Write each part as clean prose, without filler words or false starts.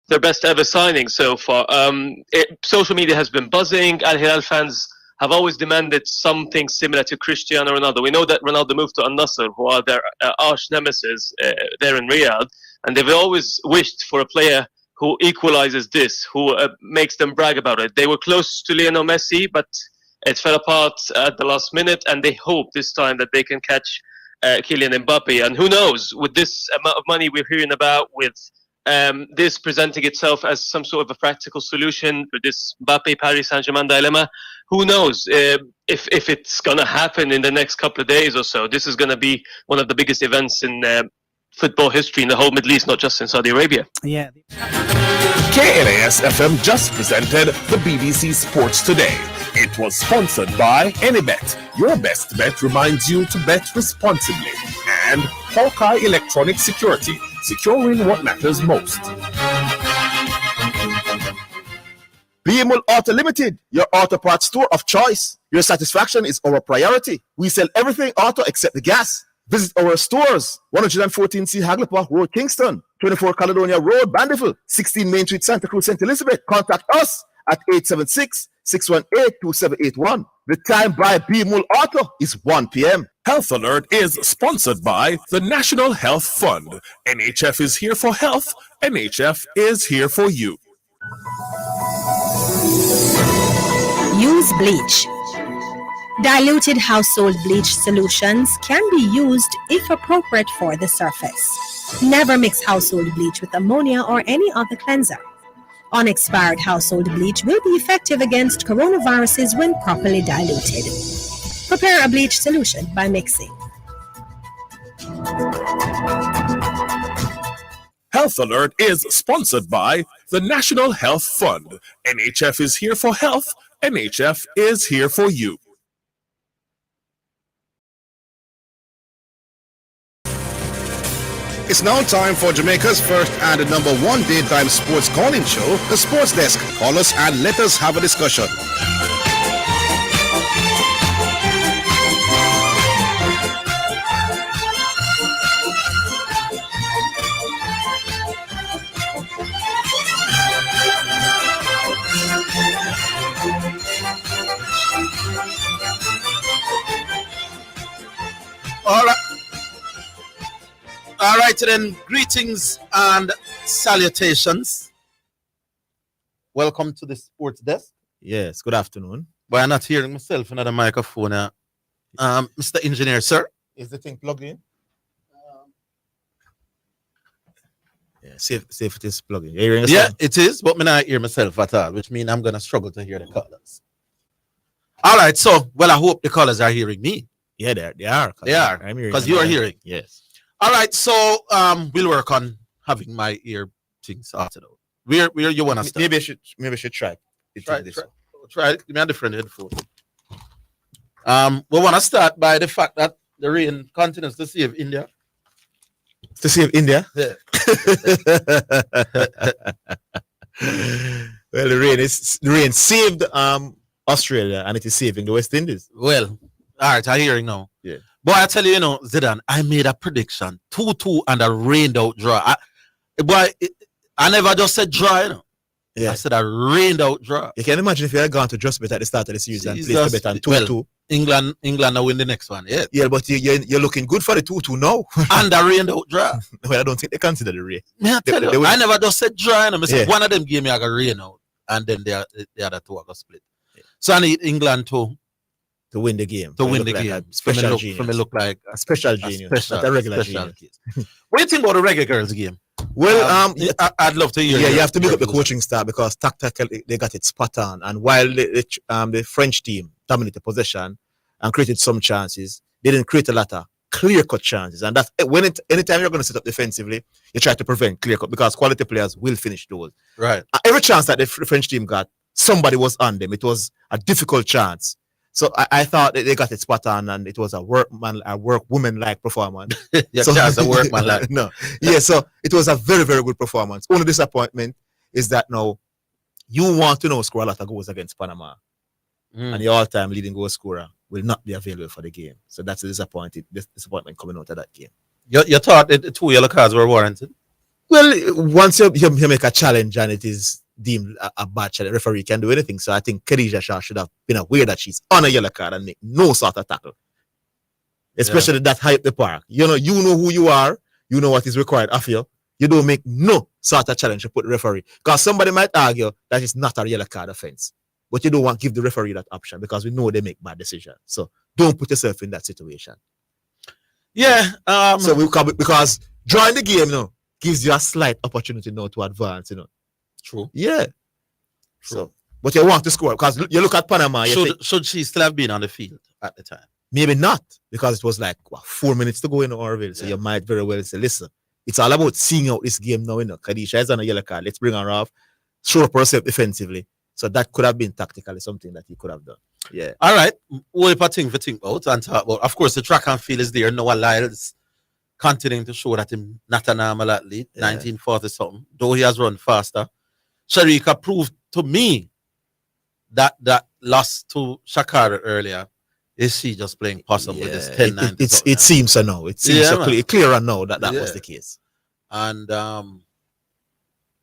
their best ever signing so far. Social media has been buzzing. Al Hilal fans have always demanded something similar to Cristiano Ronaldo. We know that Ronaldo moved to Al Nassr, who are their arch nemesis there in Riyadh, and they've always wished for a player who equalizes this, who makes them brag about it. They were close to Lionel Messi, but it fell apart at the last minute, and they hope this time that they can catch Kylian Mbappe. And who knows, with this amount of money we're hearing about, with this presenting itself as some sort of a practical solution for this Mbappe Paris Saint-Germain dilemma, who knows if it's going to happen in the next couple of days or so. This is going to be one of the biggest events in football history in the whole Middle East, not just in Saudi Arabia. Yeah. KLAS FM just presented the BBC Sports Today. It was sponsored by Anybet. Your best bet reminds you to bet responsibly. And Hawkeye Electronic Security, securing what matters most. BML Auto Limited, your auto parts store of choice. Your satisfaction is our priority. We sell everything auto except the gas. Visit our stores, 114C Hagley Park Road, Kingston, 24 Caledonia Road, Bandyville, 16 Main Street, Santa Cruz, St. Elizabeth. Contact us at 876-618-2781. The time by BML Auto is 1 p.m. Health Alert is sponsored by the National Health Fund. NHF is here for health. NHF is here for you. Use bleach. Diluted household bleach solutions can be used if appropriate for the surface. Never mix household bleach with ammonia or any other cleanser. Unexpired household bleach will be effective against coronaviruses when properly diluted. Prepare a bleach solution by mixing. Health Alert is sponsored by the National Health Fund. NHF is here for health. NHF is here for you. It's now time for Jamaica's first and number one daytime sports calling show, The Sports Desk. Call us and let us have a discussion. All right, then, greetings and salutations. Welcome to the Sports Desk. Yes, good afternoon. But I'm not hearing myself in the microphone. Mr. Engineer, sir. Is the thing plugged in? Yeah, see if it is plugged in. Yeah, it is, but I not hear myself at all, which means I'm going to struggle to hear the callers. All right, so, well, I hope the callers are hearing me. Yeah, they are. They are, because you are hearing. Yes. All right, so we'll work on having my ear things sorted out. Where you want to start? Maybe I should try. Try it. Give me a different headphone. We want to start by the fact that the rain continues to save India. To save India? Yeah. Well, the rain saved Australia, and it is saving the West Indies. Well, all right, I'm hearing now. Yeah. Boy, I tell you, Zidane, I made a prediction. 2-2 and a rained out draw. I never just said draw, Yeah. I said a rained out draw. You can imagine if you had gone to just bet at the start of the season and placed the bet on 2-2. Well, England now win the next one, yeah. Yeah, but you're looking good for the 2-2 now. And a rained out draw. Well, I don't think they consider the rain. I tell you, I never just said draw. I said one of them gave me a rain out, and then the other two are going to split. Yeah. So I need England to win the game. To win the game. Special genius. For me look like a special genius. Not a regular genius. What do you think about the Reggae Girls game? Well, I'd love to hear. Yeah, you have to pick up the coaching staff because tactically they got it spot on. And while the French team dominated possession and created some chances, they didn't create a lot of clear-cut chances. And that's anytime you're going to set up defensively, you try to prevent clear-cut because quality players will finish those. Right. Every chance that the French team got, somebody was on them. It was a difficult chance. So I thought they got it spot on, and it was a workwoman-like performance. Yeah, that's a workman-like. No, yeah. So it was a very, very good performance. Only disappointment is that now you want to score a lot of goals against Panama, and the all-time leading goal scorer will not be available for the game. So that's a disappointment coming out of that game. You thought the 2 yellow cards were warranted? Well, once you make a challenge and it is deemed a bad challenge, the referee can do anything. So I think Khadija Shah should have been aware that she's on a yellow card and make no sort of tackle. Especially that high up the park. You know who you are. You know what is required of you. You don't make no sort of challenge to put the referee. Because somebody might argue that it's not a yellow card offense. But you don't want to give the referee that option because we know they make bad decisions. So don't put yourself in that situation. Yeah. So because drawing the game now gives you a slight opportunity now to advance, True. Yeah. True. So, but you want to score because you look at Panama. Should she still have been on the field at the time? Maybe not, because it was like 4 minutes to go in Orville. So you might very well say, listen, it's all about seeing out this game now. Khadija is on a yellow card. Let's bring her off, show up herself defensively. So that could have been tactically something that he could have done. Yeah. All right. What if I think about and talk about? Of course, the track and field is there. Noah Lyles continuing to show that he's not a normal athlete, 1940 something, though he has run faster. Sharika proved to me that loss to Shakara earlier. Is she just playing possum with this 10-9? It seems so now. It seems clearer now that was the case. And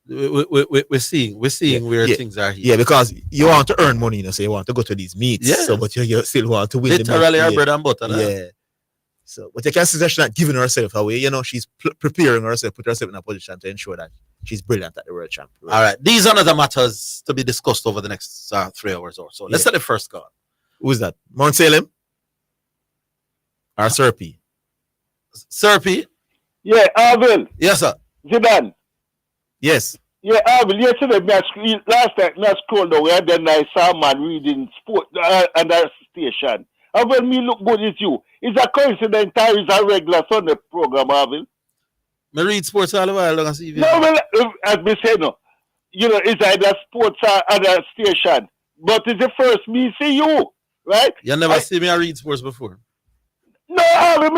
we're seeing where things are here. Yeah, because you want to earn money, so you want to go to these meets. Yeah. So, but you still want to win. Literally our bread and butter. Yeah. So, but you can't say she's not giving herself away. She's preparing herself, put herself in a position to ensure that she's brilliant at the World Championship. All right. These are other matters to be discussed over the next 3 hours or so. Let's set the first call. Who's that? Mount Salem? Or Serpi? Serpi? Yeah, Orville. Yes, sir. Zidane. Yes. Yeah, Orville. Yesterday, last night, I scrolled away, then I saw a man reading sport and a station. And when me look good at you, it's a coincidence or is a regular Sunday program, Orville? I read sports all the while. I see no, well, as we say, no. It's either sports or other station. But it's the first me see you. Right? You never see me read sports before. No, I know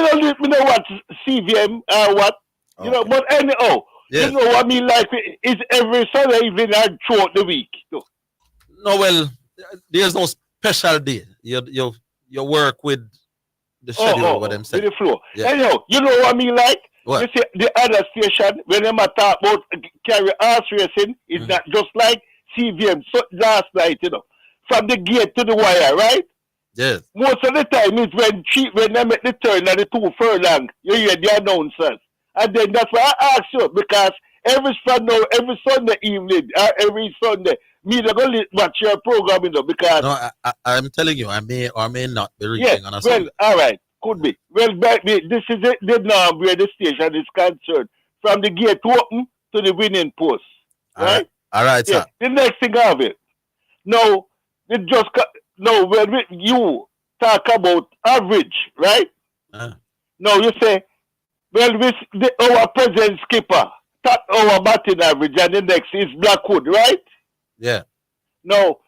what CVM what. Okay. But anyhow, you know what I mean, like it's every Sunday evening and throughout the week. No, well, there's no special day. You work with the schedule what them say. With the flow. Yeah. Anyhow, you know what I mean, like what? you see the other station when they talk about carry horse racing, it's not just like CVM last night, from the gate to the wire, right? Yes. Most of the time is when they make the turn at the 2 furlong, you hear the announcers. And then that's why I ask you, because every Sunday evening, every Sunday, me they're going to watch your program, because... No, I'm telling you, I may or may not be reaching on a Sunday. All right, could be. Well, this is the norm where the station is concerned. From the gate open to the winning post, right? All right, sir. The next thing of it. Now, when you talk about average, right? Now you say, well, our present skipper, our batting average, and the next is Blackwood, right? Yeah. Now,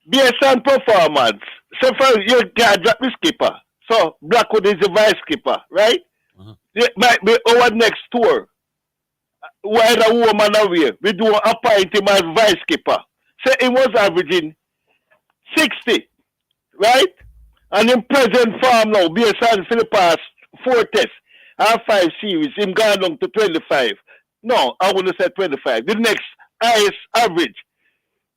based on performance, so far you can't drop the skipper. So Blackwood is the vice skipper, right? It might be our next tour. While the woman away, we do appoint him as vice skipper. So he was averaging 60, right? And in present form now, based on for the past 4 tests and 5 series, him gone down to 25. No, I wouldn't say 25. The next highest average.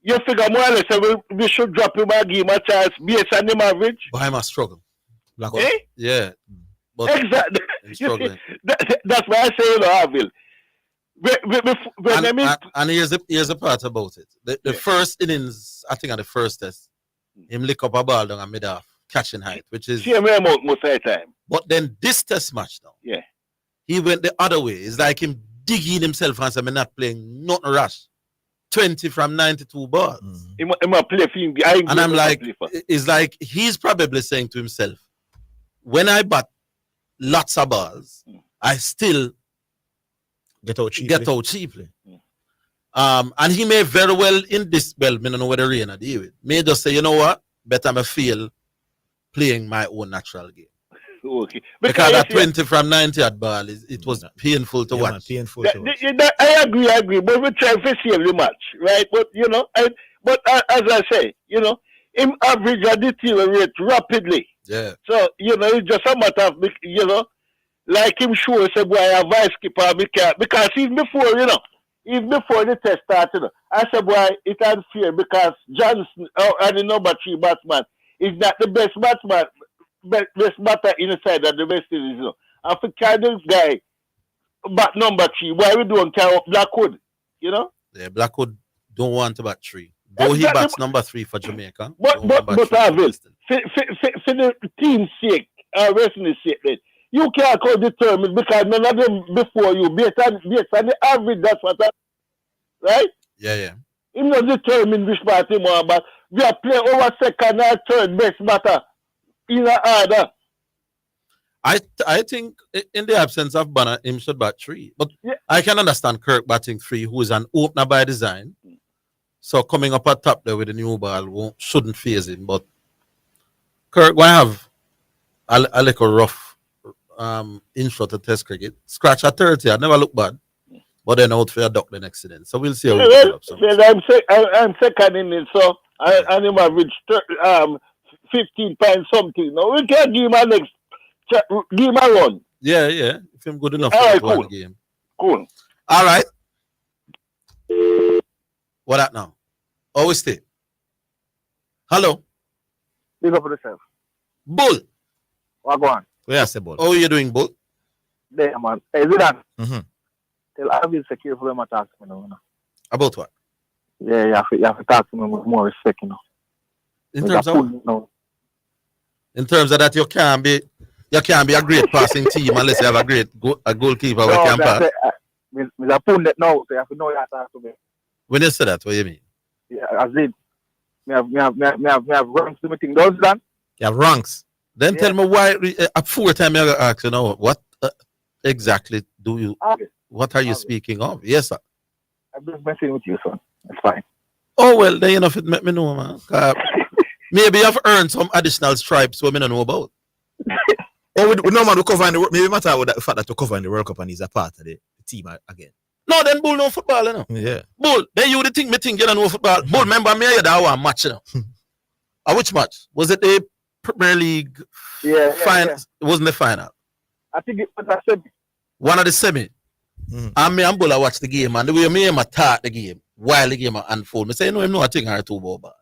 You figure more or less we should drop him and give him a chance based on him average? But I must struggle. Yeah. But exactly. That's why I say, Orville. And here's the part about it. The first innings, I think, at the first test, him lick up a ball down and mid off, catching height, which is... most of the time. But then this test match now, he went the other way. It's like him digging himself and saying, I'm not playing nothing rash. 20 from 92 balls. And I'm like, it's like he's probably saying to himself, when I bat lots of balls, I still get out cheaply. And he may very well in this I don't know where the rain are deal with. May just say, you know what? Better me feel playing my own natural game. Okay. Because that 20 from 90 at ball, it was painful to watch. I agree. But we try to save the match, right? But, as I say, him average and deteriorate rapidly. Yeah. So, it's just a matter of, like him sure say boy a vice keeper because even before even before the test started, I said boy it unfair because Johnson and the number 3 batsman is not the best batsman, best batter inside of the West Indies. And for this guy bat number 3, why we don't carry up Blackwood? Yeah, Blackwood don't want to bat 3. Though he bats number 3 for Jamaica. But Orville, for the team's sake, West Indies sake, then, you can't call determined because none of them before you based on the average. That's what right? Yeah. He's not determined which party more, but we are playing over second and third best batter in the order. I think in the absence of Banner, him should bat 3. But I can understand Kirk batting 3, who is an opener by design. So coming up at top there with the new ball shouldn't phase him. But Kirk will have a little rough intro to Test cricket. Scratch at 30, I never look bad. But then out for a duck the next inning. So we'll see how we get up. I'm second in it, so I never average 15 points something. No, we can't give him a next. Give him a run. Yeah. If him good enough for one game. Cool. All right. What that now? Oh, we stay. Hello. Big up for yourself. Bull. What go on? Where I say Bull? How are you doing, Bull? There, man. Hey, Zidane. Mm-hmm. Tell Orville secure for them to talk to me now. About what? Yeah, you have to talk to me with more respect, In terms of that, you can't be a great passing team unless you have a goalkeeper who can pass. I put that now, so you have to know you have to talk to me. When you say that, what do you mean? Yeah, as in, me have ranks to me thing. Those done? You have ranks. Then tell me why, at 4 times you ask, what exactly do you, what are you speaking of? Yes, sir. I'm just messing with you, son. It's fine. Oh, well, then if it make me know, man. Maybe you've earned some additional stripes we don't know about. We normally cover in the maybe matter with the fact that to cover in the World Cup and he's a part of the team again. No, then Bull no football, Yeah. Bull, then you think you don't know football. Bull, remember me that one match, which match? Was it a Premier League final? It wasn't the final. I think it was a semi. One of the semi. And me and Bull I watched the game, and the way me and attack the game while the game unfold. Me say, no, him know a thing or two about.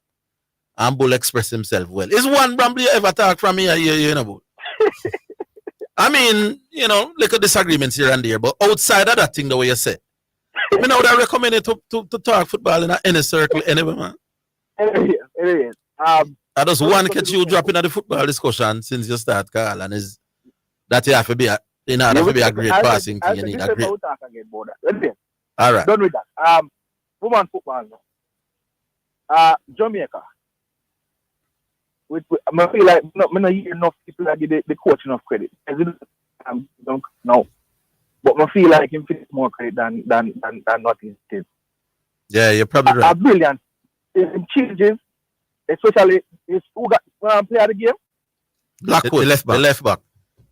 And Bull express himself well. Is one Brambley ever talk from me you know, Bull? I mean, little disagreements here and there, but outside of that thing, the way you say, I know that I recommend it to talk football in any circle anyway, man. It is. I just want to catch you dropping at the football discussion since you start, Carl, and is that you have to be a great passing team. You need a great. All right. Done with that. Woman football now. Jamaica. I feel like I don't hear enough people that give the coach enough credit. Don't know. But I feel like him fits more credit than what he did. Yeah, you're probably right. Brilliant. It changes, especially who got play of the game? Blackwood, the left back.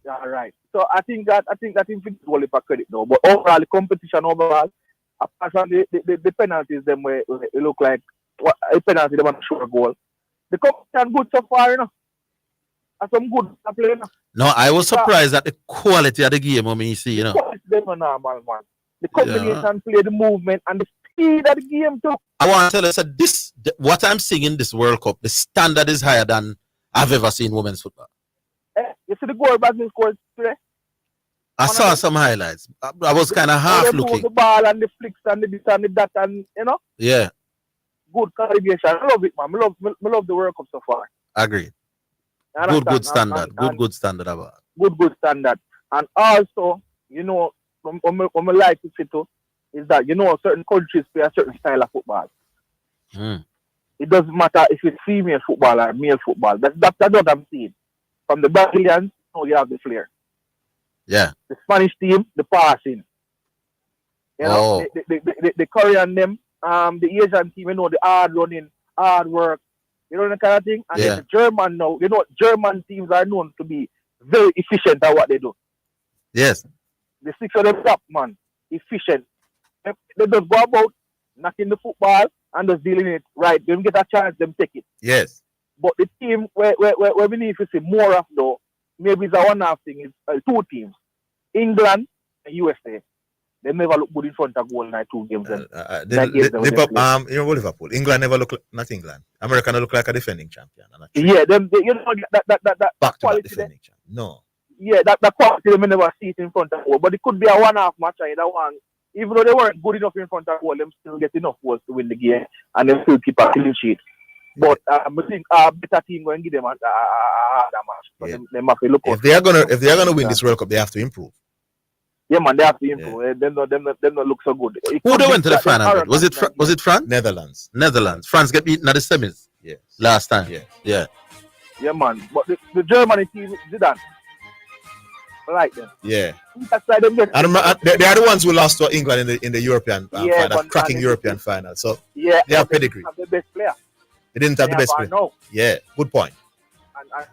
Yeah, right. So I think that him fits only for credit though. But overall, the competition overall, apart from the penalties, them where it look like a penalty, they want to show a goal. The competition good so far, some good play, No, I was surprised at the quality of the game when you see, The combination play, the movement, and the speed of the game too. I want to tell you, so what I'm seeing in this World Cup, the standard is higher than I've ever seen women's football. You see the goal Brazil scored today? I saw some highlights. I was kind of half looking. The ball and the flicks and the this and the that and Yeah. Good calibration. I love it, man. I love the World Cup so far. Agreed. Good standard. Good standard about. Good standard. And also, what I like to see too is that certain countries play a certain style of football. It doesn't matter if it's female football or male football. That's what I'm seeing. From the Brazilians, you have the flair. Yeah. The Spanish team, the passing. The Korean them, the Asian team, the hard running, hard work, the kind of thing. And then the German now, German teams are known to be very efficient at what they do. Yes. The 6 of them top, man, efficient. They just go about knocking the football and just dealing it right. They don't get a chance, them take it. Yes. But the team where we need to see more of though, maybe it's a one-half thing, is 2 teams. England and USA. They never look good in front of goal in 2 games. Liverpool. England never look like, not England. America never look like a defending champion. Yeah, that back to quality back defending champion. No. Yeah, that quality they may never see it in front of goal. But it could be a one-half match. Either one, even though they weren't good enough in front of goal, them still get enough goals to win the game, and they still keep a clean sheet. But I think a better team going to give them a harder match. So they have to look. If they are gonna win this World Cup, they have to improve. Yeah, man, they have to improve. Yeah. Them not look so good. Who they went to the final? Was it France? Netherlands. France get beaten at the semis. Yes. Last time. Yeah, man. But the Germany team, Zidane, I like them. Yeah. That's why them they are the ones who lost to England in the European final, cracking European final. So they have pedigree. Have the best player. They didn't have the best player. No. Yeah, good point.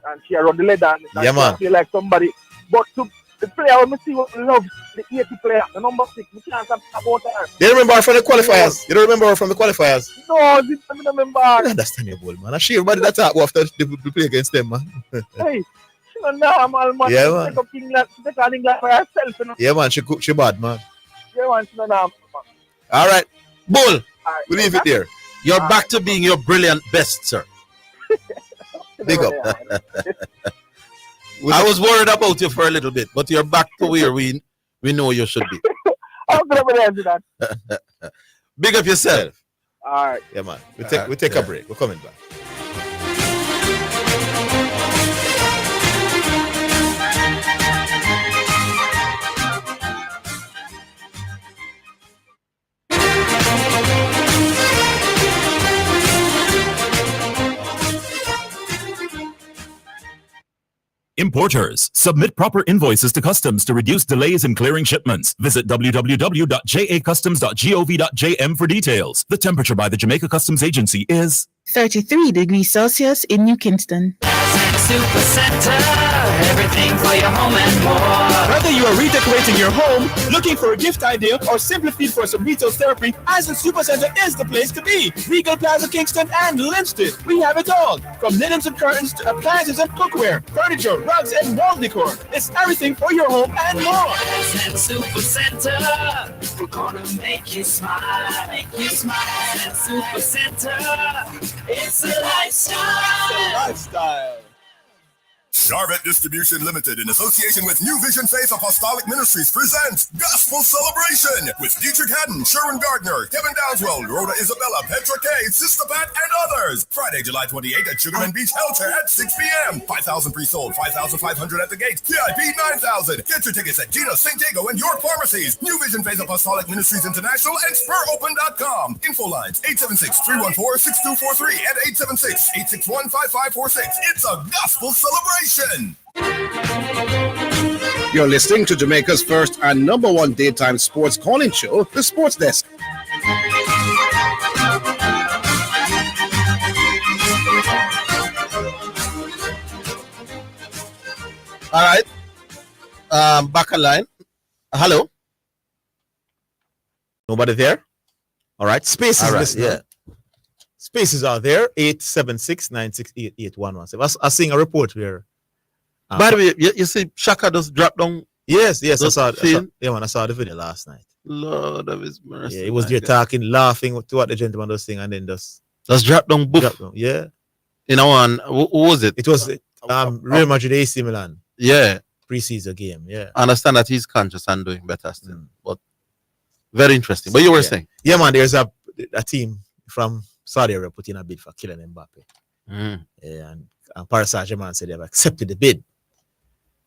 And she around the leg and man. feel like somebody. But the player, when we see what we love, the 80 player, the number 6, we can't talk about her. You remember her from the qualifiers? You don't remember her from the qualifiers? No, I don't remember. I understand your ball, man. I see everybody that talk after they play against them, man. Hey, she don't know, man. Yeah, man. Take on England for herself, you know. Yeah, man. She bad, man. Yeah, man. She don't know, man. All right. Bull, All right, we'll leave it there. You're back to being your brilliant best, sir. Big up. I was worried about you for a little bit, but you're back to where we know you should be. I'm going to do that. Big up yourself. All right. Yeah, man. We take a break. We're coming back. Importers, submit proper invoices to customs to reduce delays in clearing shipments. Visit www.jacustoms.gov.jm for details. The temperature by the Jamaica Customs Agency is 33 degrees Celsius in New Kingston. Super Center, everything for your home and more. Whether you are redecorating your home, looking for a gift idea, or simply feel for some retail therapy, Aslan Super Center is the place to be. Regal Plaza, Kingston, and Linston. We have it all, from linens and curtains to appliances and cookware, furniture, rugs, and wall decor. It's everything for your home and more. Aslan Super Center, we're gonna make you smile, Aslan Super Center, it's a lifestyle. Charvet Distribution Limited, in association with New Vision Faith Apostolic Ministries, presents Gospel Celebration with Dietrich Haddon, Sherwin Gardner, Kevin Dowswell, Rhoda Isabella, Petra Kay, Sister Pat, and others. Friday, July 28th at Sugarman Beach Helter at 6 p.m. 5,000 pre-sold, 5,500 at the gate, VIP 9,000. Get your tickets at Gina, St. Diego, and York Pharmacies. New Vision Faith Apostolic Ministries International and SpurOpen.com. Info lines 876-314-6243 and 876-861-5546. It's a gospel celebration. You're listening to Jamaica's first and number one daytime sports calling show, The Sports Desk. All right. Back online. Hello. Nobody there? All right. Spaces. All right. Yeah. Spaces are there. 876-968-8117. I seen a report here. By the way, you see Shaka just dropped down. Yes, I saw the video last night. Lord of his mercy. Yeah, he was there talking, laughing to what the gentleman was saying, and then just dropped down. Yeah. You know, who was it? It was Real Madrid AC Milan. Yeah. Preseason game. Yeah. I understand that he's conscious and doing better still. But very interesting. But you were saying? Yeah, man, there's a team from Saudi Arabia put in a bid for Kylian Mbappe. Yeah, and Paris Saint-Germain said they've accepted the bid.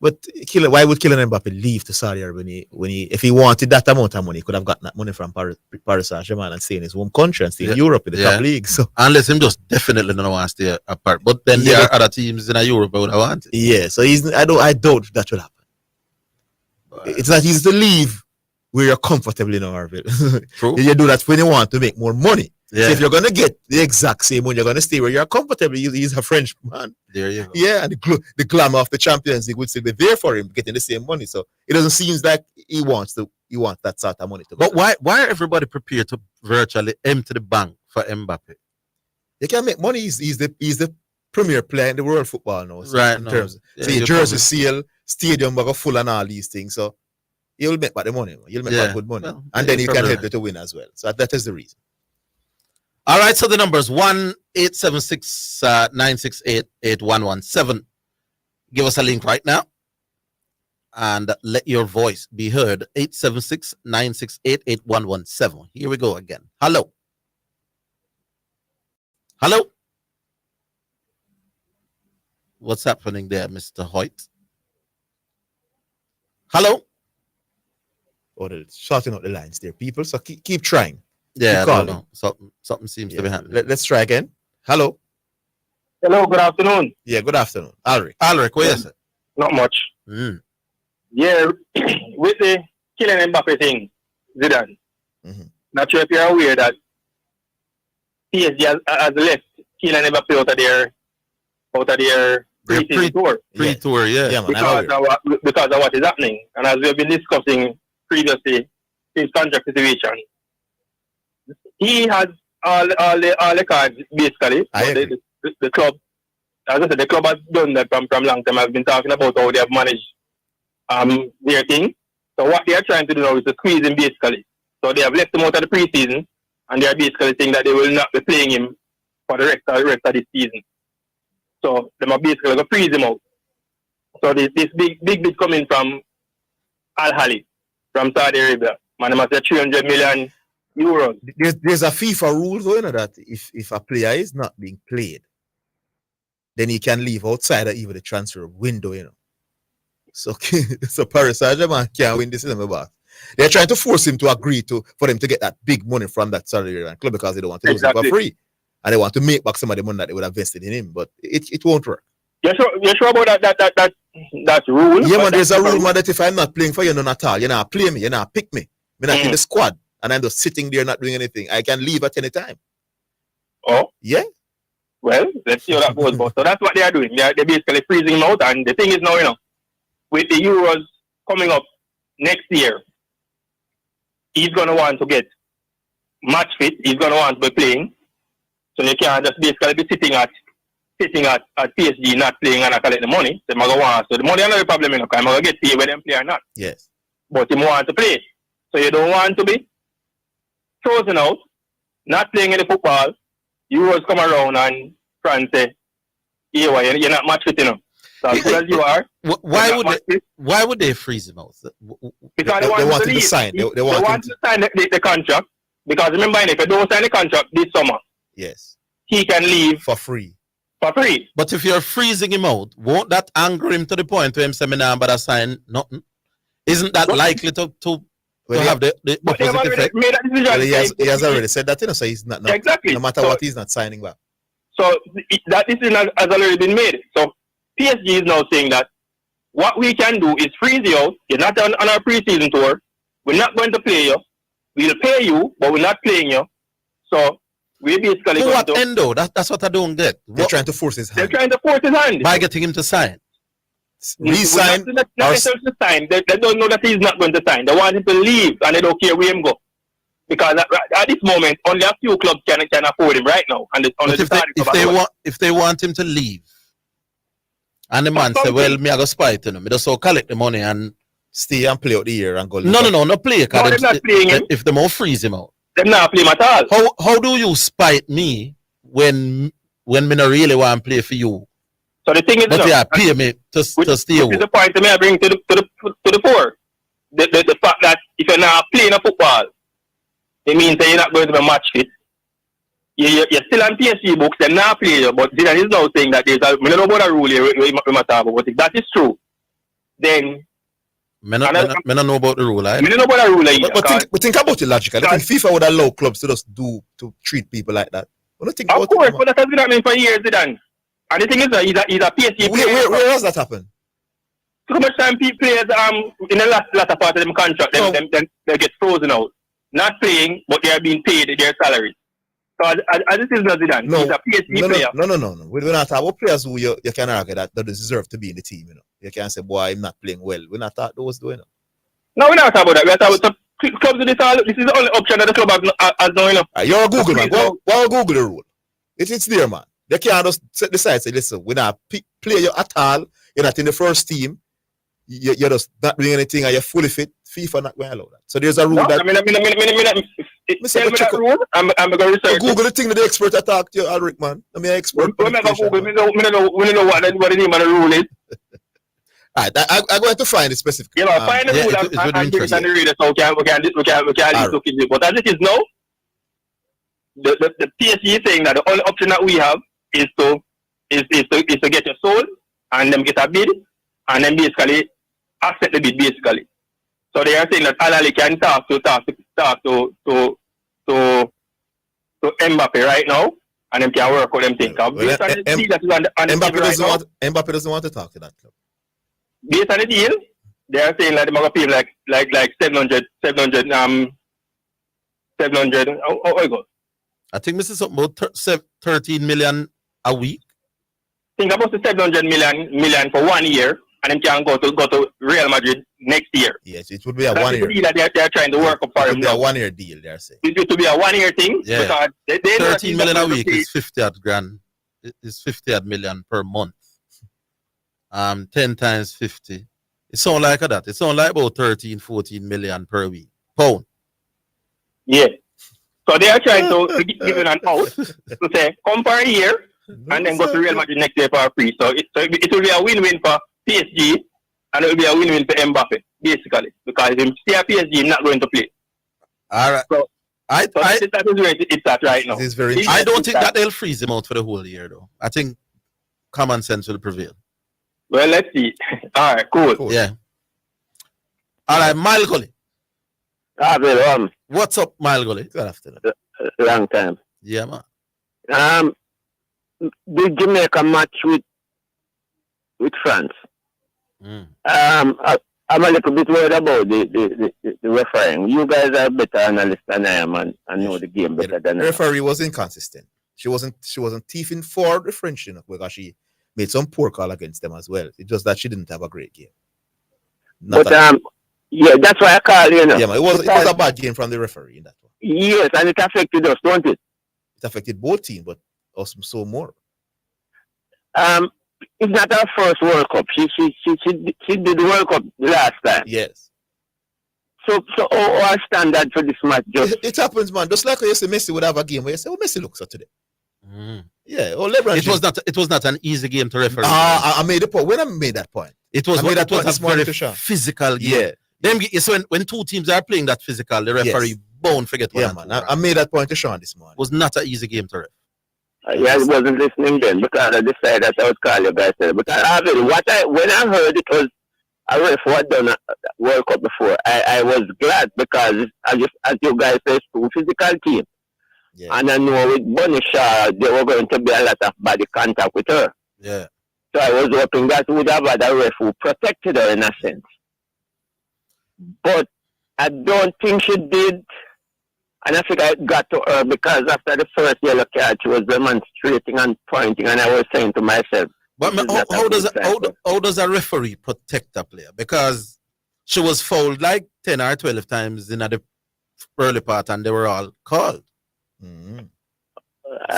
But why would Kylian Mbappe leave to Saudi Arabia if he wanted that amount of money? He could have gotten that money from Paris Saint-Germain and stay in his home country and stay in Europe in the top league. So unless him just definitely don't want to stay apart. But then there are other teams in Europe who would want it. Yeah, so I doubt that will happen. It's that he's to leave where you're comfortable in Orville. True. You do that when you want to make more money. Yeah. So if you're gonna get the exact same one, you're gonna stay where you're comfortable. He's a French man. There you go. Yeah, and the glamour of the Champions League would still be there for him, getting the same money. So it doesn't seem like he wants that sort of money to. But why are everybody prepared to virtually empty the bank for Mbappe? They can make money. He's the premier player in the world football now. So right. In terms, jersey sale, stadium full, and all these things. So You'll make back the money. You'll make Yeah. back good money. Well, and then you can probably help right. you to win as well. So that is the reason. All right, so the number is 1-876-968-8117. Give us a link right now and let your voice be heard. 876-968-8117. Here we go again. Hello. Hello. What's happening there, Mr. Hoyt? Hello. Oh, they're shorting out the lines there, people. So keep trying. Yeah, keep I don't know. Something seems to be happening. Let's try again. Hello. Hello, good afternoon. Yeah, good afternoon. Alric. Alric, where is it? Not much. Yeah, with the Kylian Mbappe thing, Zidane. Not sure if you're aware that PSG has left Kylian Mbappe out of their pre-season tour. Pre-tour, yeah. Because of what is happening. And as we've been discussing previously, his contract situation. He has all the cards, basically. The club, as I said, the club has done that from long time. I've been talking about how they have managed their thing. So what they are trying to do now is to squeeze him, basically. So they have left him out of the preseason, and they are basically saying that they will not be playing him for the rest of this season. So they are basically going to freeze him out. So this big bid coming from Al Ahly, from Saudi Arabia. Man, they must say 300 million euros. There's a FIFA rule, though, you know, that if a player is not being played, then he can leave outside of even the transfer window, you know. So Paris Saint-Germain can't win this season, boss. They're trying to force him to agree for them to get that big money from that Saudi Arabian club because they don't want to lose him for free. And they want to make back some of the money that they would have invested in him, but it won't work. You're sure about that rule? Yeah, man, there's a rule, man, that if I'm not playing for you none at all, you're not play me, you're not pick me. I'm not in the squad, and I'm just sitting there not doing anything. I can leave at any time. Oh? Yeah? Well, let's see how that goes. So that's what they are doing. They're basically freezing him out, and the thing is now, you know, with the Euros coming up next year, he's going to want to get match fit. He's going to want to be playing. So you can't just basically be sitting at PSG not playing and not collect the money. So the money is not a problem, you know, because I'm going to get paid whether them play or not. Yes. But he want to play. So you don't want to be frozen out, not playing any football. Euros come around and France say, yeah, you're not match fit, you know. So as good as you are. Why would they freeze him out? Because they want him to sign. They want to sign the contract. Because remember, if you don't sign the contract this summer, yes, he can leave for free. But if you're freezing him out, won't that anger him to the point where him say, but I sign nothing? Isn't that likely to have the opposite effect? He has already said that, you know, so he's not exactly. No matter what, he's not signing back. So that decision has already been made. So PSG is now saying that what we can do is freeze you out. You're not on our preseason tour. We're not going to play you. We'll pay you, but we're not playing you. So we basically. To what end though? That's what I don't get. They're trying to force his hand. They're trying to force his hand by getting him to sign. Resign. Not necessarily to sign. They don't know that he's not going to sign. They want him to leave, and they don't care where him go. Because at this moment, only a few clubs can afford him right now. And if they want him to leave, and the man say, "Well, me I go spite him. Me just so collect the money and stay and play out the year and go." No, not play. No, they're not playing him. If they more freeze him out, they're not playing him at all. How do you spite me when me not really want to play for you? So the thing is, but yeah, pay me to stay. Which is the point I bring to the fore. The fact that if you're not playing a football, it means that you're not going to be match fit. You're still on PSG books, they're not playing you, but Zidane is now saying that there's a, I don't know about a rule here, but if that is true, then I don't know about the rule. I don't know about the rule either. But think about it logically. I think FIFA would allow clubs to just to treat people like that. Of course, but that has been happening for years, Zidane. And the thing is that he's a PSG player. Where has that happened? So much time players in the latter part of them contract, they get frozen out. Not playing, but they are being paid their salaries. So as this is not Zidane, he's a PSG player. No. We're not talking about players who you can argue that deserve to be in the team, you know. You can't say, boy, I'm not playing well. We're not talking those doing it. No, we're not talking about that. We're talking about clubs in this is the only option that the club has now, you know. You're a Google man. Go Google the rule. It's there, man. They can't just decide, say, listen, we're not play you at all. You're not in the first team. You're just not doing anything and you're fully fit FIFA not going to allow that. So there's a rule No, that. tell me that rule. I'm going to research. Google the thing that the expert attack to you, Alric, man. I'm an expert. When I go Google, we don't know what the name of the rule is. All right, I'm going to find it specifically. You know, find the rule and give it on the reader so we can at least look into it. But as it is now, the PSG is saying that the only option that we have is to get your sold and then get a bid and then basically accept the bid basically. So they are saying that Al Ahly can talk to Mbappe right now and them can work on them things. Mbappe doesn't want to talk to that club. Based on the deal, they are saying that they're going to pay like 700. Oh, it goes. I think this is something about 13 million a week. Think about the 700 million for 1 year, and then can go to Real Madrid next year. Yes, it would be a 1 year. That's the deal that they're trying to work up for him. It would be a 1 year deal, they're saying. It would be a 1 year thing. Yeah. Because 13 million a week is 50 odd grand. It's 50 odd million per month. 10 times 50. It sounds like that. It sounds like about 13, 14 million per week. Pound. Yeah. So they are trying to give it an out to say, come for a year and then go to Real Madrid next year for free. So it will be a win-win for PSG and it will be a win-win for Mbappe, basically. Because if he stay at PSG, he's not going to play. All right. So that is where it's at right now. I don't think that they'll freeze him out for the whole year, though. I think common sense will prevail. Well, let's see. All right, cool. Yeah. All right, Mile Gully. What's up, Mile Gully? Good afternoon. Long time. Yeah, man. The Jamaica match with France. I'm a little bit worried about the refereeing. You guys are better analysts than I am and know the game better than I am. The referee was inconsistent. She wasn't thieving for the French, because she made some poor call against them as well. It's just that she didn't have a great game. Yeah, that's why I call you. Yeah, man, it was a bad game from the referee in that one. Yes, and it affected us, don't it? It affected both teams, but us so more. It's not our first World Cup. She did the World Cup last time. Yes. So our standard for this match just it happens, man. Just like you say Messi would have a game where you say, Messi looks at today. Yeah, LeBron. It was not an easy game to referee. I made the point. When I made that point, it was a very physical game. Yeah. Then when two teams are playing that physical, the referee bound forget what. Yeah, man. I made that point to Sean this morning. It was not an easy game to ref. I wasn't listening then because I decided that I would call you guys. But when I heard it was a ref who had done a World Cup before, I was glad because as you guys say, it's two physical teams. Yeah. And I know with Bunny Shaw, there were going to be a lot of body contact with her. Yeah. So I was hoping that would have had a ref who protected her in a sense. But I don't think she did. And I think I got to her because after the first yellow card, she was demonstrating and pointing, and I was saying to myself, but how does a referee protect a player? Because she was fouled like 10 or 12 times in the early part, and they were all called. Mm-hmm.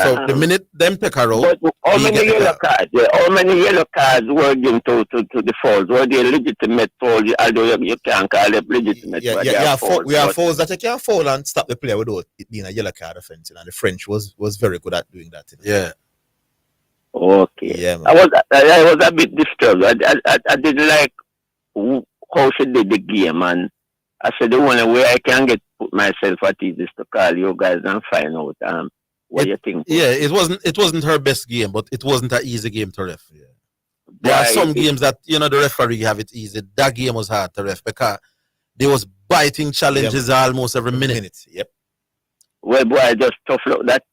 So the minute them take her out, how many yellow cards? Yeah, how many yellow cards were given to the fouls? Were they legitimate fouls? Although you can't call them legitimate. We have fouls that you can foul and stop the player without it being a yellow card offense, and the French was very good at doing that. Yeah. Okay. Yeah, man. I was a bit disturbed. I didn't like how she did the game, and I said the only way I can put myself at ease is to call you guys and find out what you think. Yeah, it wasn't her best game, but it wasn't an easy game to ref. Yeah. There are some games that the referee have it easy. That game was hard to ref because there was biting challenges almost every minute. Yep. Well, boy, just tough look. That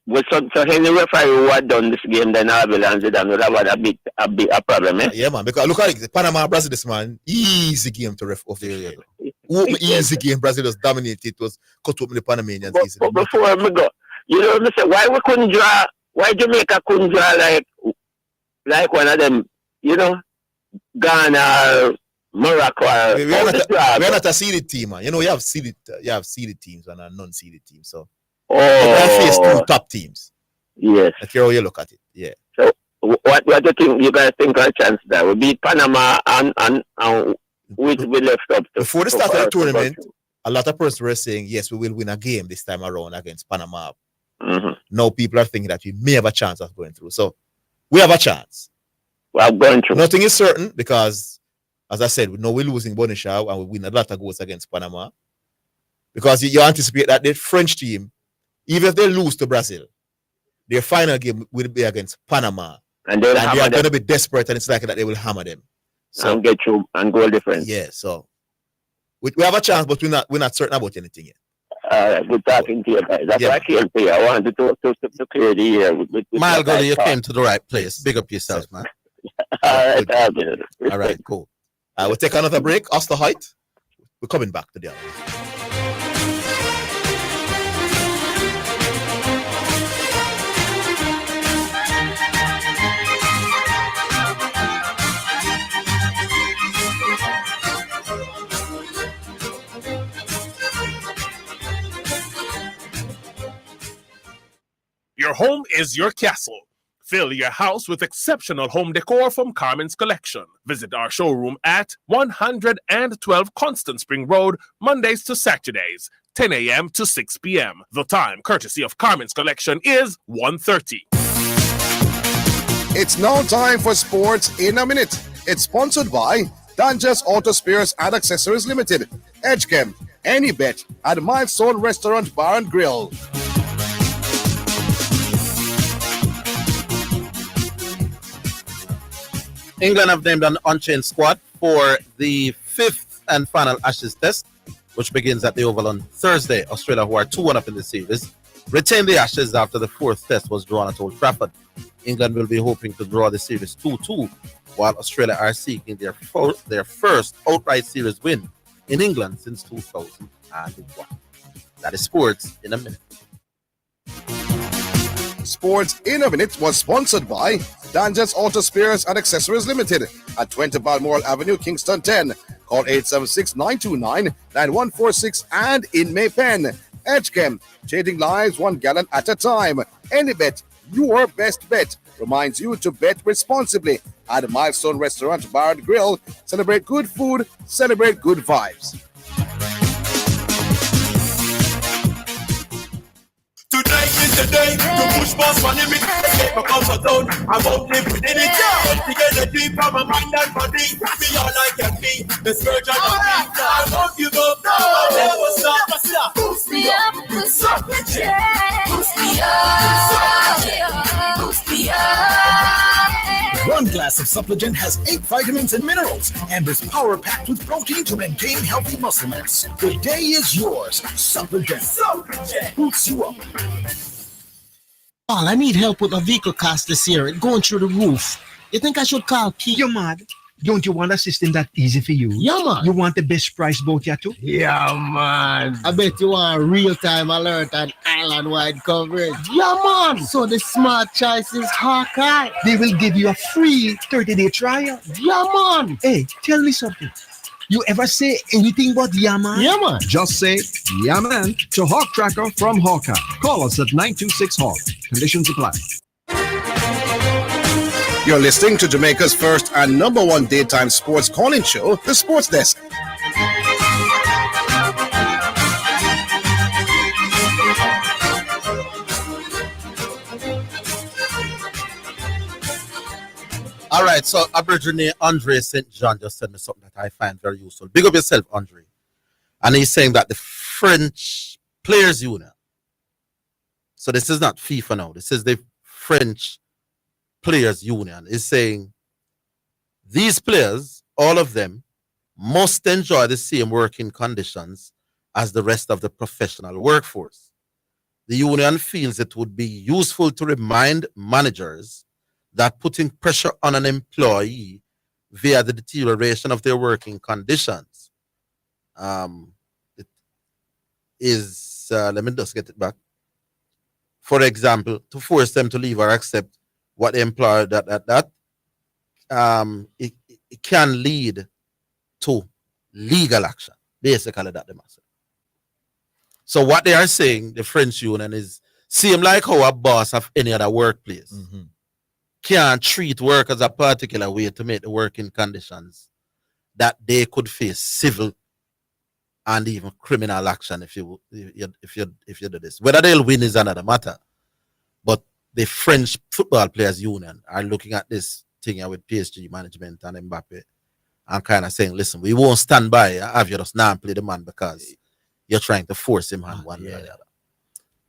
was so any referee who had done this game, then Orville and Zidane would have had a problem, eh? Yeah, man. Because look at it, Panama Brazil this man, easy game to ref off. Easy game. Brazil was dominated. It was cut up in the Panamanians. But before we go, me say why we couldn't draw? Why Jamaica couldn't draw like one of them? Ghana. Morocco. We're not a seeded team, man. You have seeded teams and a non-seeded team. So we face two top teams. Yes. That's how you look at it. Yeah. So what do you guys think our chance there? We beat Panama and which we left up to. Before the start of the tournament, to a lot of persons were saying, yes, we will win a game this time around against Panama. mm-hmm. Now people are thinking that we may have a chance of going through. So we have a chance. We are going through. Nothing is certain because, as I said, we know we're losing Bonishaw and we win a lot of goals against Panama. Because you anticipate that the French team, even if they lose to Brazil, their final game will be against Panama. And they are going to be desperate, and it's likely that they will hammer them. So, and get you and goal difference. Yeah, so we have a chance, but we're not certain about anything yet. Good talking to you guys. That's why I came to you. I wanted to clear the air. Mile Gully, you came to the right place. Big up yourself, man. All right, cool. We'll take another break. Oster Height. We're coming back to the other. Your home is your castle. Fill your house with exceptional home decor from Carmen's Collection. Visit our showroom at 112 Constant Spring Road, Mondays to Saturdays, 10 a.m. to 6 p.m. The time, courtesy of Carmen's Collection, is 1:30. It's now time for Sports in a Minute. It's sponsored by Dangerous Auto Spares and Accessories Limited, Edgechem, Any Bet, and Milestone Restaurant Bar and Grill. England have named an unchanged squad for the 5th and final Ashes test, which begins at the Oval on Thursday. Australia, who are 2-1 up in the series, retained the Ashes after the 4th test was drawn at Old Trafford. England will be hoping to draw the series 2-2, while Australia are seeking their first outright series win in England since 2001. That is Sports in a Minute. Sports in a Minute was sponsored by Dangerous Auto Spares and Accessories Limited at 20 Balmoral Avenue, Kingston 10. Call 876-929-9146 and in Maypen. Edgechem, changing lives 1 gallon at a time. Any Bet, your best bet, reminds you to bet responsibly at Milestone Restaurant Bar and Grill. Celebrate good food, celebrate good vibes. Today is the day to push past my limit. Escape my comfort zone. I won't live within it. Together deep from my mind and body. Be all I can be. The scourge of the beat. I won't give up. I'll never stop. Boost me up with something. Boost me up. Boost me up. One glass of Suppligent has 8 vitamins and minerals and is power-packed with protein to maintain healthy muscle mass. The day is yours. Suppligent boosts you up. Paul, I need help with my vehicle cost this year. It's going through the roof. You think I should call Keith? You're mad. Don't you want a system that easy for you? Yeah, man. You want the best price boat here too? Yeah, man. I bet you want real-time alert and island-wide coverage. Yeah, man. So the smart choice is Hawkeye. They will give you a free 30-day trial. Yeah, man. Hey, tell me something. You ever say anything but yeah, man? Yeah, man. Just say yeah, man to Hawk Tracker from Hawkeye. Call us at 926-HAWK. Conditions apply. You're listening to Jamaica's first and number 1 daytime sports calling show, The Sports Desk. All right, so Aboriginal Andre St. John just sent me something that I find very useful. Big up yourself, Andre. And he's saying that the French Players Union, so this is not FIFA now, this is the French Players Union, is saying these players, all of them, must enjoy the same working conditions as the rest of the professional workforce. The union feels it would be useful to remind managers that putting pressure on an employee via the deterioration of their working conditions it is, let me just get it back. For example, to force them to leave or accept what the employer it can lead to legal action. Basically, that they must say. So what they are saying, the French union, is same like how a boss of any other workplace can't treat workers a particular way to make the working conditions that they could face civil and even criminal action if you do this. Whether they'll win is another matter. But the French Football Players Union are looking at this thing here with PSG management and Mbappe and kind of saying, listen, we won't stand by have you just now play the man because you're trying to force him on one way or the other.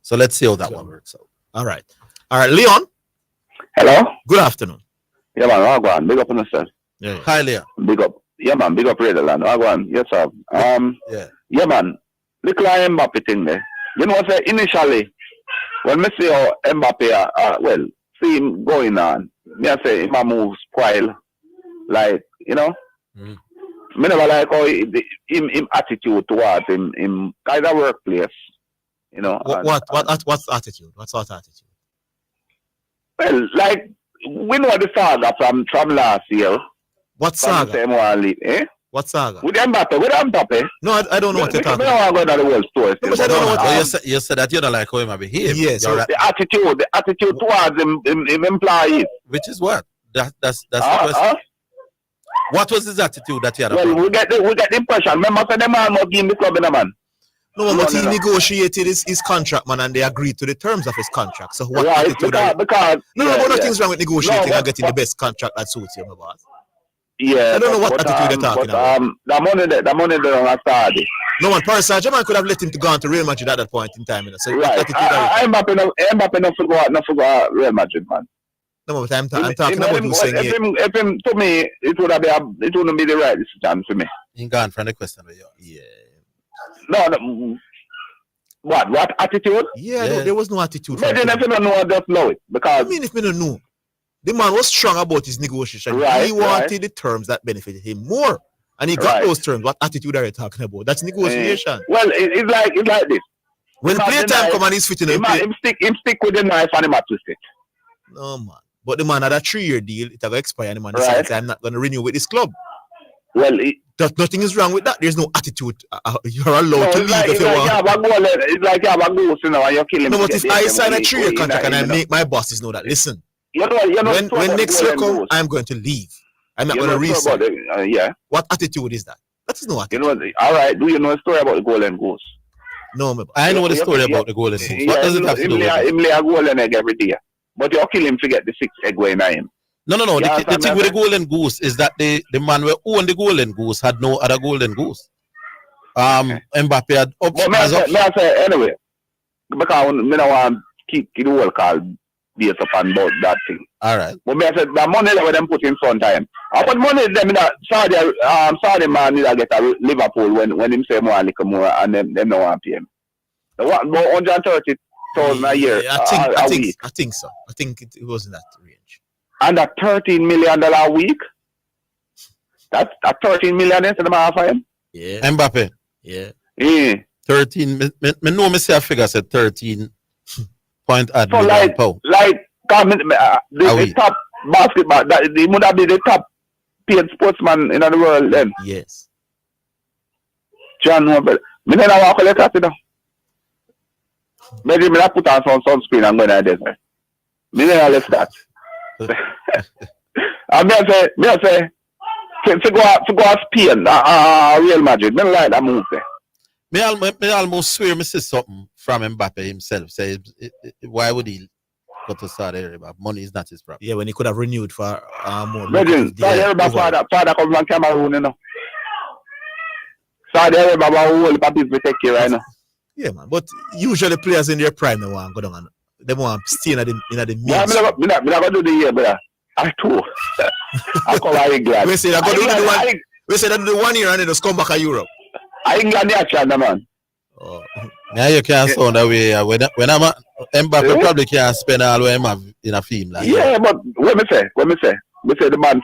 So let's see how that one works out. All right, Leon. Hello. Good afternoon. Yeah, man. Go on. Big up on yourself. Yeah. Hi, Leon. Big up. Yeah, man. Big up, Radio Land. Go on. Yes, sir. Yeah, man. Look like Mbappe thing there. You know what I say? Initially, when I see how Mbappe, see him going on, me I say him move spoil, like, you know. Me never like how him attitude towards him kind of workplace, you know. What's attitude? What sort of attitude? Well, like we know the saga from last year. What saga? What saga? With Mbappe. No, I don't know what you're talking about. I don't know the whole story. No, but I don't know what you said that you don't like how him behave. Yes. So the attitude towards him employees. Which is what? That's the question. What was his attitude that he had? Well, we get the impression. Remember, say the man must give him the club in a man. No, but he negotiated his contract, man, and they agreed to the terms of his contract. So what attitude? Because nothing's wrong with negotiating and getting the best contract that suits you, my boss. Yeah, I don't know what attitude they're talking about. The money there on Saturday. No one, Paris Saint-Germain could have let him to go on to Real Madrid at that point in time. You know? So right. Mbappe not forgot Real Madrid, man. No, but I'm talking about you saying if him to me, it wouldn't be the right decision for me. You gone from the question with you. Yeah. No. What attitude? Yeah. There was no attitude. But then if you don't know, just know it. Because I mean, if you don't know, the man was strong about his negotiation. He wanted the terms that benefited him more, and he got those terms. What attitude are you talking about? That's negotiation. Well, it's like this. When playtime come and he's fitting him stick with the knife and him to twist it. No man. But the man had a 3-year deal. It will expire, and the man decides I'm not going to renew with this club. Well, nothing is wrong with that. There's no attitude. You're allowed to leave if you want. It's like you have a goose, you know, and you're killing. No, but if I sign a 3-year contract and I make my bosses know that, listen, when next year comes, I'm going to leave. I'm not going to resign. What attitude is that? That is no attitude. You know, all right. Do you know a story about the golden goose? No, I know the story about the golden goose. What does it have to do with it? Him lay a golden egg every day. But you kill him to get the 6 egg going on him. No. The thing with the golden goose is that the man who owned the golden goose had no other golden goose. Mbappe had I say anyway, because I don't want to keep the whole call based upon about that thing. All right. But I said the money that them put in front time. But money them in Saudi man need to get a Liverpool when him say more a little more and them no want to pay him. What about 130,000 a year? I think so. I think it was in that range. And a $13 million a week? That's a $13 million instead of half of him? Yeah. Mbappe? Yeah. 13. Me know me say a figure said 13 point at so like the top basketball, he would have been the top paid sportsman in the world then. Yes. John Nobel. Me never walk let us now. Maybe me not put on some sunscreen and go in there. Me never left that. And me say to go out Spain, Real Madrid. Me like that move there. Me almost swear me see something from Mbappe himself. Say why would he go to Saudi Arabia? Money is not his problem. Yeah, when he could have renewed for more. Saudi Arabia father come from Cameroon, you know. Saudi Arabia will people take care right now. Yeah, man. But usually players in their prime they want to go down. They want to stay in the means. Yeah, I'm not going to do the year, brother. I too. I call England. We say that the 1 year and then just come back to Europe. England, man. Oh. Now you can't sound that way. When I'm Mbappe probably can't spend all of him in a film like that. But what me say? We say the man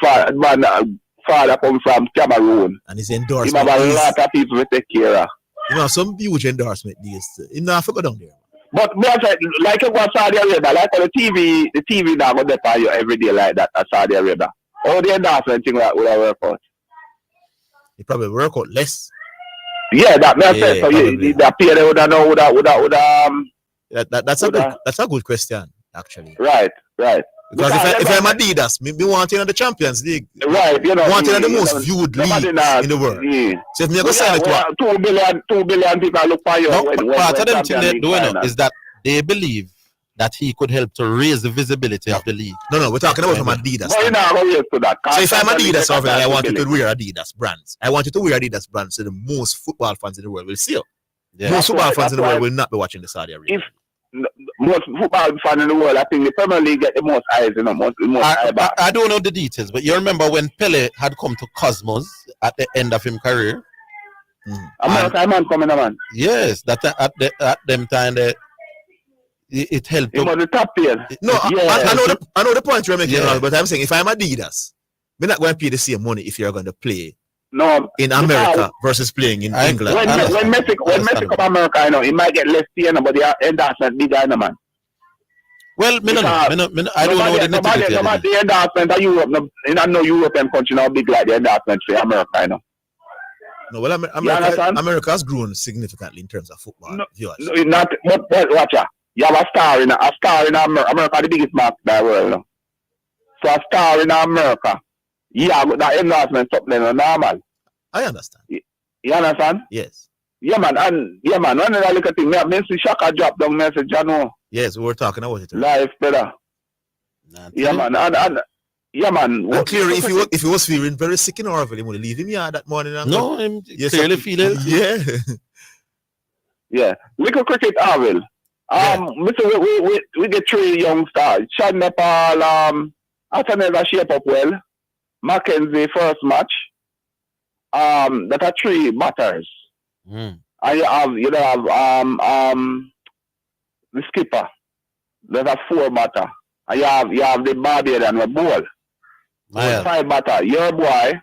father come from Cameroon. And his endorsement. He have a lot of people to take care of. You know, some huge endorsement deals. He not forgot down there. But me I say, like you go to Saudi Arabia, like on the TV now go depend you every day like that at Saudi Arabia. All the endorsement thing like would have work out. He probably work out less. Yeah, that me I say. So that pay they would have That's a good question, actually. Right. Because if I'm Adidas, me want in the Champions League. Right, you know. Want in the most viewed league in the world. Yeah. So if me go sign it to 2 billion people look for you. No, when part of them Champions thing they're League doing final. is that they believe that he could help to raise the visibility of the league. No, we're talking about from Adidas. But you know, go to that. So if I'm Adidas, Champions League I want you to visibility. wear Adidas brands. I want you to wear Adidas brands so the most football fans in the world will see you. Yeah. Most football fans in the world why- will not be watching the Saudi Arabia. Most football fan in the world, I think the Premier League get the most eyes, you know, most eyeballs. I don't know the details, but you remember when Pele had come to Cosmos at the end of his career? America, man, coming on, man. Yes, that at them time it helped. He was the top tier. No, I know the point you're making, Yeah. but I'm saying if I'm Adidas, we're not going to pay the same money if you're going to play No, in America versus playing in England. When Messi come America, you know, he might get less pay, but the endorsement bigger, you know, man. Well, I don't know the nitty-gritty. Nobody the endorsement of Europe, no European country now big like the endorsement for America, you know. No, well, America has grown significantly in terms of football viewers. No, not, but watch out. You have a star in America. America the biggest market in the world. No? So a star in America. Yeah, but that endorsement something normal. I understand. You understand? Yes. Yeah, man. And yeah, man. One of the little thing, me see Shaka drop down message, you know. Yes, we were talking about it. Life better. Yeah, man. And yeah, man. And clearly, if he was feeling very sick in Orville, he would leave him here that morning. And No, him clearly feeling. Yeah. Yeah. Little cricket, Orville. We get 3 young stars. Chad Nepal, Atanela shape up well. Mackenzie first match. That are 3 batters. And you have the skipper. That are 4 batter. And you have the Barbadian with ball. 5 batter. Your boy,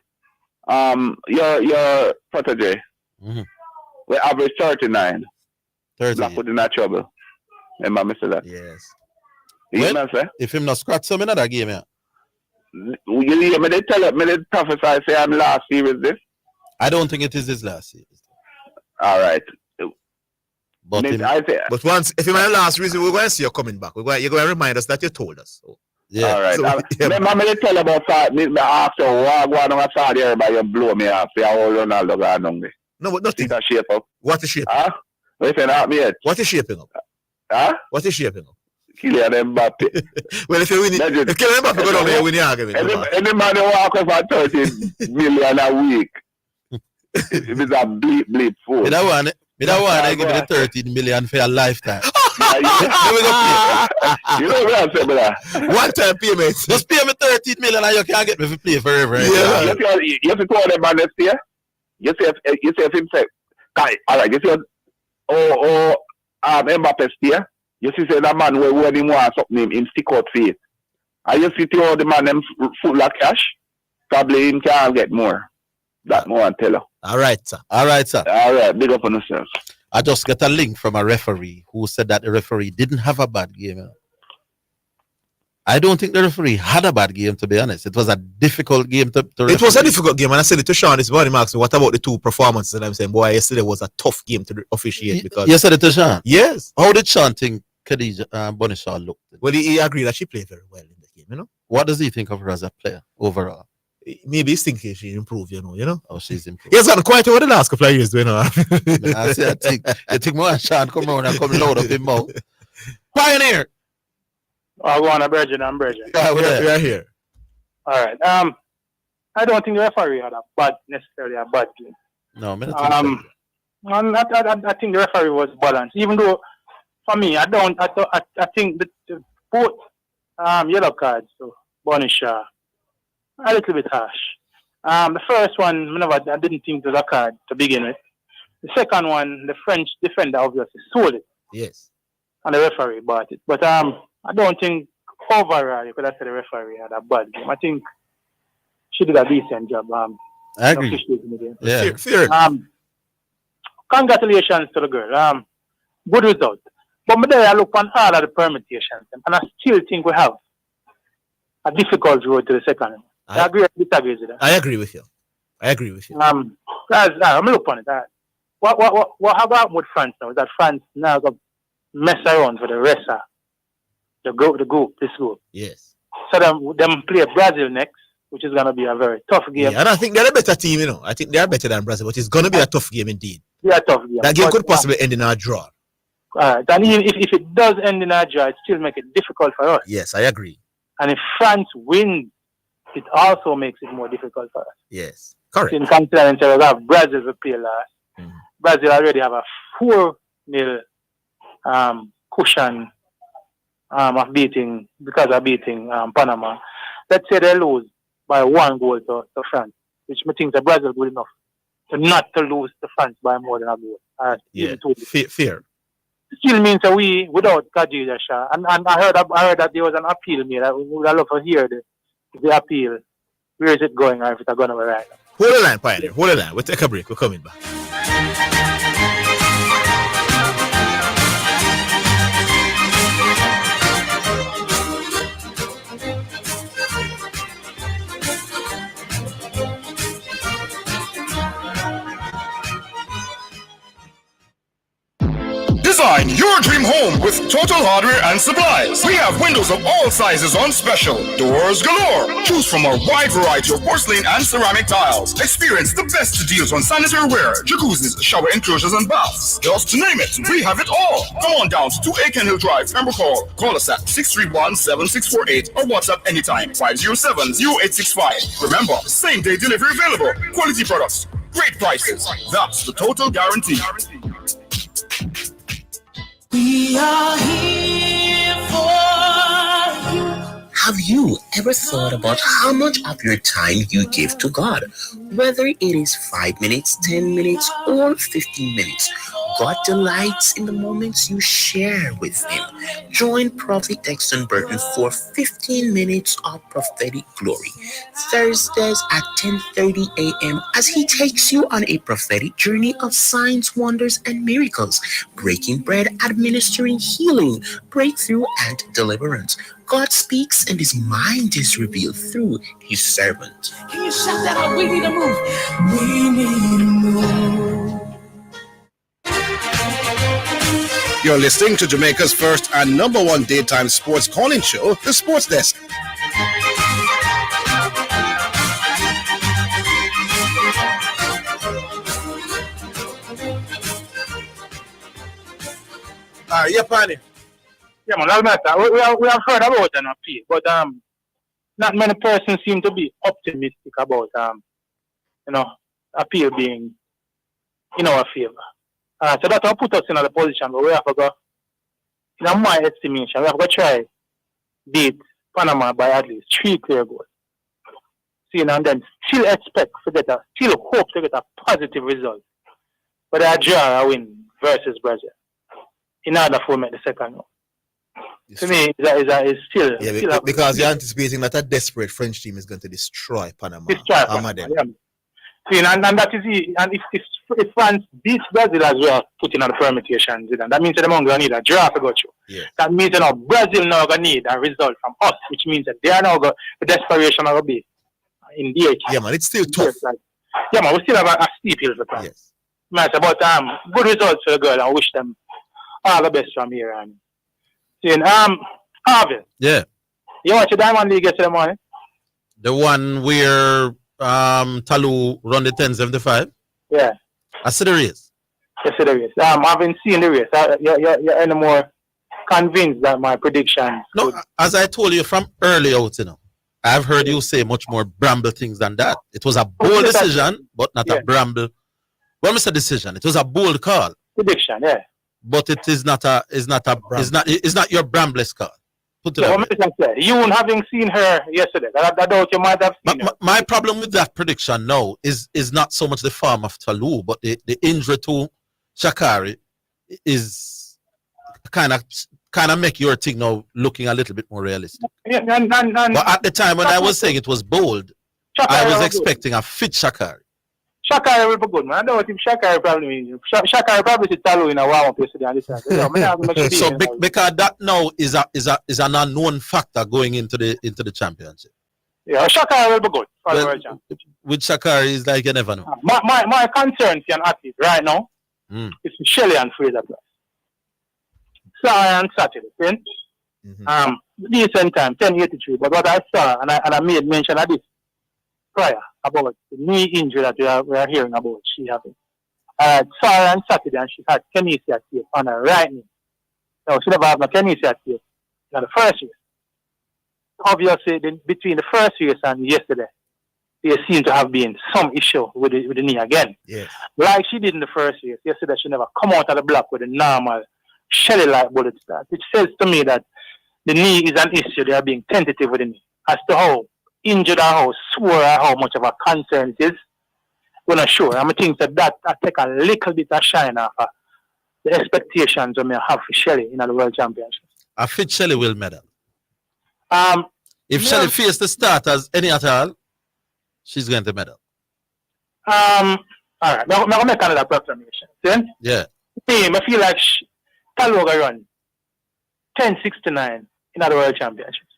your protege. We average 39. 30. Black put in that trouble. Remember me say that? Yes. Well, if him not scratch some in that game, yeah. You hear me? They prophesy say I'm last series this. I don't think it is his last series. All right. But but once, if you my last reason, we're going to see you coming back. You're going to remind us that you told us. So. Yeah. All right. So, Remember me tell about Saudi. Me after go on Saudi Arabia, you blow me off. Say how Ronaldo got on me. No, but nothing. That shape up. What is shaping? Huh? Listen up, me. What is shaping up? Huh? What is shaping up? Kylian Mbappe. Well, if you win it, if Kylian Mbappe go down there, win the argument. Any man who walk for 30 million a week. If it's a bleep fool. Me don't want to give me the 13 million for a lifetime. You know what I'm saying, brother? One time payment. Just pay me 13 million and you can't get me to play forever. Yeah. You see all them man next year? You see if him say, all right, you see Mbappe steer? You see say that man when him want something him stick out for it. And you see all the man them full of cash, probably him can't get more. That more and tell her. All right, sir. All right, big up on yourself. I just got a link from a referee who said that the referee didn't have a bad game. I don't think the referee had a bad game, to be honest. It was a difficult game to referee. It was a difficult game, and I said it to Sean this morning, Max. What about the 2 performances? And I'm saying, boy, yesterday was a tough game to officiate. Because You said it to Sean? Yes. How did Sean think Khadija Bonishaw looked? Well, he agreed that she played very well in the game, you know? What does he think of her as a player overall? Maybe he's thinking she improved, you know? Oh, she's improved. He has gotten quite over the last couple of years, you know? I think more Sean come around and come load up him mouth. Pioneer! I want a Virgin and Virgin. Yeah, we are here. All right. I don't think the referee had necessarily a bad game. No, man. I think the referee was balanced. Even though, for me, I think the both yellow cards, so Bonishaw, a little bit harsh. The first one, I didn't think it was a card to begin with. The second one, the French defender obviously sold it. Yes. And the referee bought it. But I don't think overall you could have said the referee had a bad game. I think she did a decent job. I agree. Yeah. Fair. Congratulations to the girl. Good result. But I look on all of the permutations, and I still think we have a difficult road to the second. I agree or disagree with that? I agree with you. I'm look on it. What have happened with France now is that France now got mess around for the rest of this group. Yes. So them play Brazil next, which is gonna be a very tough game. Yeah, and I think they're a better team, you know. I think they are better than Brazil, but it's gonna be a tough game indeed. Yeah, tough game. That game could possibly end in a draw. Alright, and even if it does end in a draw, it still make it difficult for us. Yes, I agree. And if France wins, it also makes it more difficult for us. Yes, correct. In considering we have Brazil to play last. Brazil already have a 4-0 cushion of beating Panama. Let's say they lose by 1 goal to France, which I think that Brazil good enough to not to lose to France by more than a goal. Yeah, fair. Still means that we without Khadija Shah, and I heard that there was an appeal made. I would love to hear the appeal. Where is it going, or if it's going to be right? Hold the line, Pioneer. Hold the line. We'll take a break. We're coming back. Design your dream home with Total Hardware and Supplies. We have windows of all sizes on special. Doors galore. Choose from a wide variety of porcelain and ceramic tiles. Experience the best deals on sanitary ware, jacuzzis, shower enclosures, and baths. Just to name it, we have it all. Come on down to 2 Aiken Hill Drive, Pembroke Hall. Call us at 631-7648 or WhatsApp anytime 507-0865. Remember, same day delivery available. Quality products, great prices. That's the Total Guarantee. We are here for you. Have you ever thought about how much of your time you give to God? Whether it is 5 minutes, 10 minutes, or 15 minutes, God delights in the moments you share with Him. Join Prophet Dexton Burton for 15 minutes of prophetic glory, Thursdays at 10:30 a.m. as he takes you on a prophetic journey of signs, wonders, and miracles, breaking bread, administering healing, breakthrough, and deliverance. God speaks and His mind is revealed through His servant. Can you shout that out? We need to move. We need to move. You're listening to Jamaica's first and number one daytime sports calling show, The Sports Desk. Yeah, Pioneer. Yeah, man, that's matter. We have heard about an appeal, but not many persons seem to be optimistic about appeal being in our favor. So that will put us in a position where we have to go, in my estimation, we have to try beat Panama by at least 3 clear goals. See, and then still hope to get a positive result. But a draw, a win versus Brazil in order for me the second one. To me, is still. Yeah, still because you're anticipating that a desperate French team is going to destroy Panama. And that is it. And if France beats Brazil as well, putting on the permutations, that means that they're going to need a draw to go through. Yeah. That means Brazil now going to need a result from us, which means that they are now the desperation will be in the Yeah, man, it's still tough. Yeah, man, we still have a steep hill to climb. Yes. Man, it's about good results for the girl. I wish them all the best from here. And seeing Orville. Yeah. You watch the Diamond League yesterday morning? The one where Talu run the 1075? Yeah. I see the race. Yes, the race. I haven't seen the race. You're any more convinced that my prediction? No, as I told you from early out, I've heard you say much more bramble things than that. It was a bold decision, but not a bramble. When we say decision, it was a bold call. Prediction, yeah. But it is not it's not your brambless call. Put it away. You having seen her yesterday, I doubt you might have seen her. My problem with that prediction now is not so much the form of Talu, but the injury to Shakari is kind of make your thing now looking a little bit more realistic. Yeah, but at the time when I was saying it was bold, I was expecting a fit Shakari. Shakari will be good, man. I don't know if Shakari probably see Talu in a warm-up yesterday and this. So because that now is an unknown factor going into the championship. Yeah, Shakari will be good for the world championship. With Shakari is like you never know. My concern for an athlete right now is Shelley and Fraser Price. Sorry and Saturday, decent time, 10:83. But what I saw, and I made mention of this prior about the knee injury that we are hearing about she having. I saw her on Saturday and she had kinesia tape on her right knee. No, she never had no kinesia tape in the first race. Obviously, between the first race and yesterday, there seemed to have been some issue with the knee again. Yes. Like she did in the first race. Yesterday, she never come out of the block with a normal Shelly-like bullet start, which says to me that the knee is an issue. They are being tentative with the knee. As to how injured or how sore or how much of a concern it is, we're not sure. I think that I take a little bit of shine off the expectations we may have for Shelly in the World Championship. I think Shelly will medal. If no. Shelly faces the starters any at all, she's going to medal. All right. Now I'm going to make another proclamation. See? Yeah. I feel like Talo will run 10:69 in the World Championship.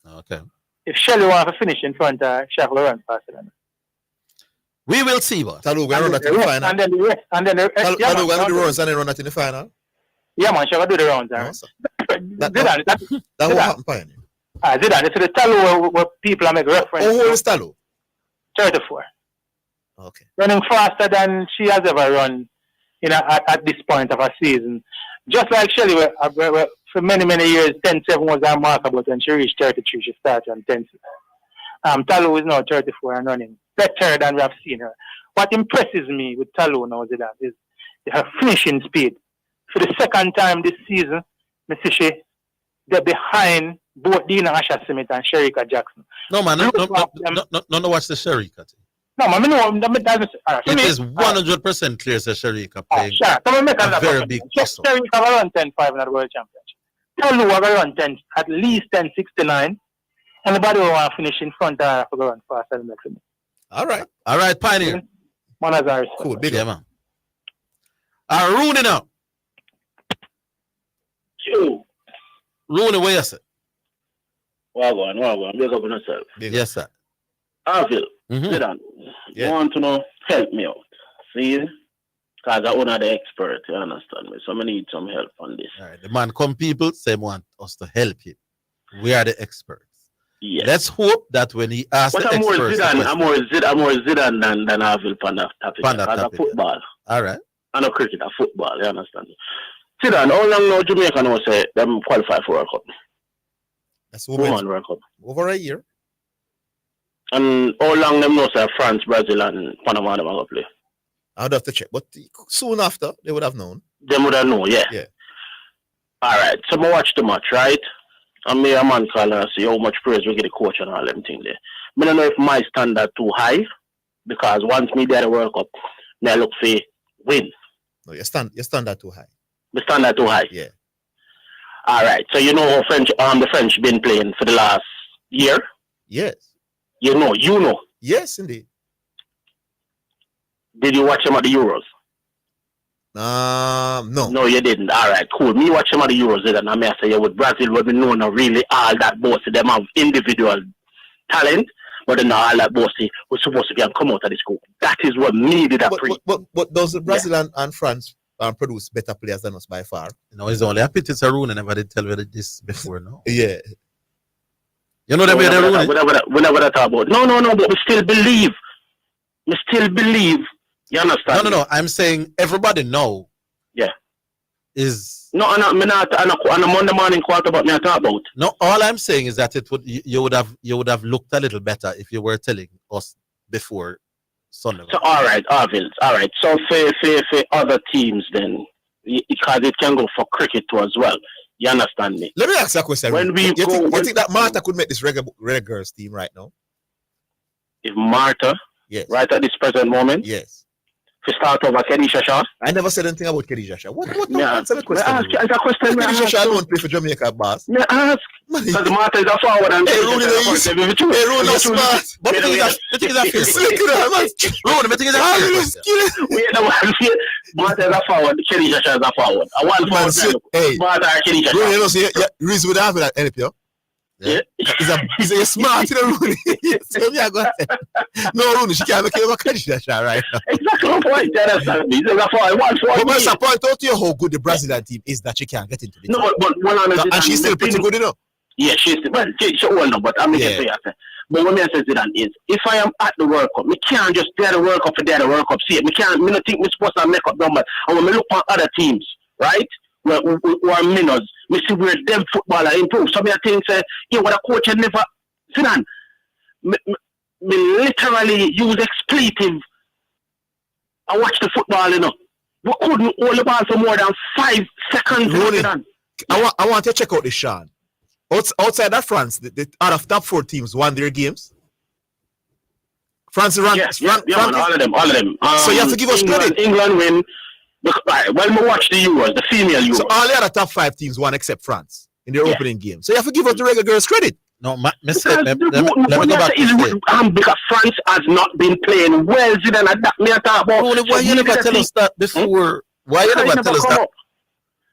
Okay. If Shelly wants to finish in front, she will run faster than that. We will see, boss. Talu going to run that in the final. And then the rest. Talu going to do the rounds and then run that in the final. Yeah, man, she will do the rounds. That won't happen, Pioneer. Zidane, this is the Talu where people make reference. How old is Talu? 34. Okay. Running faster than she has ever run at this point of her season. Just like Shelly, where for many years, 10-7 was unmarkable. When she reached 33, she started on 10-6. Talu is now 34 and running better than we have seen her. What impresses me with Talu now is her finishing speed. For the second time this season, they're behind both Dina Asha Smith and Sherika Jackson. No, man, no, watch the Sherika thing. No, man, it is 100% clear that Sherika playing a very big hustle. Sherika will run 10-5 in the World Championship. Talu will run at least 10-69. Anybody who want to finish in front of her will run faster than me. All right, Pioneer. Cool, big man. Rooney now. Rooney, where you say? Wagwan. Big up on yourself. Yes, sir. Orville, Zidane, you want to know, help me out. See? Because I'm one of the experts, you understand me? So I need some help on this. All right, the man come people, say want us to help him. We are the experts. Yes. Let's hope that when he asks the experts... I'm more Zidane than Orville on that topic. Because football. All right. I know cricket, football, you understand me? Zidane, how long now Jamaica know say them qualify for World Cup? That's Women World Cup. Over a year. And how long them know say France, Brazil and Panama them are going to play? I'd have to check. But soon after, they would have known. They would have known, yeah. All right. So I watch the match, right? And me a man call and see how much praise we get the coach and all them things there. I don't know if my standard too high, because once me there the World Cup, I look for win. No, your standard too high. The standard too high? Yeah. All right. So you know how the French been playing for the last year? Yes. You know. Yes, indeed. Did you watch them at the Euros? No. No, you didn't. All right, cool. Me watch them at the Euros, and I may say with Brazil, we know not really all that bossy. Them have individual talent, but then all that bossy was supposed to be come out of the school. That is what needed a pre. But does Brazil and France produce better players than us by far? No, it's only a pity it's a Rooney. I never did tell you this before, no? Yeah. You know them way they Rooney? We never talk about. No, but we still believe. You understand? No. I'm saying everybody know. Yeah. Is no, I'm not on a Monday morning quarter about me I talk about. No, all I'm saying is that you would have looked a little better if you were telling us before Sunday. So all right, Orville. All right. So for other teams then, because it can go for cricket too as well. You understand me? Let me ask you a question. You think that Martha could make this regular girls team right now? If Martha, yes, right at this present moment, yes. To start over Kedisha Shaw? I never said anything about Kedisha Shaw. What answer the question? Kedisha Shaw don't play for Jamaica, boss. May I ask? Because Martha is a forward and Rooney not smart. But the thing is I feel slick in her, man. Rooney, the thing is I feel wait, no, Martha is a forward, Kedisha Shaw is a forward. I want forward. Hey, Martha and Kedisha Shaw. Rooney, you know, see, reason with that with that NPO. Yeah. He's a smart, you know, Rooney. So me, I go no, Rooney, she can't make it over Kedisha Shaw right now. Exactly the point. You understand me? He's a forward. But I point out to you how good the Brazilian team is that she can't get into the team. No, but and she's still pretty good, you know. Yeah, she's old now, but I'm not saying that. But what I say Zidane is, if I am at the World Cup, me can't just do the World Cup for the World Cup. See, me not think me supposed to make up numbers. And when me look at other teams, right, who are minnows, me see where them footballer improve. So me I think say, what a coach had never Zidane. Me literally use expletive. I watch the football, you know. We couldn't hold the ball for more than 5 seconds. I want to check out this, Sean. Outside of France, out of top 4 teams won their games. France ranked. Yeah, all of them. So you have to give us credit. England win. Well, me watch the Euros, the female Euros. So all the other top 5 teams won except France in their opening game. So you have to give us the regular girls credit. No, let me go back to because France has not been playing well. Zidane, that me talk about. Why you never tell us that before? Why you never tell us that?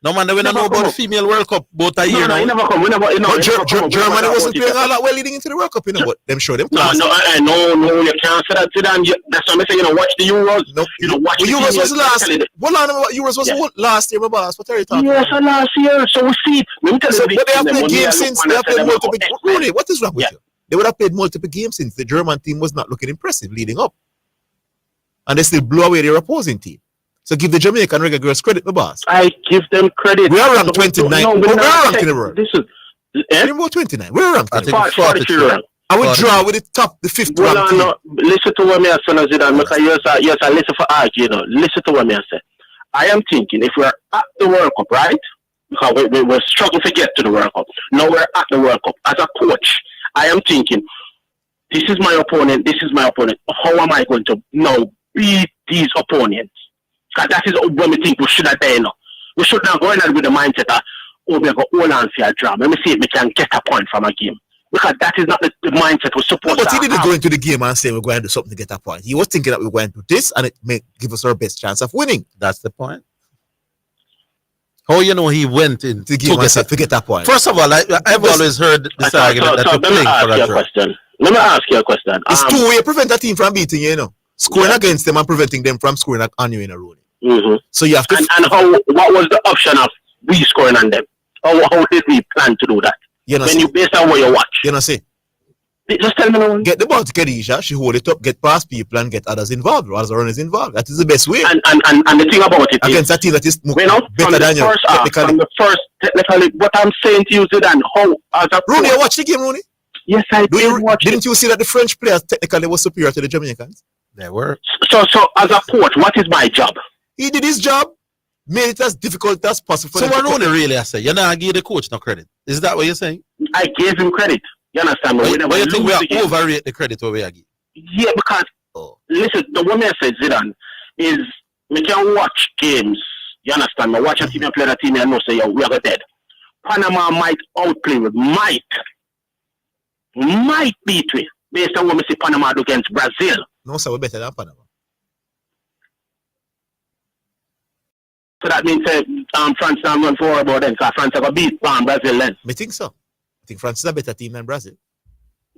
No man, we don't know about the female World Cup both a year now. No, never come. Germany wasn't playing all that well leading into the World Cup, you know, but them show them class. No, you can't say that Zidane. That's what I'm saying, watch the Euros. No, watch the Euros was last. What Euros was last year, my boss? What are you talking about? Yes, last year. So we see. But they have played games since. They have played multiple. Rooney, what is wrong with you? They would have played multiple games since the German team was not looking impressive leading up, and they still blew away their opposing team. So give the Jamaican regular girls credit, my boss. I give them credit. We are ranked 29. We're ranked in the world. This is we're 29. We're ranked. I think 43. I would draw with the top, the 5th ranked team. No. Listen to what me I say, Zidane. Because yes, I listen for argue. Listen to what me I say. I am thinking if we're at the World Cup, right? Because we're struggling to get to the World Cup. Now we're at the World Cup. As a coach, I am thinking, this is my opponent. This is my opponent. How am I going to now beat these opponents? Because that is what we think we should have done. We should not go in with the mindset that, we have got all on for a draw. Let me see if we can get a point from a game. Because that is not the mindset we're supposed to have. But he didn't go into the game and say we're going to do something to get a point. He was thinking that we're going to do this and it may give us our best chance of winning. That's the point. How you know he went in to get that point? First of all, I've always heard this argument that you're playing for a draw. Let me ask you a question. It's two ways to prevent a team from beating you, Scoring against them and preventing them from scoring on you in a row. Mm-hmm. So you have to. And what was the option of we scoring on them? How did we plan to do that? You based on what you watch. You know, see. Just tell me now. Get the ball to Khadija, she hold it up, get past people and get others involved, or other runners involved. That is the best way. And the thing about it against a team that is better than you. From the first, technically, what I'm saying to you, Zidane, how as a Rooney, you watch the game, Rooney? Yes, I did watch. Didn't you see that the French players technically were superior to the Jamaicans? They were. So as a coach, what is my job? He did his job, made it as difficult as possible. So what Rooney really I say? You're not give the coach no credit. Is that what you're saying? I gave him credit. You understand? But you think we are overrate the credit over here? Yeah, because listen, the one I said Zidane is we can watch games. You understand? I watch a team and play that team and know say we are dead. Panama might outplay with might beat we based on what we see Panama do against Brazil. No, sir, we're better than Panama. So that means France not going forward about them because France are going to beat Brazil then. I think so. I think France is a better team than Brazil.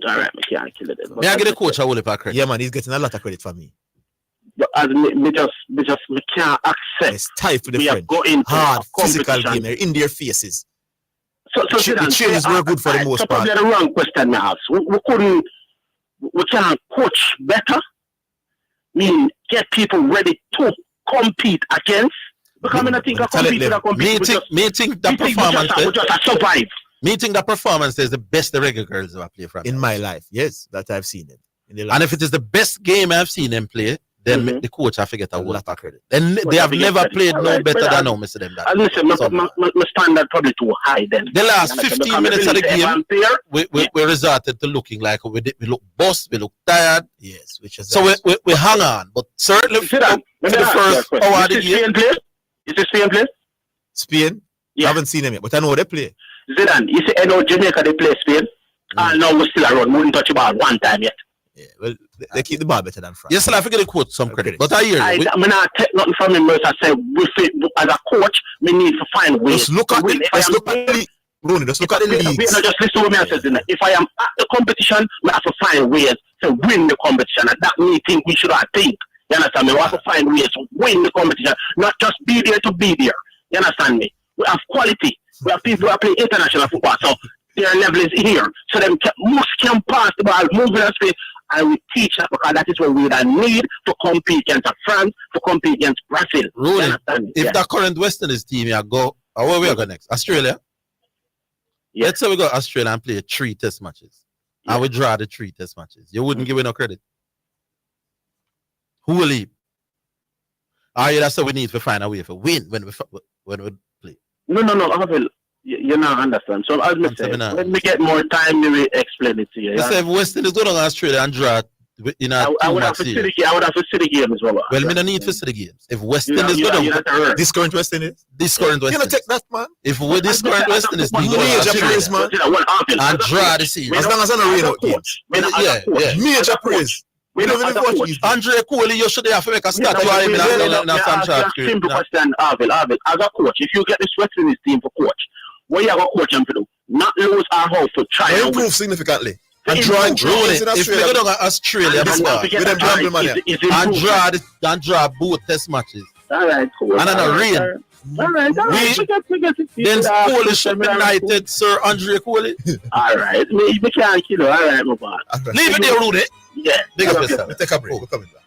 All right, I can't kill it. May I get the coach a whole heap of credit? Yeah, man, he's getting a lot of credit from me. But as me can't accept. It's tight for the French. Hard, physical game. They're in their faces. So the changes were good for the most part. Probably the wrong question me ask. We can't coach better. Get people ready to compete against. Because I think I compete with a compete. Me think that performance. We just survive. Me think that performance is the best the regular girls ever play from. In my life, yes, that I've seen it. And if it is the best game I've seen them play, then the coach I forget a lot of credit. Then they have never played no better than now, Mr. Them. Listen, my standard probably too high then. The last 15 minutes of the game, we resorted to looking like we look bossed, we look tired. Yes, which is so we hang on, but certainly for the first hour of the game. Is this Spain play? Spain? Yeah. I haven't seen them yet, but I know they play. Zidane, you see, I know Jamaica they play Spain, and now we're still around. We wouldn't touch the ball one time yet. Yeah, well, they keep the ball better than France. Yes, I forget to quote some credit, but I hear you. I'm not take nothing from him. I say, as a coach, we need to find ways. Just look at the league. Rooney, just look at the league. Just listen to me and say, if I am at the competition, we have to find ways to win the competition, and that me think we should have think. You understand me? We have to find ways to win the competition, not just be there to be there. You understand me? We have quality. We have people who are playing international football. So their level is here. So them most can pass the ball, moving and space. I will teach that because that is what we would need to compete against France, to compete against Brazil. Rolling. If the current West Indies team you go, where we go next? Australia? Yeah. Let's say we go to Australia and play 3 test matches. I would draw the 3 test matches. You wouldn't give me no credit. Who will leave? That's what we need to find a way to win when we play. No, Orville, you not understand. So as I say, when we get more time, we will explain it to you. Let's say if West Indies go down to Australia and draw, I would have to see the game as well. Well, we don't need to see the games. If West Indies go down, this current West Indies? This current West Indies. You take that, man. If with this current West Indies, we go to Australia and draw the series. As long as I don't read out games. Yeah. Major praise. We don't even watch these. Andre Cooley, you should have to make a statue of him in a simple question, Orville. As a coach, if you get this West Indies team for coach, what you have to coach them to do? Not lose our house to try and improve significantly. And drawing in Australia. If we go to Australia, and draw both test matches. All right, cool. And then a rain. All right. Then Cooley should be knighted, Sir Andre Cooley. All right. We can't kill you. All right, my boy. Leave it there, Rudy. Yeah. Big up yourself. Take a break. We're coming back.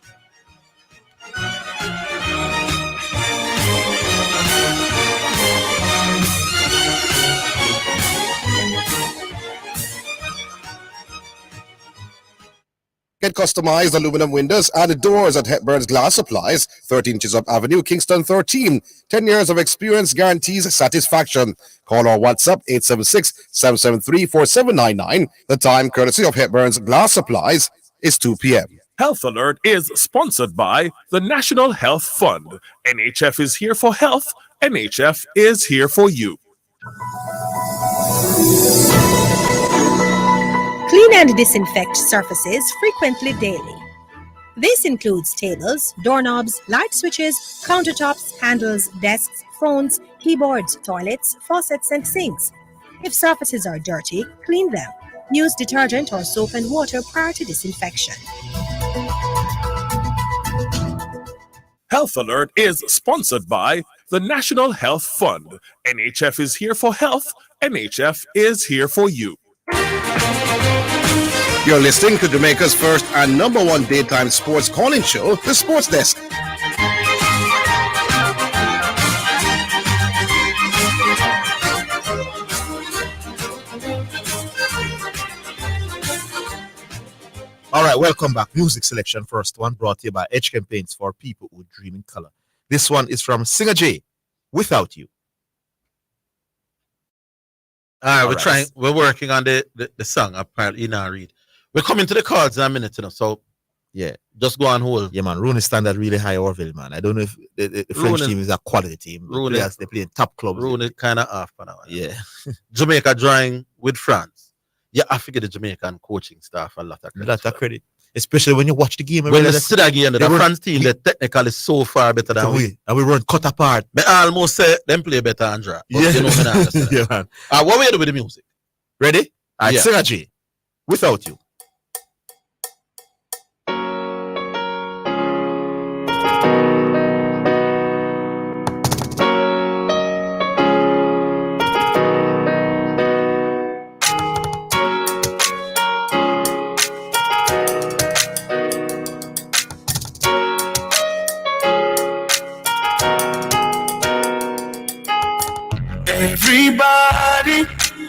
Get customized aluminum windows and doors at Hepburn's Glass Supplies, 13 Chisholm Avenue, Kingston 13. 10 years of experience guarantees satisfaction. Call or WhatsApp 876-773-4799. The time, courtesy of Hepburn's Glass Supplies, is 2 p.m. Health Alert is sponsored by the National Health Fund. NHF is here for health. NHF is here for you. Clean and disinfect surfaces frequently daily. This includes tables, doorknobs, light switches, countertops, handles, desks, phones, keyboards, toilets, faucets, and sinks. If surfaces are dirty, clean them. Use detergent or soap and water prior to disinfection. Health Alert is sponsored by the National Health Fund. NHF is here for health. NHF is here for you. You're listening to Jamaica's first and number one daytime sports calling show, The Sports Desk. All right, welcome back. Music selection first one brought to you by Edge Campaigns for people who dream in color. This one is from Singer J, Without You. All right, we're working on the song. Apparently, you know, read. We're coming to the cards in a minute, you know, so yeah, just go on hold. Yeah, man, Rooney standard really high, Orville, man. I don't know if the French team is a quality team. They play in top clubs. Rooney kind of off for now. Yeah. Jamaica drawing with France. Yeah, I figure the Jamaican coaching staff a lot of credit. Credit. Especially when you watch the game. When you see that game, the France team, the technical is so far better than we. And we run cut apart. But I almost say them play better, Andra. Yeah. You know, yeah, man. What we do with the music? Ready? All right, Singer J, Without You. Everybody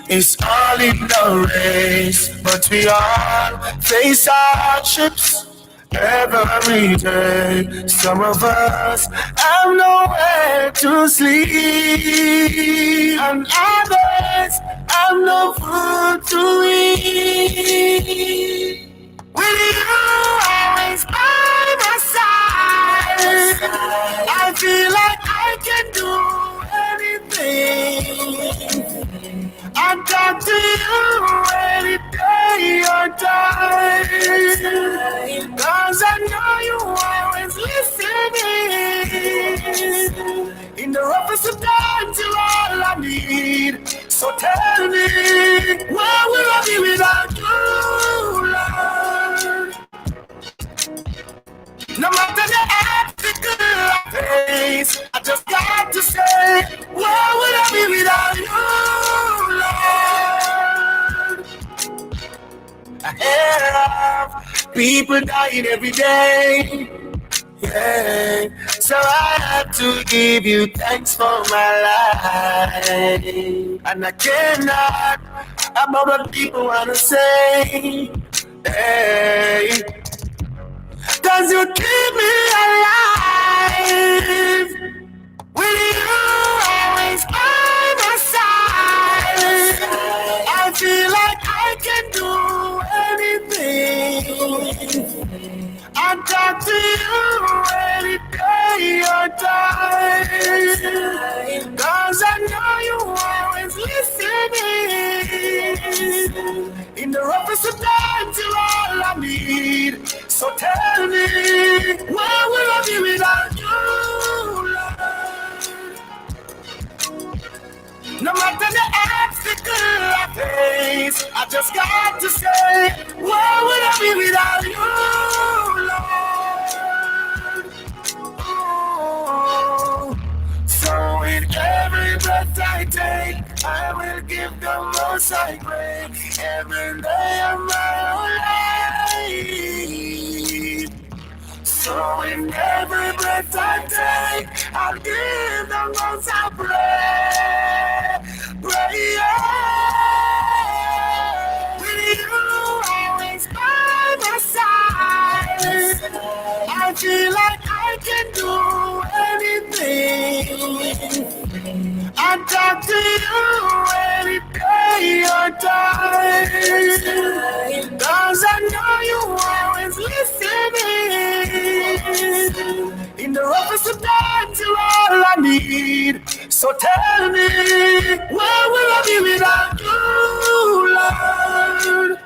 is all in the race, but we all face hardships every day. Some of us have nowhere to sleep, and others have no food to eat. Will you always by my side? I feel like I can do anything. I talk to you any day or time, 'cause I know you always listening. In the roughest of times, you're all I need. So tell me, where will I be without you, Lord? No matter the obstacle I face, I just got to say, where would I be without you, Lord? People dying every day. Yeah, so I have to give you thanks for my life, and I cannot about what people wanna say. Hey, 'cause you keep me alive. With you always by my side, I feel like I can do anything. I talk to you any day or time, 'cause I know you always listening. In the roughest of times, you're all I need. So tell me, where will I be without you, Lord? No matter the obstacle I face, I just got to say, where would I be without you, Lord? Oh, so in every breath I take, I will give the most I pray. Every day of my life. So in every breath I take, I'll give the most I pray. Pray, with you always by my side, I feel like I can do anything. I talk to you any day or time, 'cause I know you always listening. In the roughest of times, you're all I need. So tell me, where will I be without you, Lord?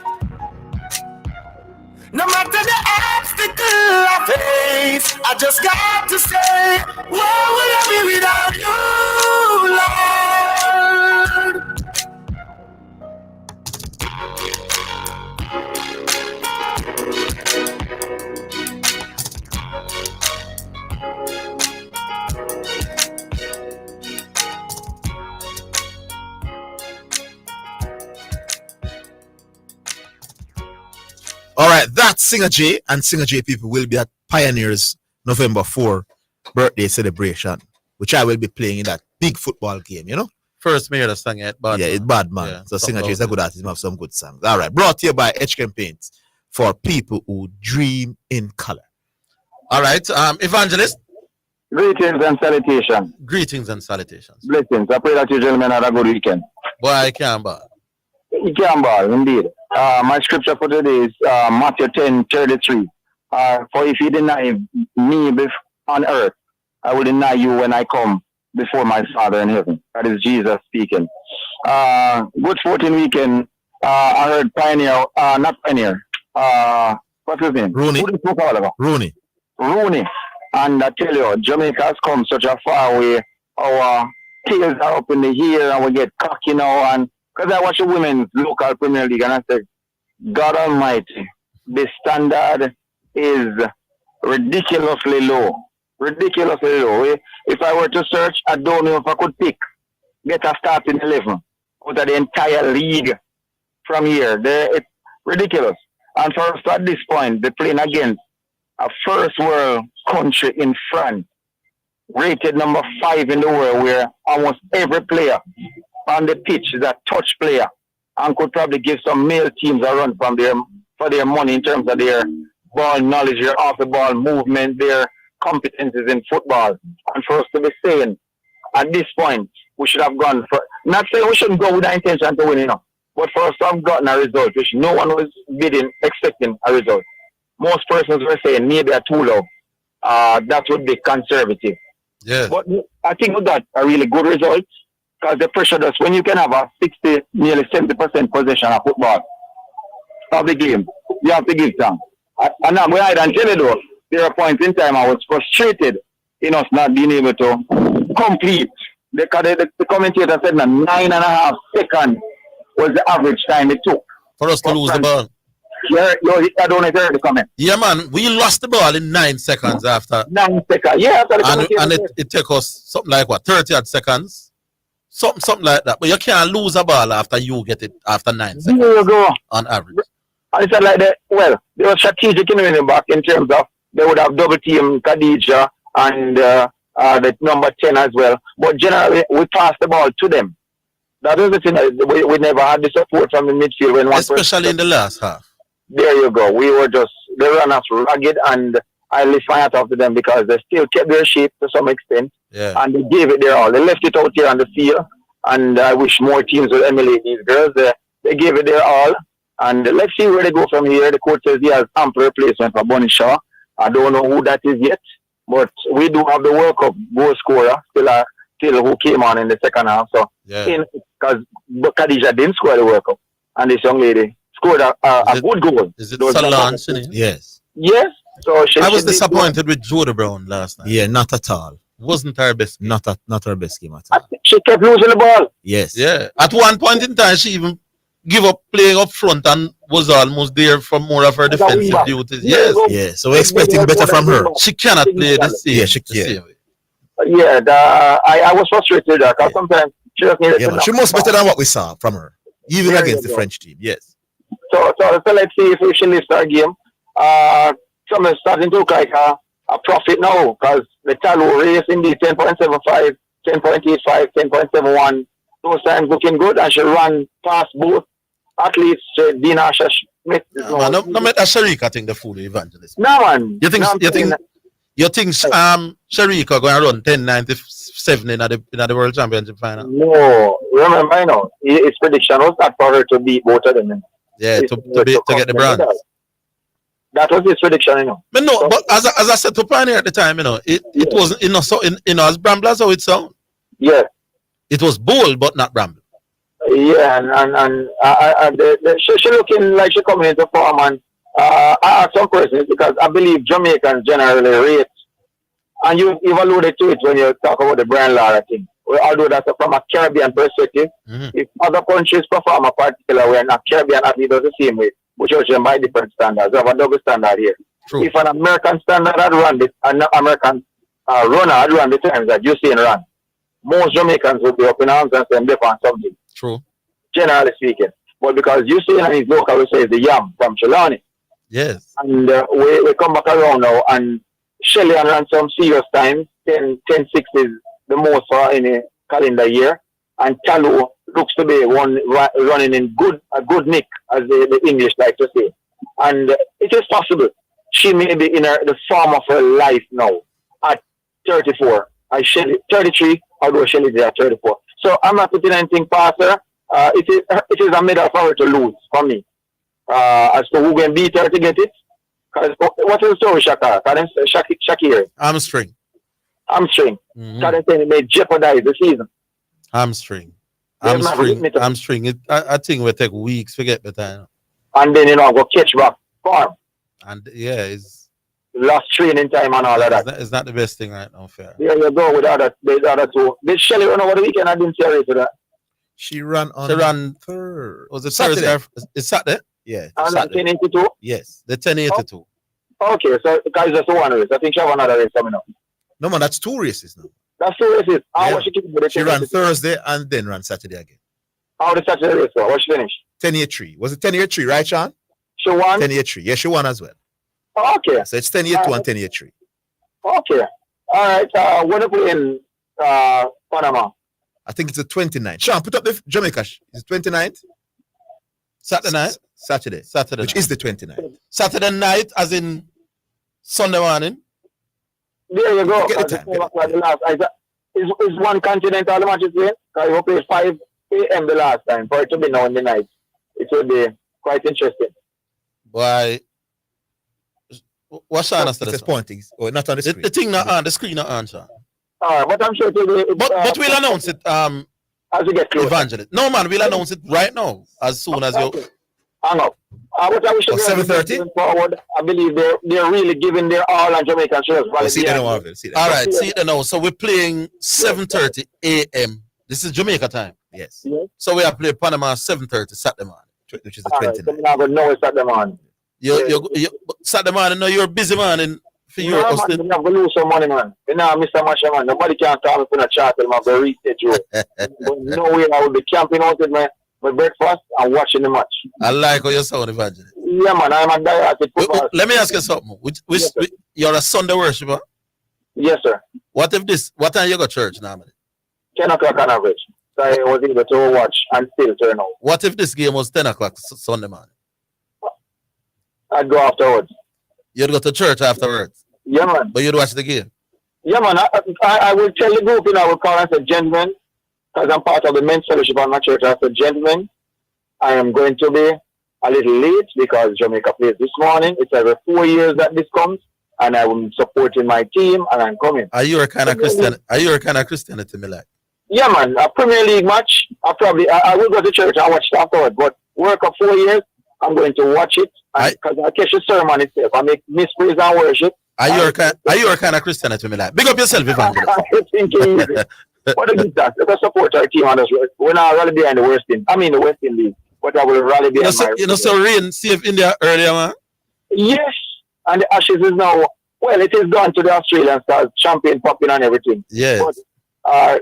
No matter the obstacle I face, I just got to say, where will I be without you, Lord? All right, that's Singer J, and Singer J people will be at Pioneers November 4 birthday celebration, which I will be playing in that big football game, you know? First me hear the song yet, but yeah, it's bad, man. Yeah, so Singer J is a good artist, he have some good songs. All right, brought to you by HChem Paints for people who dream in color. All right, Evangelist. Greetings and salutations. Greetings and salutations. Blessings. I pray that you gentlemen had a good weekend. Boy, I can't ball. You can ball, indeed. My scripture for today is Matthew 10:33. For if you deny me on earth, I will deny you when I come before my Father in heaven. That is Jesus speaking. Good 14 weekend. I heard Pioneer, not Pioneer. What's his name? Rooney. Rooney. Rooney. And I tell you, Jamaica has come such a far way. Our tails are up in the air and we get cocky now. And because I watch the women's local Premier League and I said, God Almighty, the standard is ridiculously low. Ridiculously low. If I were to search, I don't know if I could get a starting 11 out of the entire league from here. It's ridiculous. And for us at this point, they're playing against a first world country in France, rated number 5 in the world, where almost every player on the pitch is a touch player and could probably give some male teams a run for their money in terms of their ball knowledge, their off the ball movement, their competencies in football. And for us to be saying at this point we should have gone for, not saying we shouldn't go with the intention to win, you know, but for us to have gotten a result which no one was expecting a result. Most persons were saying maybe a 2-low. That would be conservative. Yeah. But I think we got a really good result because the pressure does, when you can have a 60, nearly 70% possession of football of the game, you have to give thanks. And I'm going to tell you though, there are points in time I was frustrated in us not being able to complete. Because the commentator said that 9.5 seconds was the average time it took for us to lose the ball. I don't know if you heard the comment. Yeah, man, we lost the ball in 9 seconds after. 9 seconds, yeah. And it took us something like what, 30 odd seconds? Something like that. But you can't lose a ball after you get it after 9 seconds. There you go. On average. And it's like they were strategic in the back in terms of they would have double team Khadija and the number 10 as well. But generally, we passed the ball to them. That was the thing. We never had the support from the midfield. When especially in the last half. There you go. We were just, they ran us ragged, and I lift my hat off to them because they still kept their shape to some extent. Yeah. And they gave it their all. They left it out here on the field. And I wish more teams would emulate these girls. They gave it their all. And let's see where they go from here. The coach says he has ample replacement for Bunny Shaw. I don't know who that is yet. But we do have the World Cup goal scorer still who came on in the second half. So, because Khadija didn't score the World Cup. And this young lady scored a good goal. Is it Solange? Yes. Yes. So I was disappointed with Jodie Brown last night. Yeah, not at all. Wasn't her best game. Not her best game at all. She kept losing the ball. Yes. Yeah. At one point in time, she even give up playing up front and was almost there for more of her defensive duties. Yes. Yeah. So we're expecting better from her. She cannot play the same. Yeah, she can. Yeah, I was frustrated because sometimes she just needed to she must better than what we saw from her, even against the French team. Yes. So let's see if she lifts her game. Some is starting to look like a profit now because the Talo race in the 10.75, 10.85, 10.71. Those times looking good, and she ran past both athletes, Dina Smith. No, make that Sharika think the fool evangelist. No, man. You think Sharika going to run 10.97 in the World Championship final? No, remember, I know his prediction was not for her to beat both of them. Yeah, to get the bronze. That was his prediction, you know. But no, but as I said to Pioneer at the time, it wasn't so as Bramble how it sound. Yeah. It was bold, but not Bramble. Yeah, and she looking like she coming into form, and I asked some questions because I believe Jamaicans generally rate, and you've alluded to it when you talk about the Brian Lara thing. Although that's from a Caribbean perspective, if other countries perform a particular way and a Caribbean athlete does the same way, we judge them by different standards. We have a double standard here. True. If an American standard had run this, an American runner had run the times that Usain ran, most Jamaicans would be up in arms and saying they're on something. True. Generally speaking. But because Usain and his local will say the Yam from Trelawney. Yes. And we come back around now, and Shelley ran some serious times. 10-6 is the most for any calendar year. And Talo looks to be running in a good nick, as the English like to say. And it is possible she may be in the form of her life now at 34. Shelley 33, although Shelley is at 34. So I'm not putting anything past her. It is a medal for her to lose for me. As to who can beat her to get it. What is the story, Shaka? Shakir. Hamstring. It may jeopardize the season. Hamstring. I think it will take weeks to get better. And then, go catch back form. And it's lost training time and all of that. It's not the best thing right now, fair. There you go with the other two. Did Shelley run over the weekend? I didn't see her to that. She ran on Thursday. Was it Thursday? It's Saturday? Yeah. And 1082? Yes. The 1082. Okay, so guys, that's one race. I think she have another race coming up. No, man, that's 2 races now. That's 2 races. She ran Thursday and then ran Saturday again. How the Saturday race go? What she finished? 10-3. Was it 10-3, right, Sean? She won? 10-3. Yeah, she won as well. Okay. So it's 10-2 and 10-3. Okay. All right. When are we in Panama? I think it's the 29th. Sean, put up the Jamaica. Is it 29th? Saturday night? Saturday. Which is the 29th. Saturday night, as in Sunday morning? There you go. Is one continental match playing? Because you play 5 a.m. the last time. For it to be now in the night, it will be quite interesting. Why? What's on the pointing? Or not on the screen? The thing not on the screen, not on, sir. But I'm sure it will be. But we'll announce it. As we get closer. Evangelist. No, man, we'll announce it right now. As soon as you. Hang up. What I wish 7:30 forward. I believe they're really giving their all on Jamaican shows. See that now, Orville. All right, see it now. So we're playing 7:30 a.m. This is Jamaica time. Yes. So we are playing Panama 7:30 Saturday morning, which is the 29th. So I would know it's Saturday morning. You Saturday morning. No, you're a busy man for your hosting. I'm going to lose some money, man. You know, Mr. Masha, man. Nobody can call me for a charter. I'm going to reset you. No way I will be camping out with my breakfast and watching the match. I like how you sound, Evangelist. Yeah, man, I'm a directed football. Let me ask you something. You're a Sunday worshiper? Yes, sir. What time you go to church normally? 10 o'clock on average. So I was able to watch and still turn out. What if this game was 10 o'clock Sunday morning? I'd go afterwards. You'd go to church afterwards? Yeah, man. But you'd watch the game? Yeah, man. I will tell the group, I will call and say, gentlemen, because I'm part of the men's fellowship on my church. I said, gentlemen, I am going to be a little late because Jamaica plays this morning. It's every 4 years that this comes, and I'm supporting my team, and I'm coming. Are you a kind of Christian? Are you a kind of Christianity, me like? Yeah, man. A Premier League match, I will go to church and watch it afterwards. But work of 4 years, I'm going to watch it because I catch the sermon itself. I make praise and worship. Are you a kind of Christianity, me like? Big up yourself, Evangelist. I'm thinking easy. What is that? Let us support our team on us. We're not rally behind the West Indies. I mean the West Indies. But I will rally behind so Rain saved India earlier, man? Yes. And the Ashes is now, well, it is gone to the Australian stars, champagne popping and everything. Yes. But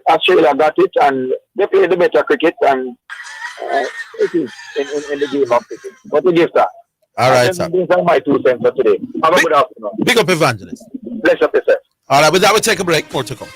Australia got it, and they play the better cricket, and it is in the game of cricket. But we give that. All right, sir. These are my 2 cents for today. Have a good afternoon. Big up, Evangelist. Bless up yourself. All right, with that, we'll take a break. More to come.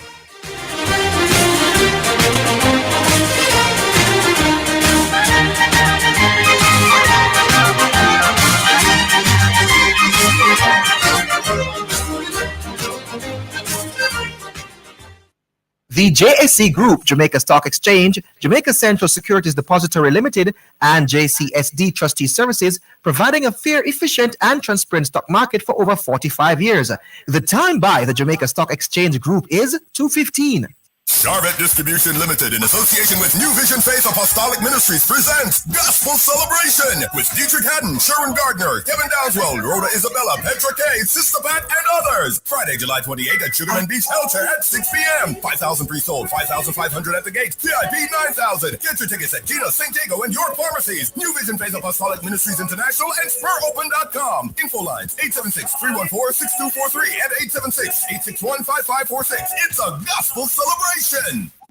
The JSC Group, Jamaica Stock Exchange, Jamaica Central Securities Depository Limited, and JCSD Trustee Services, providing a fair, efficient, and transparent stock market for over 45 years. The time by the Jamaica Stock Exchange Group is 2:15. Jarvet Distribution Limited, in association with New Vision Faith Apostolic Ministries, presents Gospel Celebration with Dietrich Haddon, Sharon Gardner, Kevin Dowswell, Rhoda Isabella, Petra Kay, Sister Pat, and others. Friday, July 28th at Sugarman Beach Shelter at 6 p.m. 5,000 pre-sold, 5,500 at the gate. VIP 9,000. Get your tickets at Gina, St. Diego, and your pharmacies. New Vision Faith Apostolic Ministries International and SpurOpen.com. Info lines 876-314-6243 and 876-861-5546. It's a gospel celebration.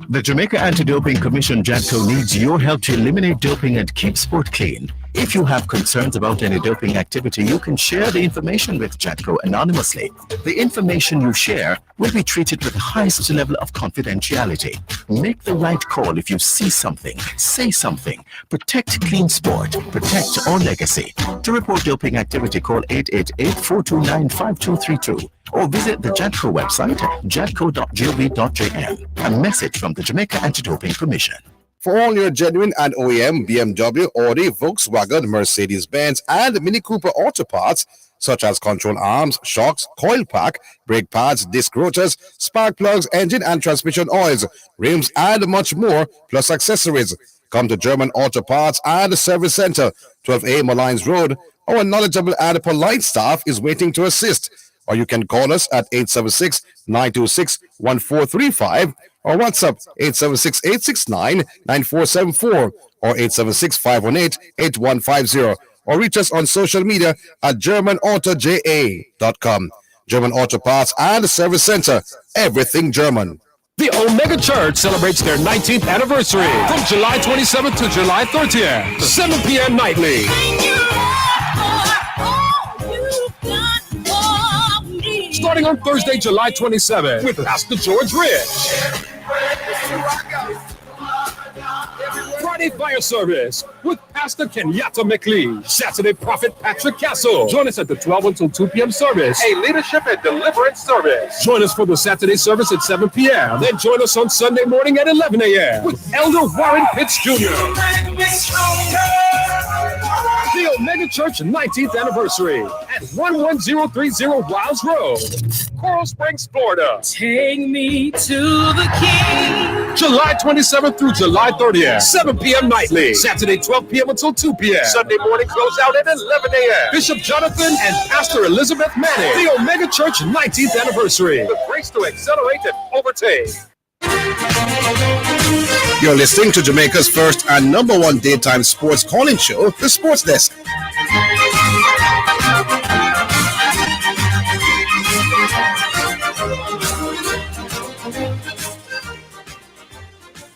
The Jamaica Anti-Doping Commission, JADCO, needs your help to eliminate doping and keep sport clean. If you have concerns about any doping activity, you can share the information with JADCO anonymously. The information you share will be treated with the highest level of confidentiality. Make the right call if you see something, say something. Protect clean sport. Protect our legacy. To report doping activity, call 888-429-5232 or visit the JADCO website, jadco.gov.jm. A message from the Jamaica Anti-Doping Commission. For all your genuine and OEM, BMW, Audi, Volkswagen, Mercedes-Benz, and Mini Cooper auto parts, such as control arms, shocks, coil pack, brake pads, disc rotors, spark plugs, engine and transmission oils, rims, and much more, plus accessories. Come to German Auto Parts and Service Center, 12A Malines Road. Our knowledgeable and polite staff is waiting to assist. Or you can call us at 876-926-1435 or WhatsApp 876-869-9474 or 876-518-8150 or reach us on social media at GermanAutoJA.com. German Auto Parts and Service Center, everything German. The Omega Church celebrates their 19th anniversary from July 27th to July 30th, 7 p.m. nightly. Starting on Thursday, July 27th with Pastor George Rich. Friday fire service with Pastor Kenyatta McLean. Saturday Prophet Patrick Castle. Join us at the 12 until 2 p.m. service. A leadership and deliverance service. Join us for the Saturday service at 7 p.m. Then join us on Sunday morning at 11 a.m. with Elder Warren Pitts Jr. The Omega Church 19th anniversary at 11030 Wiles Road, Coral Springs, Florida. Take me to the King. July 27th through July 30th, 7 p.m. nightly. Saturday 12 p.m. until 2 p.m. Sunday morning close out at 11 a.m. Bishop Jonathan and Pastor Elizabeth Manning. The Omega Church 19th anniversary. The grace to accelerate and overtake. You're listening to Jamaica's first and number one daytime sports calling show, The Sports Desk.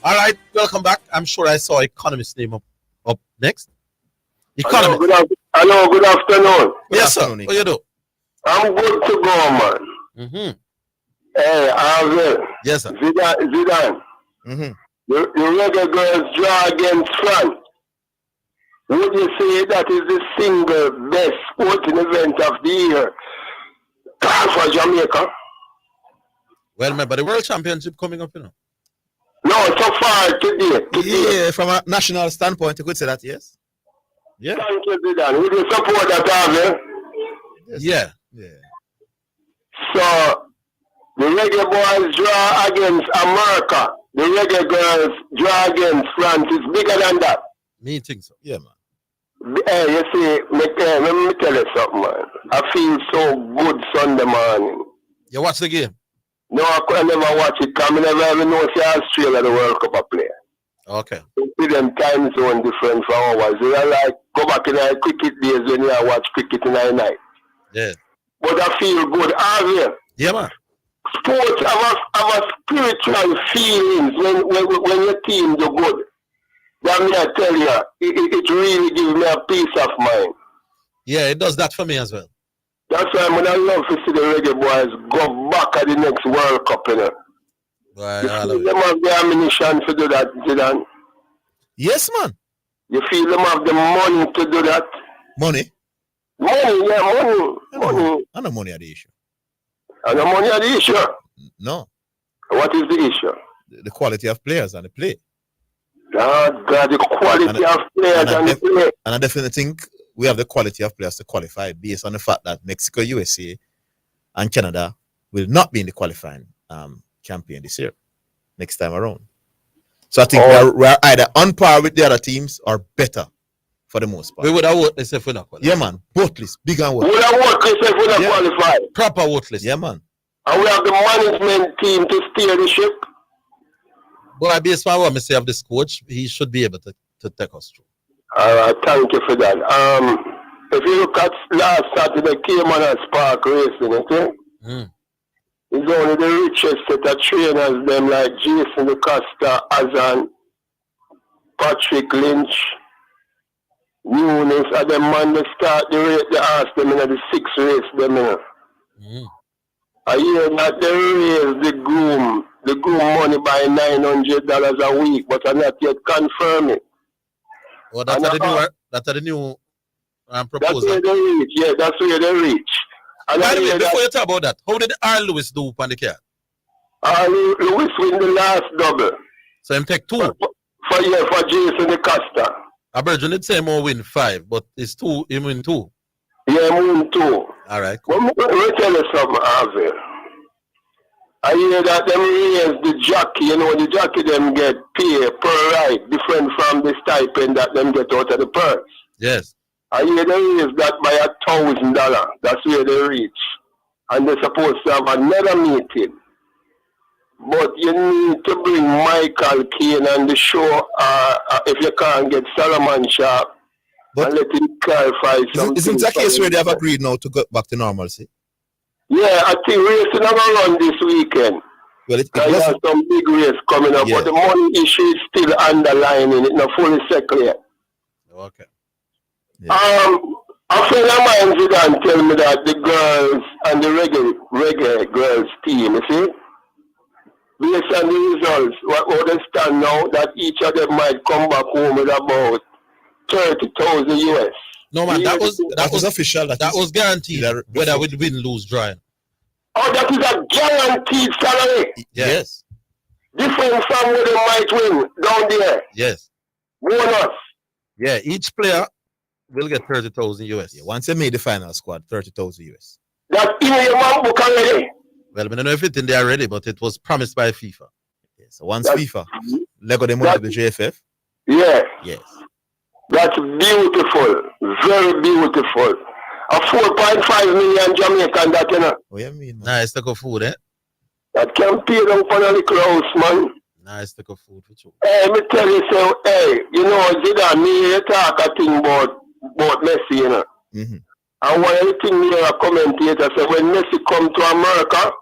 All right, welcome back. I'm sure I saw Economist name up next. Economy. Hello, good afternoon. Yes, sir. What you do? I'm good to go, man. Mm-hmm. Hey, Orville. Yes, sir. Zidane. Mm-hmm. The Reggae Girls draw against France. Would you say that is the single best sporting event of the year for Jamaica? Well, remember the World Championship coming up, you know. No, so far today. Yeah, from a national standpoint, you could say that, yes. Yeah. Thank you, Zidane. Would you support that, Orville? Yes. Yeah. So, the Reggae Boys draw against America. The Reggae Girls draw against France. It's bigger than that. Me think so. Yeah, man. Hey, you see, let me tell you something, man. I feel so good Sunday morning. You watch the game? No, I could never watch it because I never even know see Australia the World Cup I play. Okay. You see them time zone different from ours. They are like, go back in our cricket days when you watch cricket in the night. Yeah. But I feel good. Harvey. Yeah, man. Sports have a spiritual feelings when your team do good. That me I tell you, it really gives me a peace of mind. Yeah, it does that for me as well. That's why when I love to see the Reggae Boys go back at the next World Cup, you know. Right, you feel them have the ammunition to do that, Zidane? Yes, man. You feel them have the money to do that? Money? Money, yeah, money. I know money are the issue. And the money are the issue? No. What is the issue? The quality of players and the play. Oh, God, the quality of players and the play. And I definitely think we have the quality of players to qualify based on the fact that Mexico, USA, and Canada will not be in the qualifying campaign this year, next time around. So I think we are either on par with the other teams or better for the most part. We would have voted if we're not qualified. Yeah, man. Vote list. Big and We would have voted if we're not qualified. Proper vote list. Yeah, man. And we have the management team to steer the ship. But based on what I say of this coach, he should be able to take us through. All right, thank you for that. If you look at last Saturday, Cayman and Spark Racing, okay? It's only the richest set of trainers, them like Jason DeCosta, Azan, Patrick Lynch, Nunes, and them man they start the race, they ask them in the 6th race, them, you know. I hear that they raise the groom money by $900 a week, but I not yet confirm it. Well, that's the new proposal. That's where they reach. Yeah, that's where they reach. And by the way, before you talk about that, how did Earl Lewis do on the car? Earl Lewis win the last double. So him take 2. For Jason DeCosta. A Virgin did say more win 5, but it's 2. Him win 2. Yeah, him win 2. All right. Cool. Let me tell you something, Harvey. I hear that them raise the jockey, you know, the jockey them get paid per ride, different from the stipend that them get out of the purse. Yes. I hear they raise that by $1,000. That's where they reach. And they're supposed to have another meeting. But you need to bring Michael Kane on the show, if you can't get Solomon Sharp, and let him clarify something. Isn't that case where they have agreed now to go back to normalcy? Yeah, I think racing are going to run this weekend. Well, it has some big race coming up, but the money issue is still underlining. It's not fully settled yet. Okay. Yeah. A friend of mine, Zidane, tell me that the girls and the reggae girls team, you see, based on the results, what they stand now, that each of them might come back home with about 30,000 US. No man, that was official. That was guaranteed. Whether we win, lose, draw. Oh, that is a guaranteed salary. Yes. Different from where they might win down there. Yes. Bonus. Yeah, each player will get 30,000 US. Yeah, once they made the final squad, 30,000 US. That's in your man book already. Well, I don't know if it's in there already, but it was promised by FIFA. Yeah, so once FIFA Lego them money to the JFF. Yeah. Yes. That's beautiful. Very beautiful. A 4.5 million Jamaican that, you know. What you mean, man? Nice to go food, eh? That can pay them for a little house, man. Nice to go food for you. Hey, me tell you, so, hey, you know, Zidane, me you talk a thing about Messi, you know. And one of the things here, a commentator said, when Messi come to America,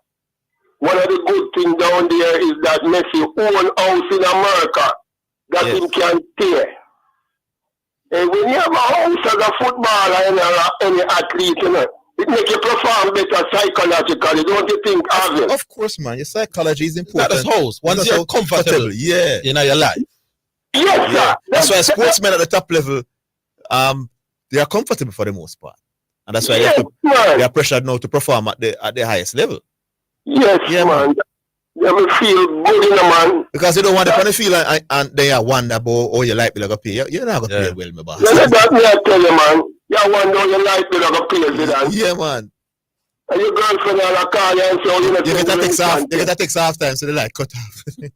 one of the good things down there is that Messi own house in America that him can stay. When you have a house as a footballer and any athlete, you know, it makes you perform better psychologically, don't you think, Orville? Of course, man. Your psychology is important. That is house. Once you're comfortable, yeah, in your life. Yes, yeah. sir. That's why sportsmen at the top level, they are comfortable for the most part, and that's why they are pressured now to perform at the highest level. Yes, yeah, man. They will feel good in the man. Because they don't want to feel and they are wonder about how your life will go pay. You're not gonna pay well, my boss. That's me I tell you, man. You wonder how your life will go pay, Zidane. Yeah, man. And your girlfriend will call you and say, you get a text half time, so the light cut off. You're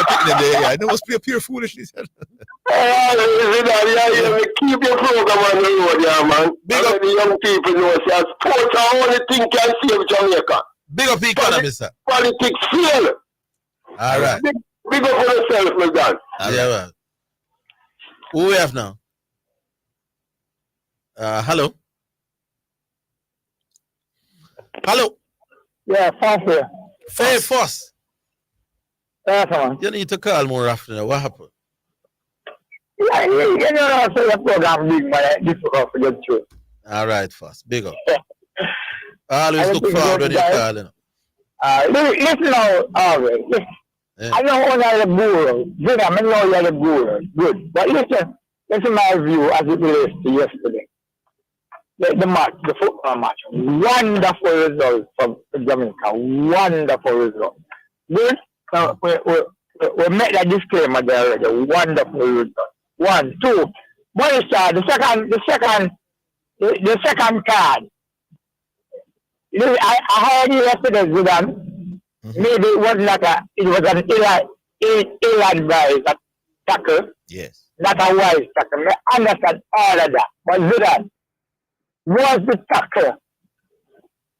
picking them there, yeah. It must be a pure foolishness. Zidane, keep your program on the road, yeah, man. Big up the young people know, say, sports are the only thing can save Jamaica. Big up the economy, sir. Politics fail. All right. Big up for yourself, my God. Yeah, well. Who we have now? Hello. Hello. Yeah, Foss here. Hey, Foss. That's on. You need to call more often. What happened? Yeah, you know, so the program big, but it's difficult to get through. All right, Foss. Big up. Always look forward when you call. Listen now, Orville. Yeah. I know you're the guru. Good, I know you're the guru. Good. But listen my view as it relates to yesterday. The match, the football match. Wonderful result from Jamaica. Wonderful result. Good. So we make that disclaimer there already. Wonderful result. 1, 2. But the second card. I heard you yesterday, Zidane. Maybe it was an ill-advised tackle. Yes. Not a wise tackle. I understand all of that. But Zidane, was the tackle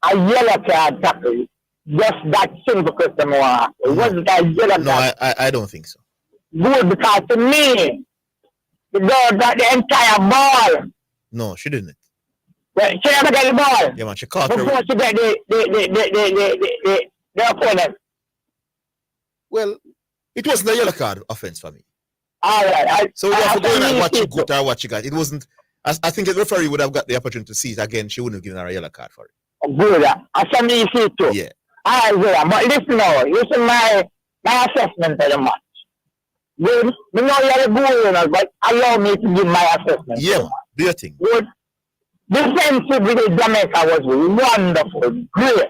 a yellow card tackle? Just that simple question I want to ask. Was it a yellow card? No, I don't think so. Good, because to me, the girl got the entire ball. No, she didn't. Well, she never got the ball. Yeah, man, she caught her. Before she got the opponent. Well, it wasn't a yellow card offense for me. All right. So we have to go and watch you got or what you got. It wasn't. I think the referee would have got the opportunity to see it again. She wouldn't have given her a yellow card for it. Good. I saw me see it too. Yeah. All right, but listen now. Listen my assessment of the match. Good. Me know you're the guru, but allow me to give my assessment. Yeah, man. Do your thing. Good. Defensively, Jamaica was wonderful, great.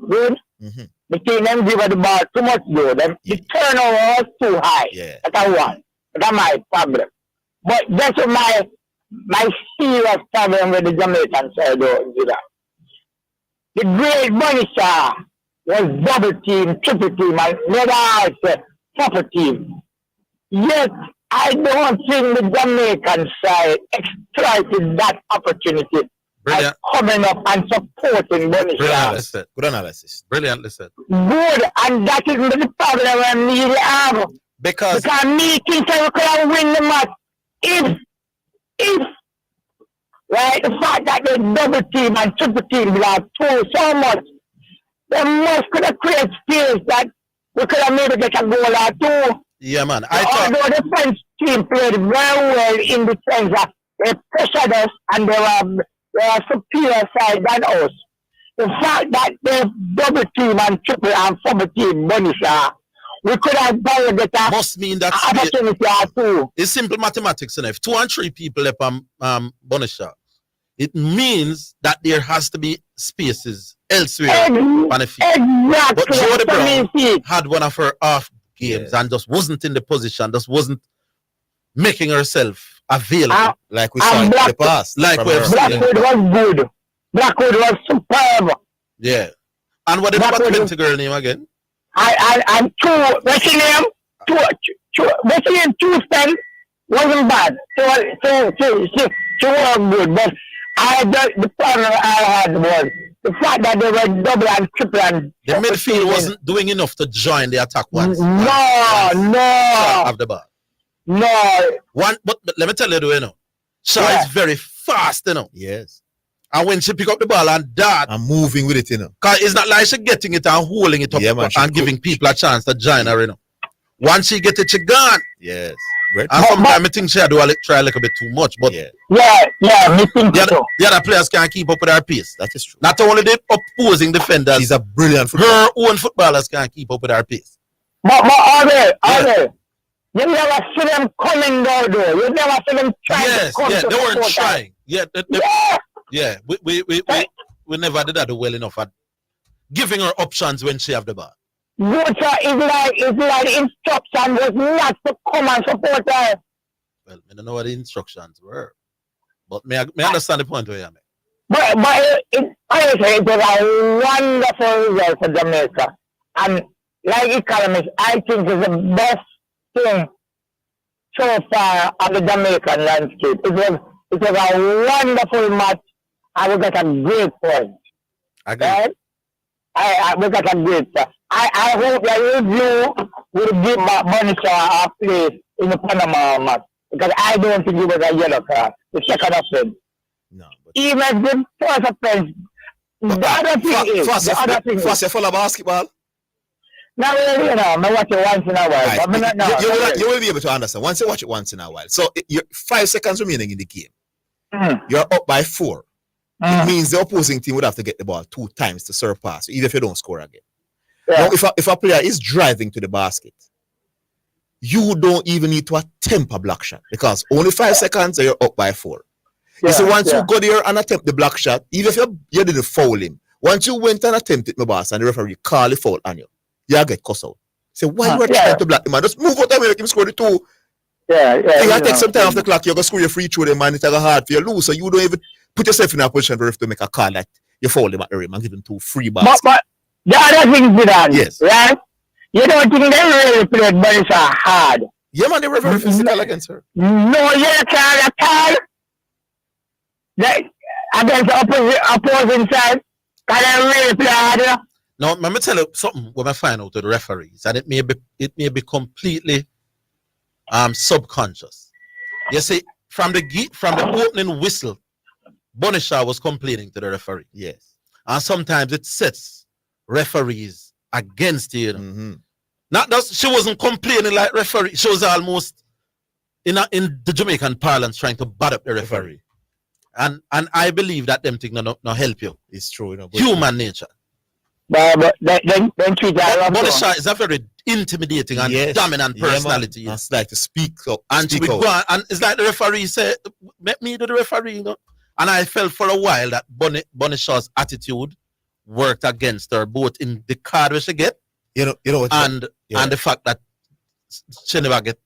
Good. Mm-hmm. The team them give the ball too much though. The turnover was too high. Yeah. That's one. That's my problem. But that's my serious problem with the Jamaican side though, Zidane. The great Bonisha was double team, triple team, and never proper team. Yet I don't think the Jamaican side exploited that opportunity by coming up and supporting Bonisha. Good analysis. Brilliantly said. Good, and that is the problem I really have. Because me think I could have win the match if right, the fact that they double team and triple team belong to so much, they must could have created space that we could have maybe get a goal or two. Yeah, man. Although the French team played very well in the sense that they pressured us and they were superior side than us. The fact that they double team and triple and double team Bonisha, we could have probably get a must mean that opportunity or two. It's simple mathematics, and if 2 and 3 people up on Bonisha, it means that there has to be spaces elsewhere on the field. Exactly. But Jody Brown had one of her off games and just wasn't in the position, just wasn't making herself available. Like we saw in the past. Like we've seen. Blackwood was good. Blackwood was superb. Yeah. And what is that 20 girl name again? And what's your name? What's your name? Tuesday wasn't bad. She was good, but the problem I had was the fact that they were double and triple and the midfield wasn't doing enough to join the attack once. No. Of the ball. No. But let me tell you, you know, Shaw is very fast, you know. Yes. And when she pick up the ball and dart, I'm moving with it, you know. Because it's not like she getting it and holding it up and giving people a chance to join her, you know. Once she get it, she gone. Yes. And sometimes I think she do try a little bit too much, but me think the other players can't keep up with her pace. That is true. Not only the opposing defenders, she's a brilliant footballer. Her own footballers can't keep up with her pace. But Orville, you never see them coming down though. You never see them trying to come to they weren't support trying. We never did that well enough at giving her options when she have the ball. It's like the instruction was not to come and support her. Well, I don't know what the instructions were, but may I understand the point where you make. But honestly, it was a wonderful result for Jamaica, and like economists, I think it's the best thing so far on the Jamaican landscape. It was a wonderful match, and we got a great point. Right? We got a great point. I hope that you will give Bonisha a place in the Panama match, because I don't think it was a yellow card. The second offense. No. Even the first offense. The other thing is... First, you follow basketball? Now, I watch it once in a while. Right. You will be able to understand. Once you watch it once in a while. So, 5 seconds remaining in the game. You're up by 4. It means the opposing team would have to get the ball 2 times to surpass, even if you don't score again. Now, if a player is driving to the basket, you don't even need to attempt a block shot, because only 5 seconds and you're up by 4. You see, once you go there and attempt the block shot, even if you didn't foul him, once you went and attempted my boss and the referee call the foul on you, you get cussed out. Say, why you are trying to block him, man? Just move out and make him score the 2. You take some time off the clock, you're going to score your free throw them, man. It's hard for you to lose, so you don't even put yourself in a position for to make a call that you foul him at the rim and give him 2 free baskets. But the other thing, Zidane, yes, right? You don't think they really played Bonisha hard? Yeah, man, they were very physical against her. No, you can't at all. Against the opposing side, can they really play hard? No, let me tell you something when I find out with the referees, and it may be completely subconscious. You see, from the opening whistle, Bonisha was complaining to the referee. Yes. And sometimes it sets referees against you. Not that she wasn't complaining like referee. She was almost in the Jamaican parlance trying to bad up the referee. And I believe that them thing no help you. It's true, Human nature. But then treat that. Bonisha is a very intimidating and dominant personality. It's like to speak up. And she would go on, and it's like the referee said, "Let me do the referee." And I felt for a while that Bonisha's attitude worked against her, both in the card which she get, and the fact that she never get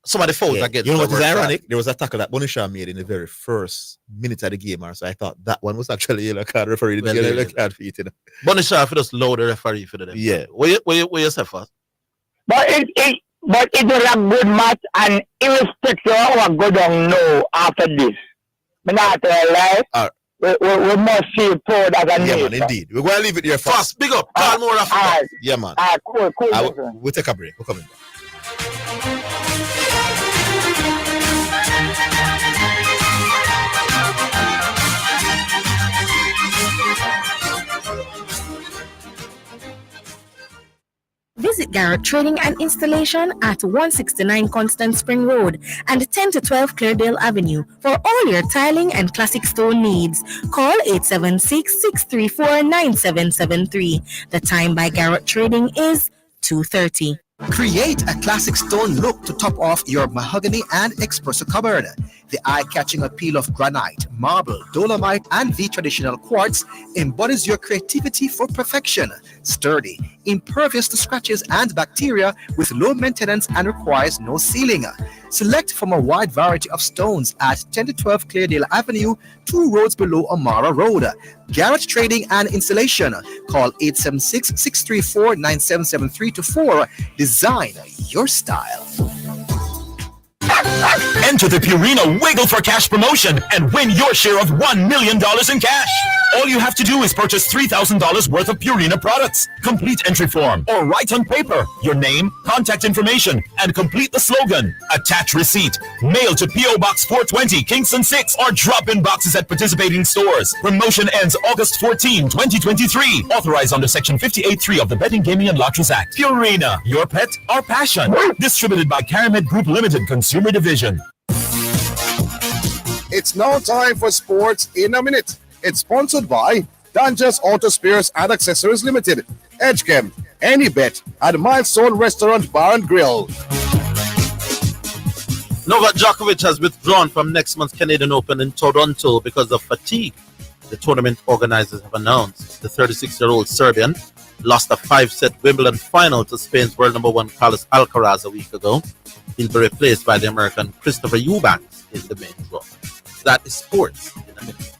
some of the fouls against. You know what is ironic? There was a tackle that Bonisha made in the very first minute of the game, so I thought that one was actually a yellow card. Referee didn't get a yellow card for it. Bonisha if just load the referee for them. Yeah. Where you say first? But it was a good match, and irrespective of what go down now after this, but not lie. We must see it forward as a nation. Yeah, man, indeed. We're going to leave it here fast. Big up. Call more after. Yeah, man. Cool. We'll take a break. We're coming back. Visit Garrett Trading and Installation at 169 Constant Spring Road and 10 to 12 Cleardale Avenue for all your tiling and classic stone needs. Call 876-634-9773. The time by Garrett Trading is 2:30. Create a classic stone look to top off your mahogany and espresso cupboard. The eye-catching appeal of granite, marble, dolomite, and the traditional quartz embodies your creativity for perfection. Sturdy, impervious to scratches and bacteria, with low maintenance and requires no sealing. Select from a wide variety of stones at 10 to 12 Cleardale Avenue, 2 roads below Amara Road. Garrett Trading and Installation. Call 876-634-9773-4. Design your style. Enter the Purina Wiggle for Cash promotion and win your share of $1 million in cash. All you have to do is purchase $3,000 worth of Purina products. Complete entry form or write on paper your name, contact information, and complete the slogan. Attach receipt. Mail to P.O. Box 420, Kingston 6, or drop in boxes at participating stores. Promotion ends August 14, 2023. Authorized under Section 58.3 of the Betting, Gaming, and Lotteries Act. Purina, your pet, our passion. Distributed by Caramed Group Limited Consumer Division. It's now time for Sports in a Minute. It's sponsored by Dangerous Auto Spares and Accessories Limited, Edgechem, Anybet, and Milestone Restaurant Bar and Grill. Novak Djokovic has withdrawn from next month's Canadian Open in Toronto because of fatigue. The tournament organizers have announced the 36-year-old Serbian lost a 5-set Wimbledon final to Spain's world number 1 Carlos Alcaraz a week ago. He'll be replaced by the American Christopher Eubanks in the main draw. That is Sports in a Minute.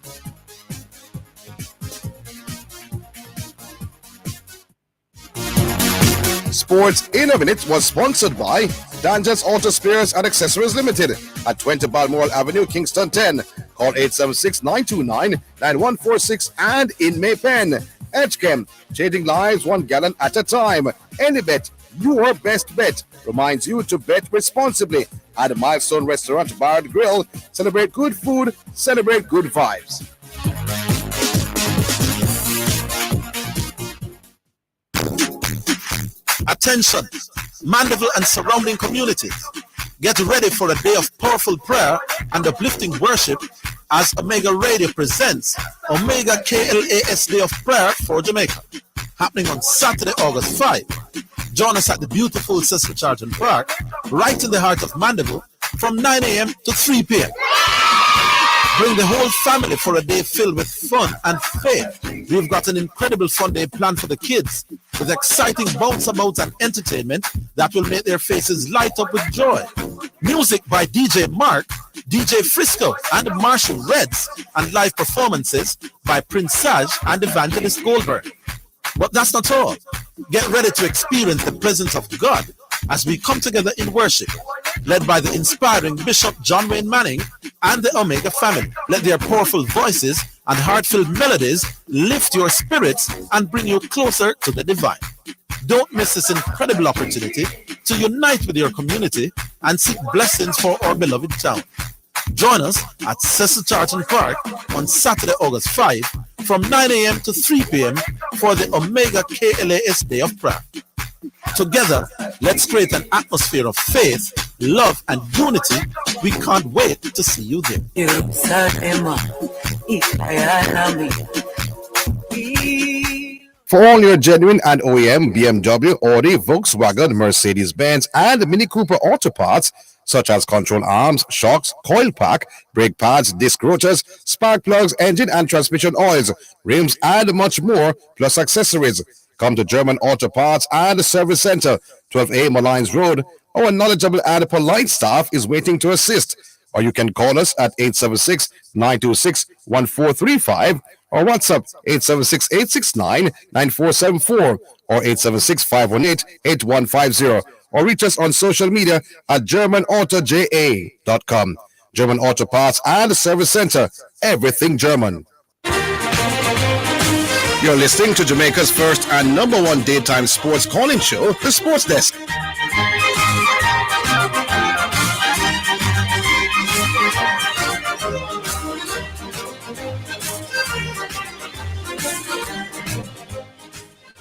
Sports in a Minute was sponsored by Dangerous Auto Spares and Accessories Limited at 20 Balmoral Avenue, Kingston 10. Call 876-929-9146 and in Maypen. Edgechem, changing lives 1 gallon at a time. Anybet, your best bet, reminds you to bet responsibly at Milestone Restaurant Bar and Grill. Celebrate good food, celebrate good vibes. Attention, Mandeville and surrounding communities. Get ready for a day of powerful prayer and uplifting worship as Omega Radio presents Omega KLAS Day of Prayer for Jamaica, happening on Saturday, August 5. Join us at the beautiful Cecil Charlton Park, right in the heart of Mandeville, from 9 a.m. to 3 p.m. Bring the whole family for a day filled with fun and faith. We've got an incredible fun day planned for the kids with exciting bounce-abouts and entertainment that will make their faces light up with joy. Music by DJ Mark, DJ Frisco, and Marshall Reds, and live performances by Prince Saj and Evangelist Goldberg. But that's not all. Get ready to experience the presence of God as we come together in worship, led by the inspiring Bishop John Wayne Manning and the Omega family. Let their powerful voices and heart-filled melodies lift your spirits and bring you closer to the divine. Don't miss this incredible opportunity to unite with your community and seek blessings for our beloved town. Join us at Cecil Charlton Park on Saturday, August 5 from 9 a.m. to 3 p.m. for the Omega KLAS Day of Prayer. Together, let's create an atmosphere of faith, love, and unity. We can't wait to see you there. For all your genuine and OEM BMW, Audi, Volkswagen, Mercedes-Benz, and Mini Cooper auto parts, such as control arms, shocks, coil pack, brake pads, disc rotors, spark plugs, engine and transmission oils, rims, and much more, plus accessories. Come to German Auto Parts and Service Center, 12A Malines Road. Our knowledgeable and polite staff is waiting to assist. Or you can call us at 876-926-1435 or WhatsApp 876-869-9474 or 876-518-8150 or reach us on social media at GermanAutoJA.com. German Auto Parts and Service Center, everything German. You're listening to Jamaica's first and number one daytime sports calling show, The Sports Desk.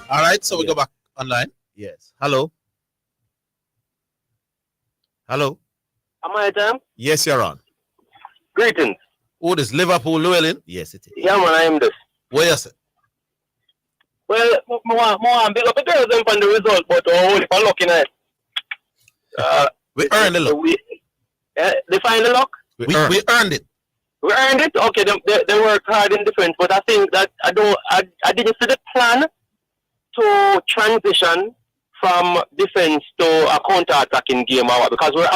All right, so we go back online. Yes. Hello. Hello. Am I there? Yes, you're on. Greetings. Oh, this Liverpool Llewellyn? Yes, it is. Yeah, man, I am this. Where is it? Well, more big up the girls them on the result, but only for looking at we earned the luck. They find the luck? We earned it. We earned it? Okay, they worked hard in defense, but I think that I didn't see the plan to transition from defense to a counter-attacking game because we're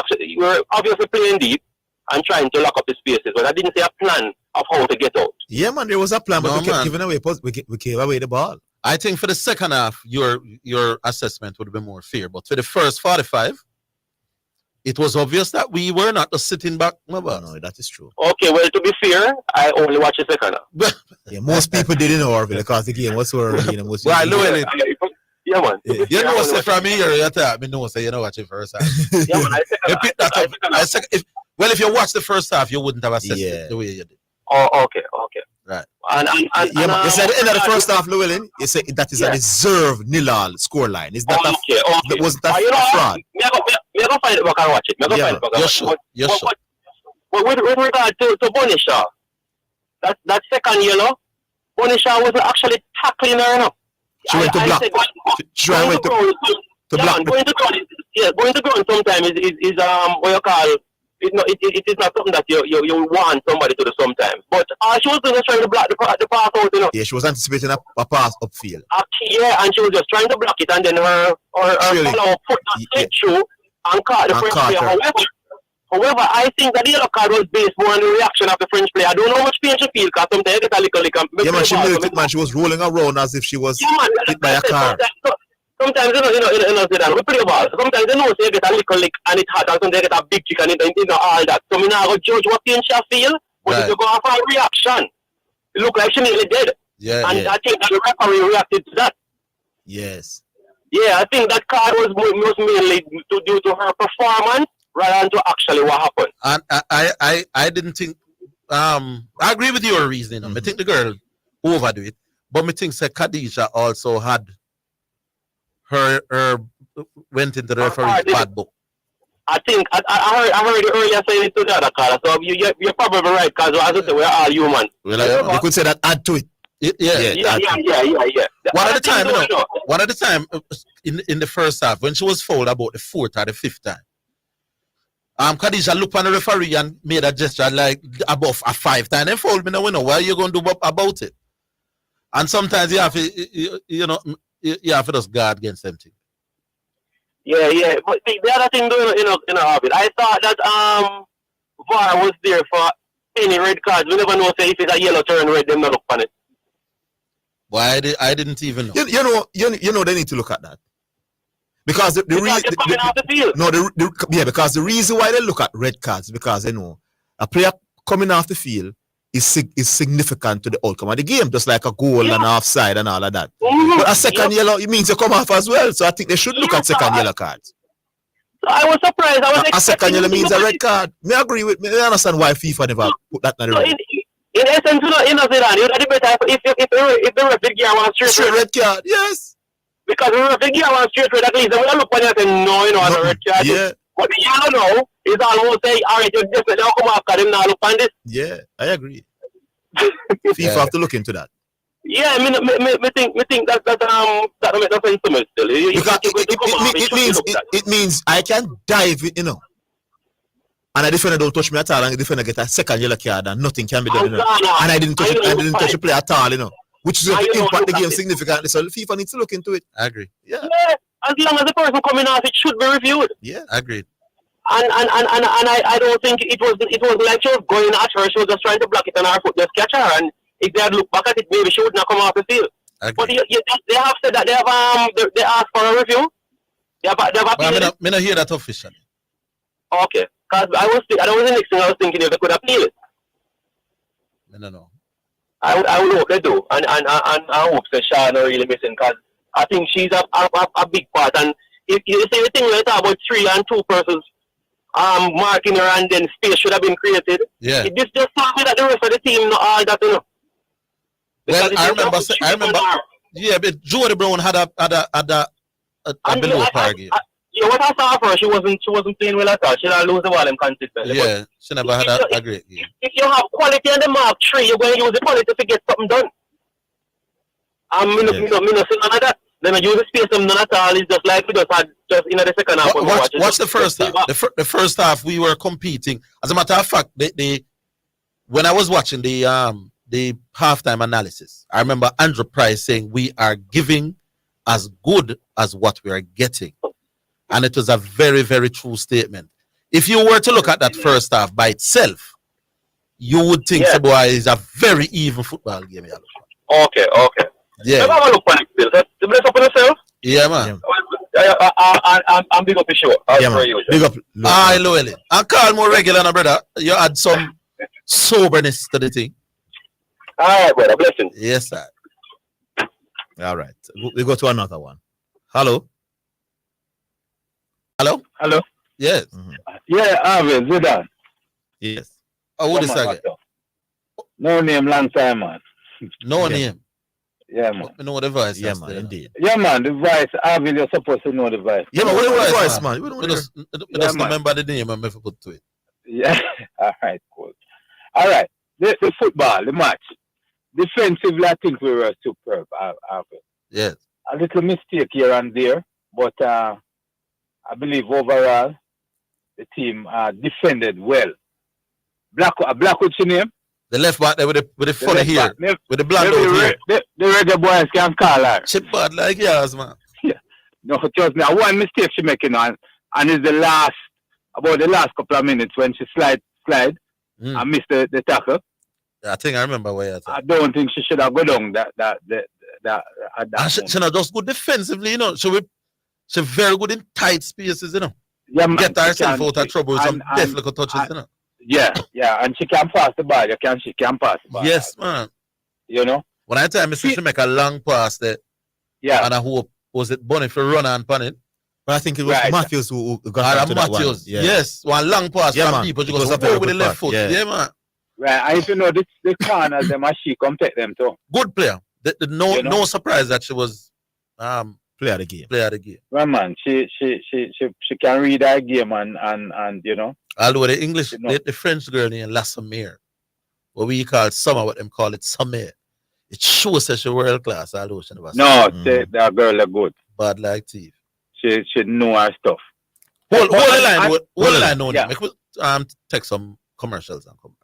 obviously playing deep and trying to lock up the spaces, but I didn't see a plan of how to get out. Yeah, man, there was a plan, but we kept giving away. We gave away the ball. I think for the second half, your assessment would be more fair, but for the first 45, it was obvious that we were not just sitting back. No, that is true. Okay, well, to be fair, I only watched the second half. Yeah, most people didn't know Orville because the game was so early. Most Well, Llewellyn, yeah, man. you know, say from here, you tell me no, say you know watch the first half. Yeah, man. You pick that up. Well, if you watch the first half, you wouldn't have assessed it the way you did. Oh, okay. Right. You said at the end of the first half, Llewellyn, you said that is a deserved nil-all scoreline. Is that okay. Was that fraud? Me go find it back and watch it. Me go find it back and watch it. You're sure. But with regard to Bonishaw, that second yellow, Bonishaw wasn't actually tackling her enough. She went to block. She went to block. Going to ground sometimes is what you call. It is not something that you want somebody to do sometimes. But she was just trying to block the pass out, you know. Yeah, she was anticipating a pass upfield. Yeah, and she was just trying to block it, and then her follower put that straight through and caught the French player. However, I think that the yellow card was based more on the reaction of the French player. I don't know how much pain she feel, because sometimes you get a little. Yeah, man, she milked it, man. She was rolling around as if she was hit by a car. Sometimes, Zidane, we play ball. Sometimes, so you get a little lick and it's hot, and sometimes you get a big kick and all that. So, I'm not going to judge what pain she feel, but if you go off a reaction, it look like she nearly dead. Yeah, and I think that the referee reacted to that. Yes. Yeah, I think that card was mainly due to her performance rather than to actually what happened. And I didn't think, I agree with your reasoning. I think the girl overdo it, but I think Khadija also had her went into the referee's bad book. I think I heard you earlier saying it to the other caller, so you're probably right, because as I say, we're all human. Well, you could say that add to it. Yeah. One at a time, in the first half, when she was fouled about the fourth or the fifth time, Khadija looked on the referee and made a gesture like above a 5 time. They fouled me now, you know, what are you going to do about it? And sometimes you have to, you have to just guard against them things. Yeah. But the other thing, Orville, I thought that VAR was there for any red cards. We never know if it's a yellow turn red, them not look on it. Why I didn't even know. You know they need to look at that. Because because the reason why they look at red cards is because they know a player coming off the field is significant to the outcome of the game, just like a goal and offside and all of that. But a second yellow, it means you come off as well. So I think they should look at second yellow cards. So I was surprised. A second yellow means a red card. I agree with me. I understand why FIFA never put that in the red. In essence, Zidane, it would be better if the referee give one straight red card. Yes. Because the referee give one straight red, at least they will look on it and no, a red card. Yeah. But the yellow now is almost say, all right, you definitely come after him now, look on this. Yeah, I agree. FIFA have to look into that. Yeah, I think that makes no sense to me still. Because it means I can dive it, and a defender don't touch me at all, and the defender get a second yellow card, and nothing can be done, And I didn't touch it. I didn't touch the play at all, which is going to impact the game significantly. So FIFA needs to look into it. I agree. Yeah. As long as the person coming off, it should be reviewed. Yeah, I agree. And I don't think it was like she was going at her. She was just trying to block it, and her foot just catch her. And if they had looked back at it, maybe she would not come off the field. But they have said that they asked for a review. They have I not hear that officially. Okay, because that was the next thing I was thinking if they could appeal it. No. I would hope they do, and I hope that Sean are really missing, because I think she's a big part. And if you say the thing we talk about 3 and 2 persons marking her, and then space should have been created. Yeah. It just tells me that the rest of the team not all that, Well, I remember. Yeah, but Jody Brown had a below par game. Yeah, what I saw for her, she wasn't playing well at all. She didn't lose the ball consistently. Yeah, she never had a great game. If you have quality on the mark 3, you're going to use the quality to get something done. Me not say none of that. Then I use the space of none at all. It's just like we just had in the second half. Watch the first half. The first half we were competing. As a matter of fact, when I was watching the halftime analysis, I remember Andrew Price saying we are giving as good as what we are getting. And it was a very, very true statement. If you were to look at that first half by itself, you would think Seboa is a very even football game. Okay. Yeah. Have a look on it still. Bless up on yourself. Yeah, man. I'm big up the show. Yeah, man. Big up. Aye, Llewellyn. And call more regular, now, brother. You add some soberness to the thing. All right, brother. Blessing. Yes, sir. All right. We go to another one. Hello. Hello. Hello. Yes. Yeah, Orville, Zidane. Yes. Oh, what is that? No name, long time, man. No name. Yeah, man. You know the voice. Yeah, man, indeed. Yeah, man, the voice. Orville, you're supposed to know the voice. Yeah, but what the voice, man? We just remember the name and never put to it. Yeah. All right, cool. All right. The football, the match. Defensively, I think we were superb, Orville. Yes. A little mistake here and there, but I believe overall the team defended well. Black, what's your name? The left back there with the funny hair, with the blonde hair. The reggae boys can call her. She bad like yours, man. Yeah. No, trust me. One mistake she making and it's about the last couple of minutes when she slide and missed the tackle. I think I remember where you're I don't think she should have gone down that. She's not just good defensively, you know. She very good in tight spaces, you know. Yeah, man, get herself out of trouble with some deft little touches, you know. Yeah, and she can pass the ball. She can pass the ball. Yes, man. You know? When I tell me she make a long pass there, and I hope, was it Bonnie for run and pan it? But I think it was Matthews who got to that one. Yes, one long pass from man. people. She goes up with the left foot. Yeah, man. Right, and if you know the corners, them as she come take them too. Good player. No surprise that she was player of the game. Well, man, she can read her game and you know. Although the English, the French girl named La Sommière, what we call summer, what them call it summer. It shows that she's world class. Although she never. No, that girl is good. Bad like thief. She know her stuff. Hold the line, no. Yeah. Make take some commercials and come back.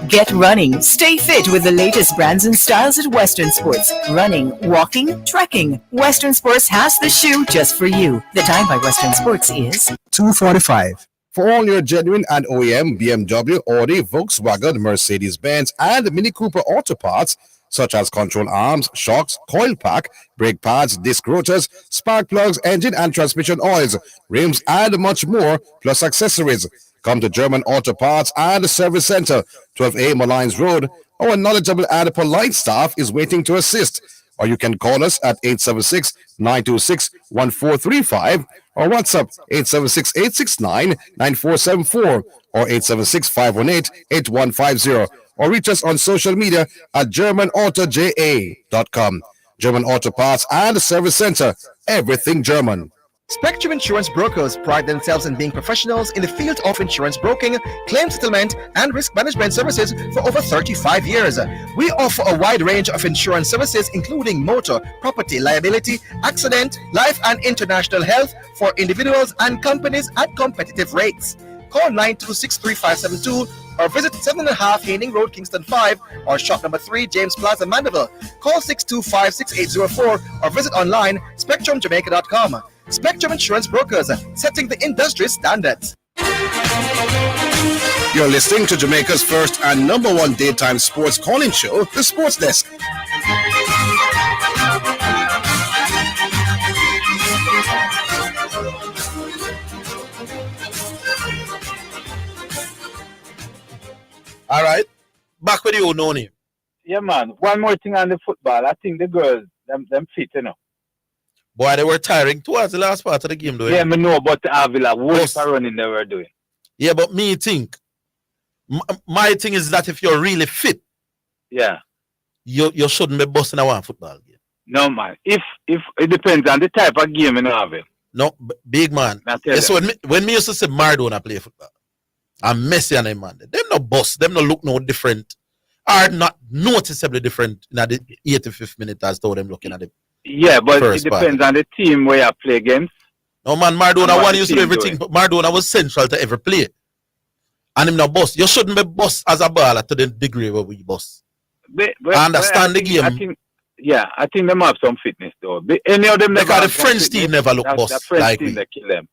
Get running. Stay fit with the latest brands and styles at Western Sports. Running, walking, trekking. Western Sports has the shoe just for you. The time by Western Sports is 2:45. For all your genuine and OEM BMW, Audi, Volkswagen, Mercedes-Benz, and Mini Cooper auto parts, such as control arms, shocks, coil pack, brake pads, disc rotors, spark plugs, engine and transmission oils, rims, and much more, plus accessories. Come to German Auto Parts and Service Center, 12A Malines Road. Our knowledgeable and polite staff is waiting to assist. Or you can call us at 876-926-1435 or WhatsApp 876-869-9474 or 876-518-8150 or reach us on social media at GermanAutoJA.com. German Auto Parts and Service Center, everything German. Spectrum Insurance Brokers pride themselves in being professionals in the field of insurance broking, claim settlement, and risk management services for over 35 years. We offer a wide range of insurance services including motor, property, liability, accident, life, and international health for individuals and companies at competitive rates. Call 926-3572 or visit 7.5 Haining Road, Kingston 5 or shop number 3, James Plaza, Mandeville. Call 625-6804 or visit online spectrumjamaica.com. Spectrum Insurance Brokers, setting the industry standards. You're listening to Jamaica's first and number one daytime sports calling show, The Sports Desk. All right. Back with you, Noni. Yeah, man. One more thing on the football. I think the girls, them fit, you know. Boy, they were tiring towards the last part of the game, though. Yeah, me know about the Avila. What running they were doing. Yeah, but me think, my thing is that if you're really fit, yeah, you shouldn't be busting a one football game. No, man. If it depends on the type of game in Orville. No, big man. Yes, when me used to say Maradona play football, and Messi and them, man, them no bust, them no look no different, are not noticeably different in the 85th minute as though them looking at it. Yeah, but it depends on the team where you play against. No, man, Maradona one used to do everything, but Maradona was central to every play. And him no boss. You shouldn't be boss as a baller to the degree where we boss. I understand the game. I think them have some fitness though. Any of them because the French team never look boss the French like team we. they kill them.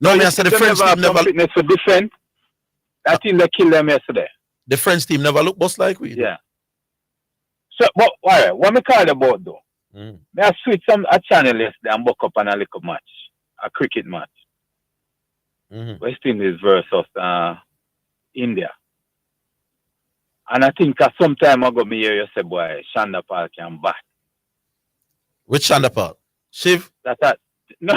No, I said the French team never fitness for defense. I think they killed them yesterday. The French team never look boss like we. Yeah. So, but what me call about though? May I switch a channel yesterday and book up on a little match, a cricket match. West Indies versus India. And I think some time ago me hear you say, boy, Shanda Paul can bat. Which Shanda Paul? Shiv? No.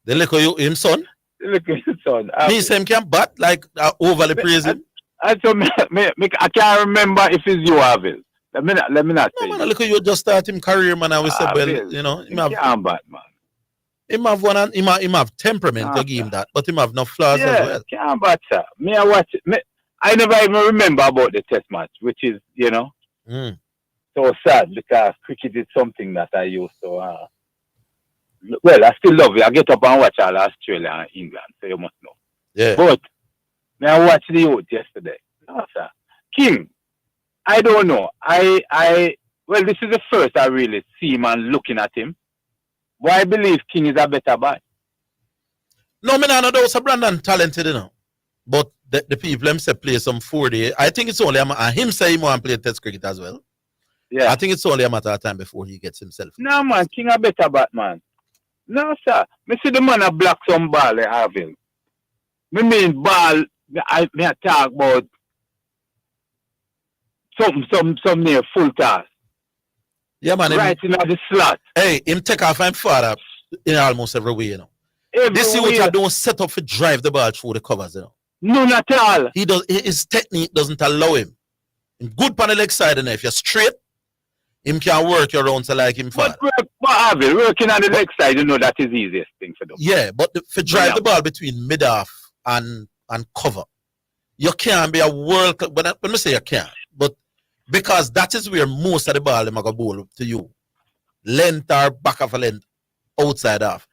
The little him son? The little his son. Me say him can bat like overly praising. I can't remember if it's you, Orville. Let me not say. No, man, look, you just start him career, man. I will say, well, you know, him have bat, man. Him have one, and him have temperament to give him that, but him have no flaws as well. Can't bat, sir. Me, I watch it. I never even remember about the test match, which is, you know, so sad because cricket is something that I used to. Well, I still love it. I get up and watch all Australia and England, so you must know. Yeah. But I watched the youth yesterday. No, sir. King, I don't know. Well, this is the first I really see him and looking at him. But I believe King is a better bat. No, me no doubt Brandon talented, you know. But the people them say play some 4-day. I think it's only him say he want to play test cricket as well. Yeah. I think it's only a matter of time before he gets himself. No, man, King a better bat, man. No, sir. Me see the man a block some ball, Orville. Me mean ball, I talk about some near full toss. Yeah, man. Right in the slot. Hey, him take off and father in almost every way, you know. This is what I don't set up to drive the ball through the covers, you know. No, not at all. His technique doesn't allow him. Him good on the leg side, and if you're straight, him can work your own to like him father. But Orville, working on the leg side, you know that is the easiest thing for them. Yeah, but for drive the ball between mid-off and cover, you can't be a world. When I say you can't, but because that is where most of the ball them are going to bowl to you, length or back of a length, outside off.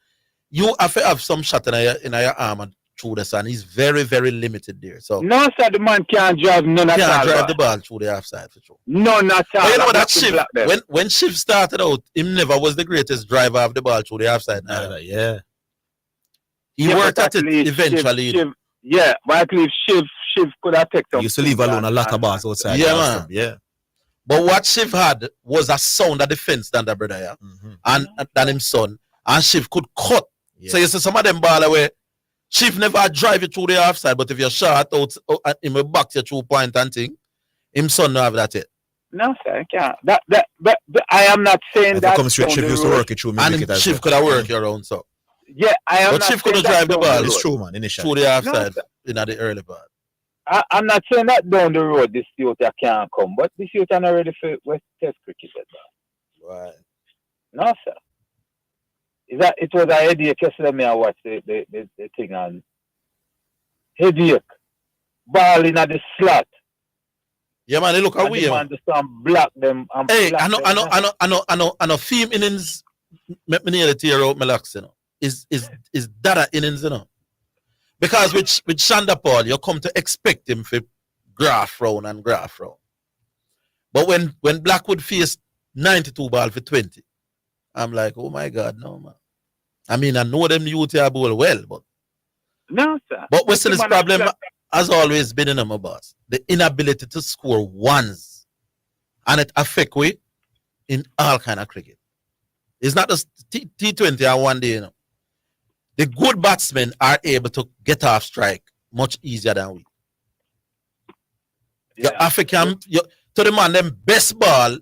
You have to have some shot in your arm and through the sun. He's very, very limited there. So no, sir, the man can't drive none at all. Can't drive the ball through the offside for sure. No, not at all. You know that Shiv, when Shiv started out, him never was the greatest driver of the ball through the offside. Yeah. He worked at it eventually. Shiv, yeah, but I believe Shiv could have taken. He used to leave alone a lot of balls outside. Yeah, man. Yeah. But what Shiv had was a sounder defense than the brother, yeah. And than his son. And Shiv could cut. Yeah. So you see some of them ball away. Shiv never drive it through the offside, but if you're shot out in the back your 2 point and thing, him son no have that yet. No, sir, I can't. But I am not saying that. Come straight, Shiv used to work it through. And Shiv could have worked your own, so. Yeah, I am. But Shiv could have drive the ball. It's true, man. Initially. Through the offside in the early part. I'm not saying that down the road this youth can't come, but this youth are not ready for West Test cricket. Right. No, sir. It was a headache yesterday. Me I watched the thing on headache. Ball in at the slot. Yeah, man. They look away. Man just block them. Hey, I know. Theme innings. Me nearly tear out my locks, you know. Is data innings, you know. Because with Shanda Paul, you come to expect him for graph round and graph round. But when Blackwood faced 92 ball for 20, I'm like, oh my God, no, man. I mean, I know them youth here bowl well, but no, sir. But Western's problem has always been in them, boss. The inability to score ones. And it affects we in all kind of cricket. It's not just T20 and one day, you know. The good batsmen are able to get off strike much easier than we. Yeah. The African, to the man, them best ball,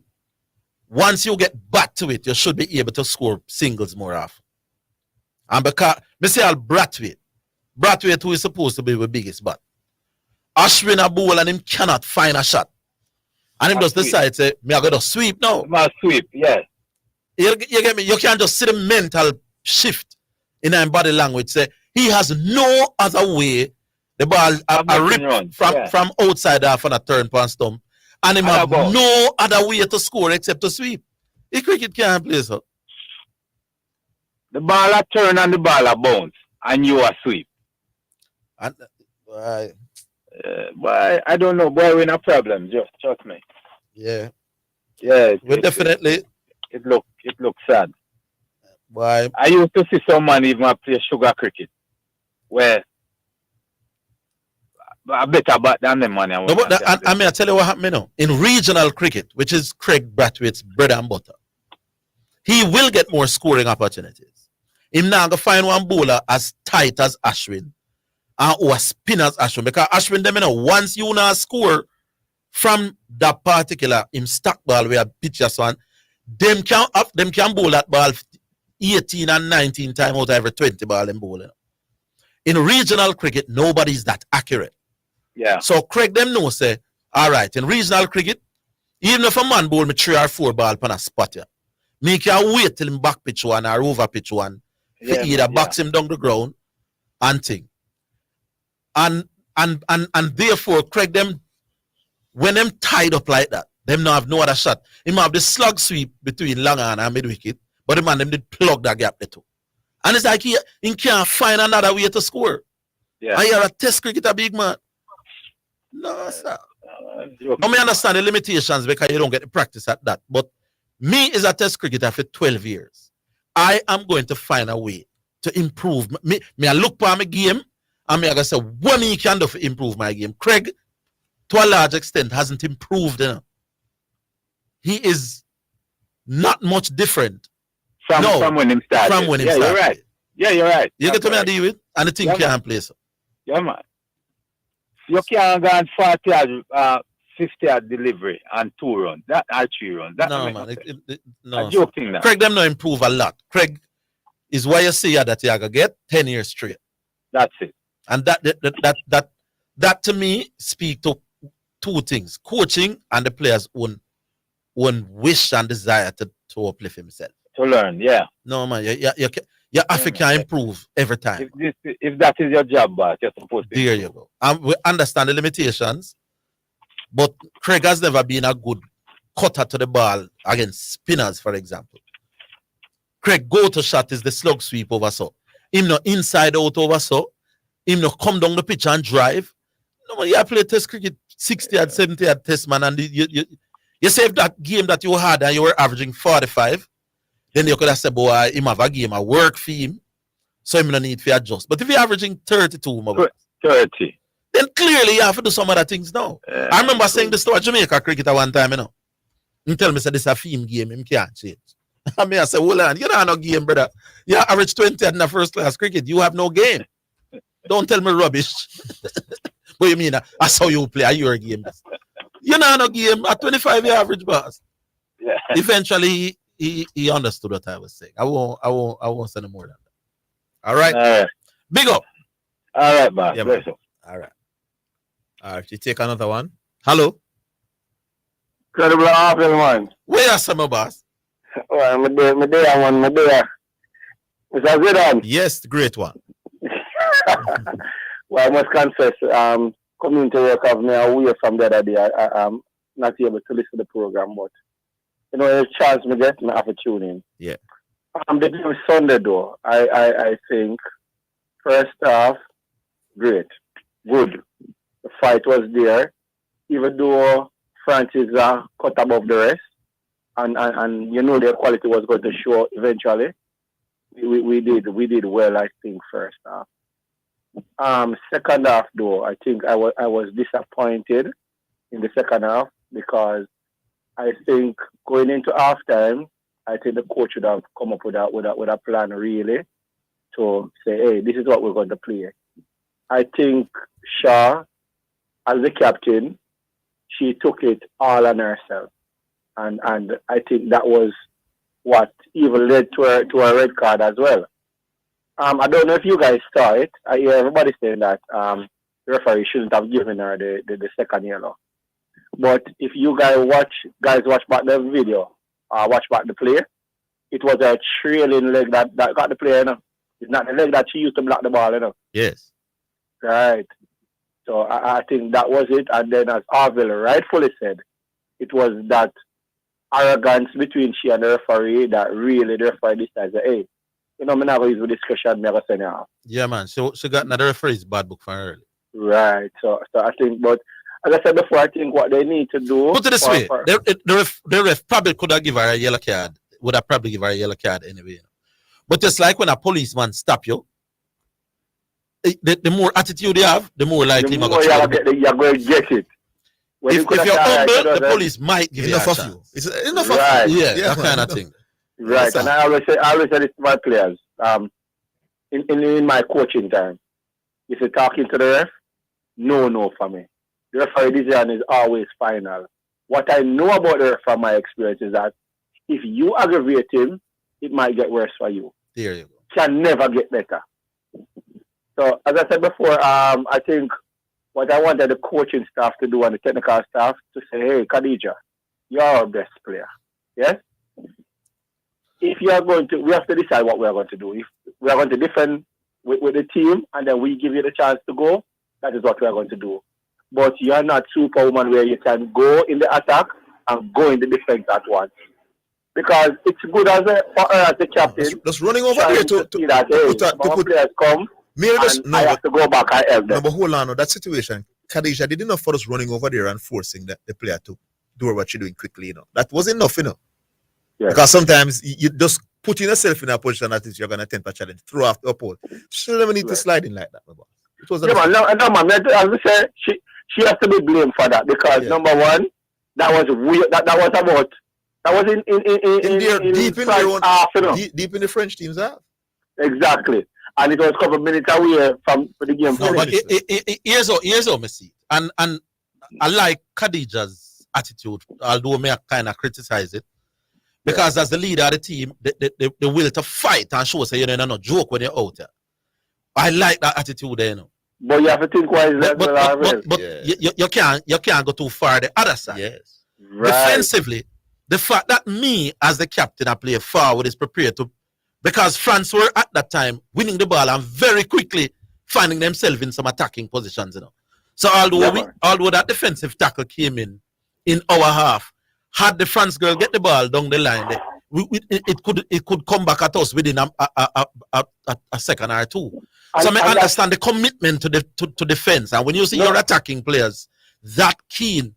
once you get back to it, you should be able to score singles more often. And because, me say all Brathwaite who is supposed to be the biggest bat. Ashwin a bowl and him cannot find a shot. And him just decide, say, me I got to sweep now. Must sweep, yeah. You get me? You can't just see the mental shift in our body language. Say he has no other way. The ball a rip from outside half on a turn point stump, and him have no other way to score except to sweep. The cricket can't play so. The ball a turn and the ball a bounce, and you a sweep. And I don't know, boy, we're in a problem. Just trust me. Yeah. Yeah. Well, definitely. It look sad. Why? I used to see someone even play sugar cricket, where I better bat than them, man. No, but I mean, I tell you what happened now. In regional cricket, which is Craig Brathwaite's bread and butter, he will get more scoring opportunities. Him now go find one bowler as tight as Ashwin or spin as Ashwin. Because Ashwin, them, you know, once you now score from that particular him stock ball where pitchers one, them can bowl that ball 18 and 19 times out of every 20 ball in bowling. In regional cricket, nobody's that accurate. Yeah. So Craig them know say, all right, in regional cricket, even if a man bowl me 3 or 4 ball on a spot here, me can wait till him back pitch one or over pitch one, either box him down the ground and thing. And therefore Craig them, when them tied up like that, them not have no other shot. Him have the slug sweep between long on and mid wicket, but the man them did plug that gap there too. And it's like he can't find another way to score. Yeah. And you're a test cricketer, big man. No, sir. I may understand the limitations because you don't get the practice at that. But me as a test cricketer for 12 years, I am going to find a way to improve. Me I look for my game and me I going to say, what me can do to improve my game? Craig, to a large extent, hasn't improved. You know? He is not much different. From when him started. From when him started. You're right. Yeah, you're right. You get to me and deal with, and the thing can't play so. Yeah, man. You can't go and 40 yard, 50 yard delivery and 2 runs. That are 3 runs. That no, man. No. A joking now. Craig them no improve a lot. Craig is why you see that you gonna get 10 years straight. That's it. And that to me speak to 2 things: coaching and the player's own wish and desire to uplift himself. To learn, yeah. No, man. Your Africa improve every time. If that is your job, boss, you're supposed to. There you go. We understand the limitations, but Craig has never been a good cutter to the ball against spinners, for example. Craig go-to shot is the slug sweep over so. Him no inside out over so. Him no come down the pitch and drive. No man, you play test cricket 60 and 70 at test, man, and you save that game that you had and you were averaging 45. Then you could have said, boy, him have a game, a work for him, so him no need to adjust. But if you're averaging 32, 30, then clearly you have to do some other things now. I remember saying this to a Jamaica cricketer one time, you know. He tell me, say, this is a theme game, him can't change. I mean, I say, hold on, you don't have no game, brother. You average 20 in the first class cricket, you have no game. Don't tell me rubbish. What you mean? That's how you play, your game. You don't have no game, at 25 you average, boss. Yeah. Eventually, he understood what I was saying. I won't say no more than that. All right. Big up. All right, boss. Yeah, man. All right. You take another one. Hello. Incredible Orville, man. Where are some boss? Well, my day. Mr. Zidane. Yes, the great one. Well, I must confess, coming to work of me away from the other day. I'm not able to listen to the program, but you know, there's a chance me get me have to tune in. Yeah. The game Sunday though, I think first half, great. Good. The fight was there. Even though Francis cut above the rest and you know their quality was going to show eventually. We did well, I think, first half. Second half though, I think I was disappointed in the second half because I think going into halftime, I think the coach would have come up with a plan really to say, hey, this is what we're going to play. I think Shaw, as the captain, she took it all on herself. And I think that was what even led to a red card as well. I don't know if you guys saw it. I hear everybody saying that the referee shouldn't have given her the second yellow. But if you guys watch back the video, watch back the play, it was a trailing leg that got the play, you know. It's not the leg that she used to block the ball, you know. Yes. Right. So I think that was it. And then as Orville rightfully said, it was that arrogance between she and the referee that really the referee decides, hey, you know, I'm not going to use the discussion, never say now. Yeah, man. So she got another referee's bad book for her. Right. So I think, but as I said before, I think what they need to do. Put it this way: the ref probably could have given her a yellow card. Would have probably given her a yellow card anyway. But just like when a policeman stop you, the more attitude you have, the more likely you're going to get it. If you're humble, the police might give you a chance. It's enough of you. Yeah, that kind of thing. Right, and I always say this to my players. In my coaching time, if you're talking to the ref, no for me. The referee decision is always final. What I know about the ref from my experience is that if you aggravate him, it might get worse for you. There you go. Can never get better. So as I said before, I think what I wanted the coaching staff to do and the technical staff to say, hey, Khadija, you're our best player. Yes? If you are going to, we have to decide what we are going to do. If we are going to defend with the team and then we give you the chance to go, that is what we are going to do. But you are not Superwoman where you can go in the attack and go in the defense at once. Because it's good as for her as the captain. Just running over there to see that, hey, put players come. I have to go back and help them. No, but hold on, no, that situation, Khadija did enough for us running over there and forcing the player to do what you're doing quickly, you know. That was enough, you know. Yes. Because sometimes you just putting yourself in a position that you're going to attempt a challenge, throw off the pole. She never need to slide in like that. It was man, as we say, she has to be blamed for that because number one, that was weird. That was about. That was in deep in their own half, you know. Deep in the French team's half. Exactly. And it was a couple of minutes away from the game. No, but here's how I see. And I like Khadija's attitude, although I kind of criticize it. Because as the leader of the team, the will to fight and show say, you know, no joke when you're out there. I like that attitude there, you know. But you have to think why is that. But you can't go too far the other side. Yes. Right. Defensively, the fact that me as the captain I play forward is prepared to, because France were at that time winning the ball and very quickly finding themselves in some attacking positions, you know. So although that defensive tackle came in our half, had the France girl get the ball down the line, it could come back at us within a second or two. So I understand the commitment to defense, and when you see your attacking players that keen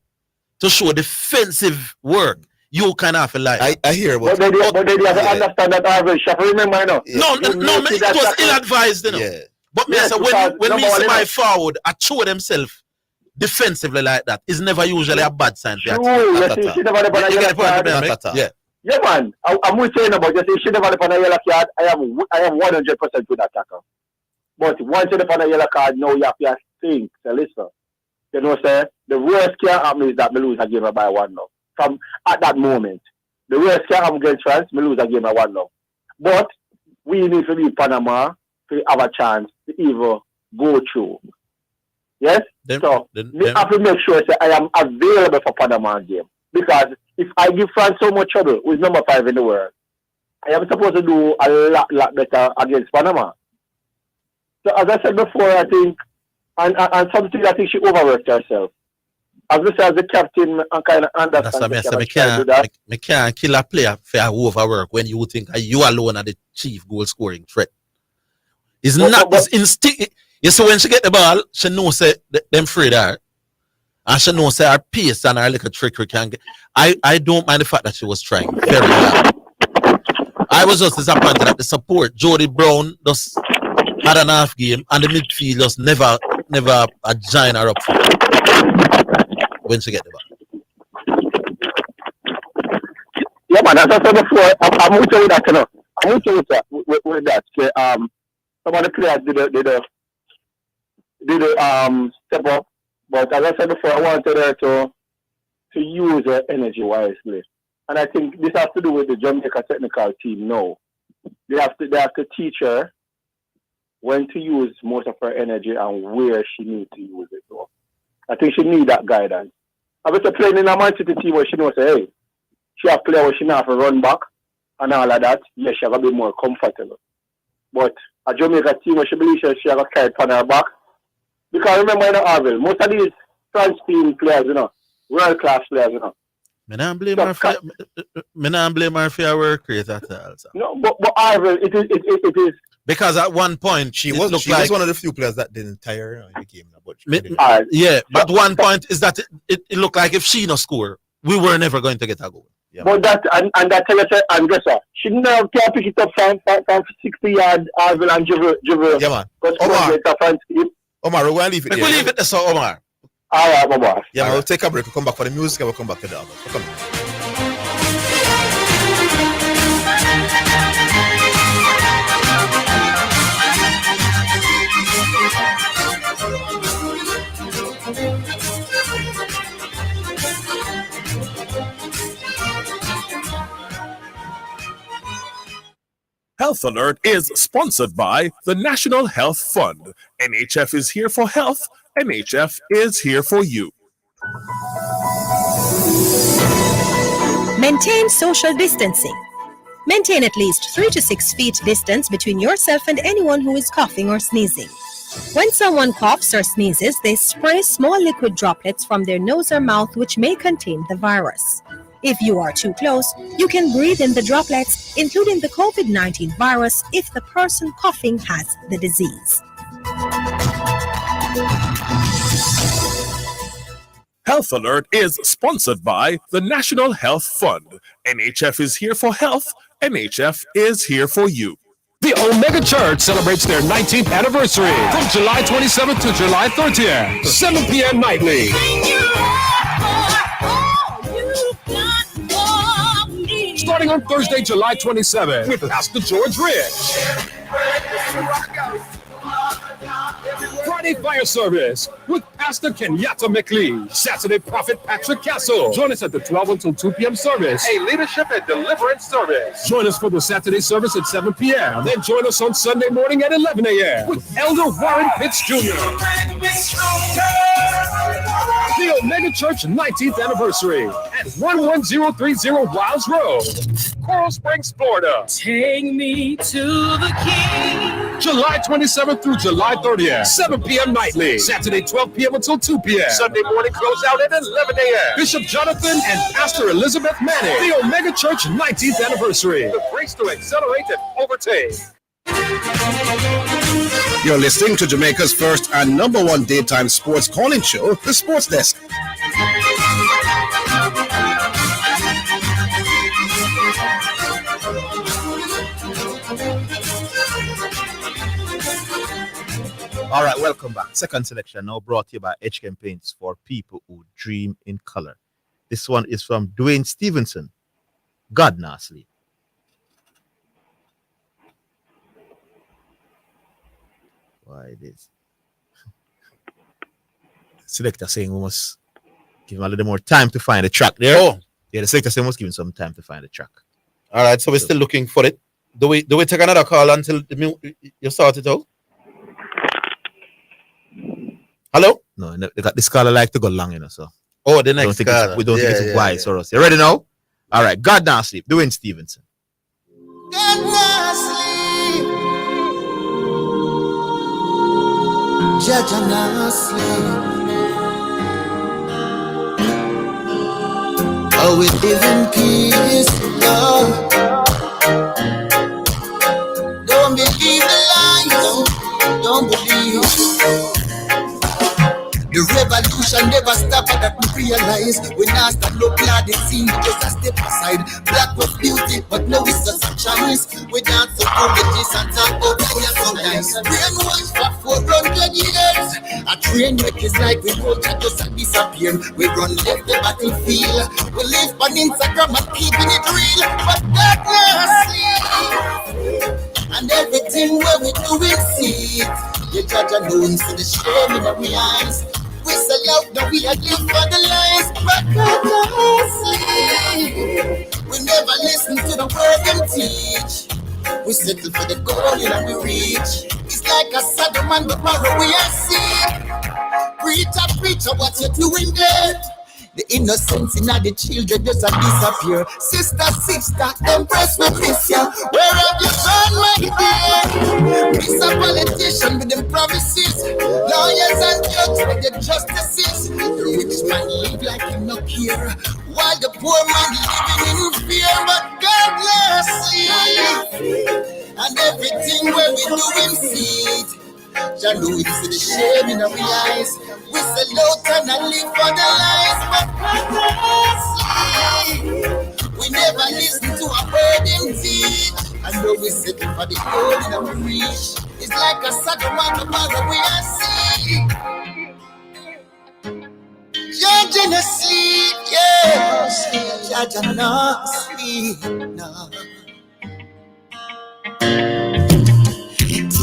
to show defensive work, you kind of feel like I hear what. But they have to understand that Orville. Remember, you know. No, it was ill-advised, you know. Yeah. But me say when me see my forward, I show themselves defensively like that, it's never usually a bad sign. Yeah, man. I'm with you about just if she never upon a yellow card, I am 100% with that tackle. But once you're upon a yellow card, now you have to think. So listen, you know, sir, the worst can happen is that me lose a game by 1-0. From at that moment, the worst can happen against France, me lose a game by 1-0. But we need to beat Panama to have a chance to even go through. Yes? We have to make sure that I am available for Panama game. Because if I give France so much trouble with number 5 in the world, I am supposed to do a lot better against Panama. So as I said before, I think, and something I think she overworked herself. As I said, as the captain, I kind of understand. That's I can't kill a player for overwork when you think you alone are the chief goal scoring threat. It's it's instinct. You see, when she get the ball, she knows that them afraid her. And she knows that her pace and her little trickery can get. I don't mind the fact that she was trying very hard. I was just disappointed at the support. Jody Brown just had an half game and the midfield just never a giant her up when she get the ball. Yeah, man, as I said before, I'm with you with that, you know. I'm with you with that. Some of the players did step up, but as I said before, I wanted her to use her energy wisely, and I think this has to do with the Jamaica technical team now. They have to teach her when to use most of her energy and where she needs to use it. So I think she needs that guidance. I was playing in a Man City team where she knows, hey, she have player where she not have to run back and all of that. Yes, she have to be more comfortable. But a Jamaica team where she believes she have a carry on her back. Because remember, you know, Orville, most of these France team players, you know, world-class players, you know. Me not blame her for her work rate at all. No, but Orville, it is Because at one point she was one of the few players that didn't tire in the game. But but one point is that it looked like if she no score, we were never going to get a goal. Yeah. But that and that tell us and guess what? She never can pick it up from 60 yards Orville and Juve. Yeah, man. Omar, we'll leave it. We'll leave it so Omar. All right, my boy. Yeah, we'll take a break. We'll come back for the music and we'll come back to the album. We'll come back. Health Alert is sponsored by the National Health Fund. NHF is here for health. NHF is here for you. Maintain social distancing. Maintain at least 3 to 6 feet distance between yourself and anyone who is coughing or sneezing. When someone coughs or sneezes, they spray small liquid droplets from their nose or mouth which may contain the virus. If you are too close, you can breathe in the droplets, including the COVID-19 virus, if the person coughing has the disease. Health Alert is sponsored by the National Health Fund. NHF is here for health. NHF is here for you. The Omega Church celebrates their 19th anniversary from July 27th to July 30th, 7 p.m. nightly. Starting on Thursday, July 27th with Pastor George Rich. Friday fire service with Pastor Kenyatta McLean. Saturday Prophet Patrick Castle. Join us at the 12 until 2 p.m. service. A leadership and deliverance service. Join us for the Saturday service at 7 p.m. Then join us on Sunday morning at 11 a.m. with Elder Warren Pitts Jr. The Omega Church 19th anniversary at 11030 Wiles Road, Coral Springs, Florida. Take me to the King. July 27th through July 30th, 7 p.m. nightly. Saturday 12 p.m. until 2 p.m. Sunday morning close out at 11 a.m. Bishop Jonathan and Pastor Elizabeth Manning. The Omega Church 19th anniversary. The grace to accelerate and overtake. You're listening to Jamaica's first and number one daytime sports calling show, The Sports Desk. All right, welcome back. Second selection now brought to you by HKM Paints for people who dream in color. This one is from Dwayne Stevenson. God Nah Sleep. Why it is? Selector saying we must give him a little more time to find the track there. Oh, yeah, the selector saying we must give him some time to find the track. All right, so we're still looking for it. Do we take another call until you sort it out? Hello? No, this caller like to go long, so. Oh, the next caller. We don't think it's wise for us. You ready now? All right, God Nah Sleep. Dwayne Stevenson. God nah sleep. Judge nah sleep. Oh, we live in peace, Lord. Don't believe the lies. Don't believe. The revolution never stop at that we realize. We not stop no blood, it seems just a step aside. Black was beauty, but now it's just a choice. We dance so politics and talk about Kenya so nice. Brainwashed for 400 years. A train wreck is like we culture just a disappear. We run left the battlefield. We live on Instagram and keeping it real. But that not sleep. And everything where we do we see it. You judge and know see the shame in our eyes. We sell out that we are live for the lies, but God don't sleep. We never listen to the word them teach. We settle for the goal and we reach. It's like a Sodom and Gomorrah we are seeing. Preacher, what you doing there? The innocence in the children just disappear. Sister, empress with miss ya. Where have you gone, my dear? Miss a politician with them promises. Lawyers and judges with the justices. The rich man live like him no care, while the poor man living in fear. But God bless you. And everything when we do him see it. Jah know it see the shame in our eyes. We sell out and I live for the lies, but purposely we never listen to a word in teach. I know we settle for the gold in our reach. It's like a Sodom and Gomorrah we are seeing. Judge in a sleep, yes. Judge and not sleep, no.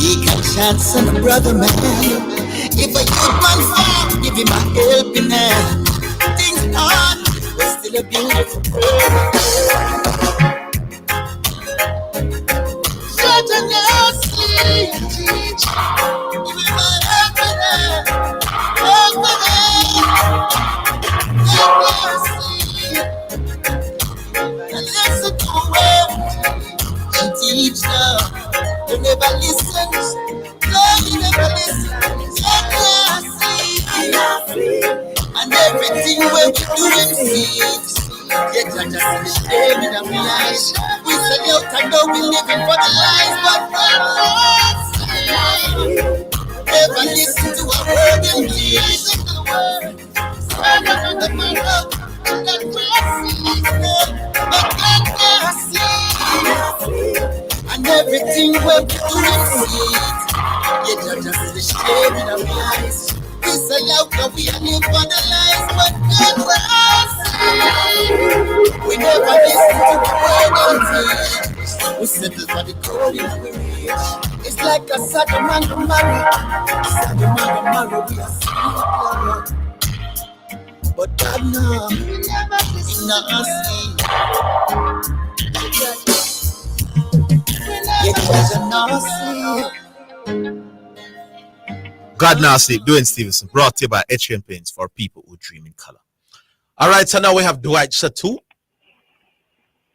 Take a chance on a brother, man. If a youth man fall, give him a helping hand. Things hard, but still a beautiful world. Judge and not sleep, teach. Give him a helping hand. Helping hand. And listen to him and teach them. You never listen. No, you never listen. And everything when we do it seems. Yet I just see the shame in our eyes. We say out and know we living for the lies, but never listen to a word in Jesus. And everything we're doing sweet. Yet I just see the shame in our eyes. We say out that we are live for the lies, but God will see. We never listen to the word of teach. We settle for the gold in our reach. It's like a Sodom and Gomorrah. Sodom and Gomorrah, we are sleep. But God no, He not asleep. Yet was not asleep. God Now Sleep, Dwayne Stevenson, brought to you by HM Paints for people who dream in color. All right, so now we have Dwight Shatu.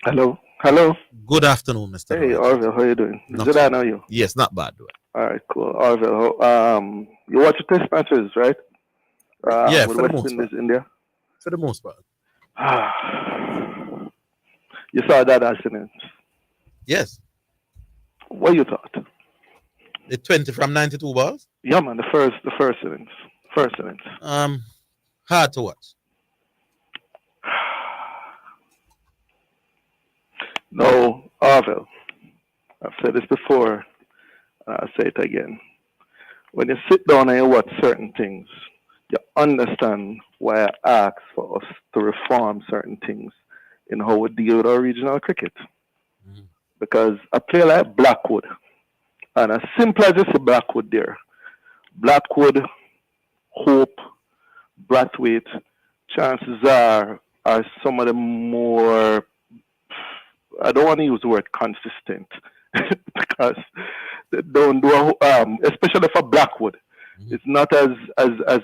Hello. Hello. Good afternoon, Mr. Hey, Dwight. Orville, how you doing? Zidane, how are you? Yes, not bad, Dwight. All right, cool. Orville, you watch the test matches, right? Yeah, with for the West most Indies, part. India. For the most part. You saw that accident. Yes. What you thought? The 20 from 92 balls? Yeah, man, the first innings. First innings. Hard to watch. No, Orville. I've said this before, and I'll say it again. When you sit down and you watch certain things, you understand why I ask for us to reform certain things in how we deal with our regional cricket. Because a player like Blackwood, and as simple as you see Blackwood there, Blackwood, Hope, Brathwaite, chances are some of the more, I don't want to use the word consistent, because they don't do, especially for Blackwood, it's not as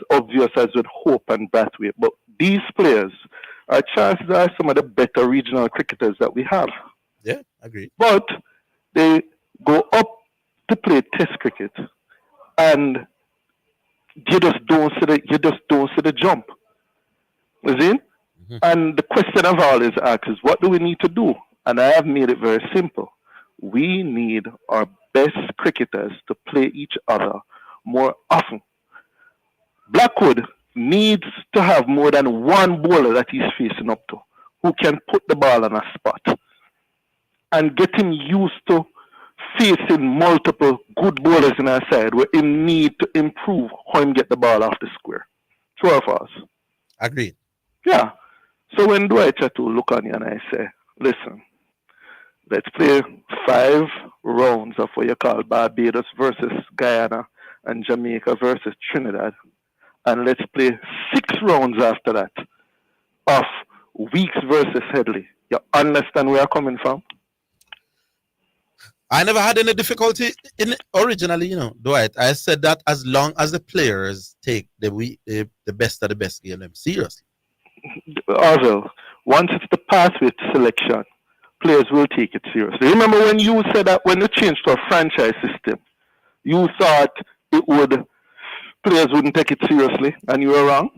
obvious as with Hope and Brathwaite, but these players are chances are some of the better regional cricketers that we have. Yeah, agreed. But they go up to play test cricket and you just don't see the jump. You see? And the question I've always asked is, what do we need to do? And I have made it very simple. We need our best cricketers to play each other more often. Blackwood needs to have more than one bowler that he's facing up to who can put the ball on a spot and get him used to facing multiple good bowlers in our side where he need to improve how him get the ball off the square. True or false? Agreed. Yeah. So when Dwight Chatu look on you and I say, listen, let's play 5 rounds of what you call Barbados versus Guyana and Jamaica versus Trinidad, and let's play 6 rounds after that of Weeks versus Headley. You understand where I'm coming from? I never had any difficulty in originally, Dwight. I said that as long as the players take the best of the best game them seriously. Also, once it's the pathway to selection, players will take it seriously. Remember when you said that when they changed to a franchise system, you thought players wouldn't take it seriously, and you were wrong?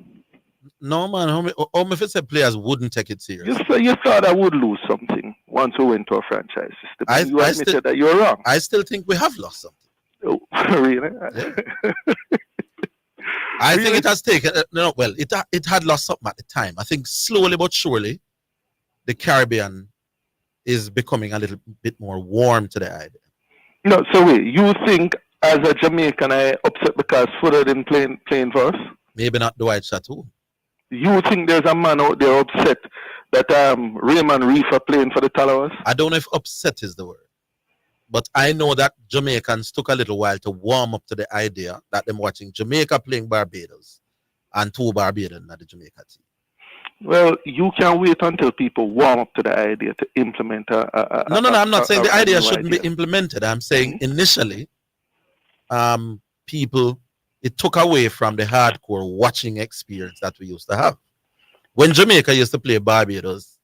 No, man. How if it's players wouldn't take it serious? You thought I would lose something once we went to a franchise system. You admitted that you're wrong. I still think we have lost something. Oh, really? Yeah. I think it has taken it had lost something at the time. I think slowly but surely the Caribbean is becoming a little bit more warm to the idea. No, so wait, you think as a Jamaican I upset because Fuller didn't playing for us? Maybe not Dwight Chateau. You think there's a man out there upset that Raymond Reef are playing for the Talawas? I don't know if upset is the word. But I know that Jamaicans took a little while to warm up to the idea that them watching Jamaica playing Barbados and 2 Barbadians at the Jamaica team. Well, you can wait until people warm up to the idea to implement No, I'm not saying the idea shouldn't be implemented. I'm saying initially, it took away from the hardcore watching experience that we used to have. When Jamaica used to play Barbados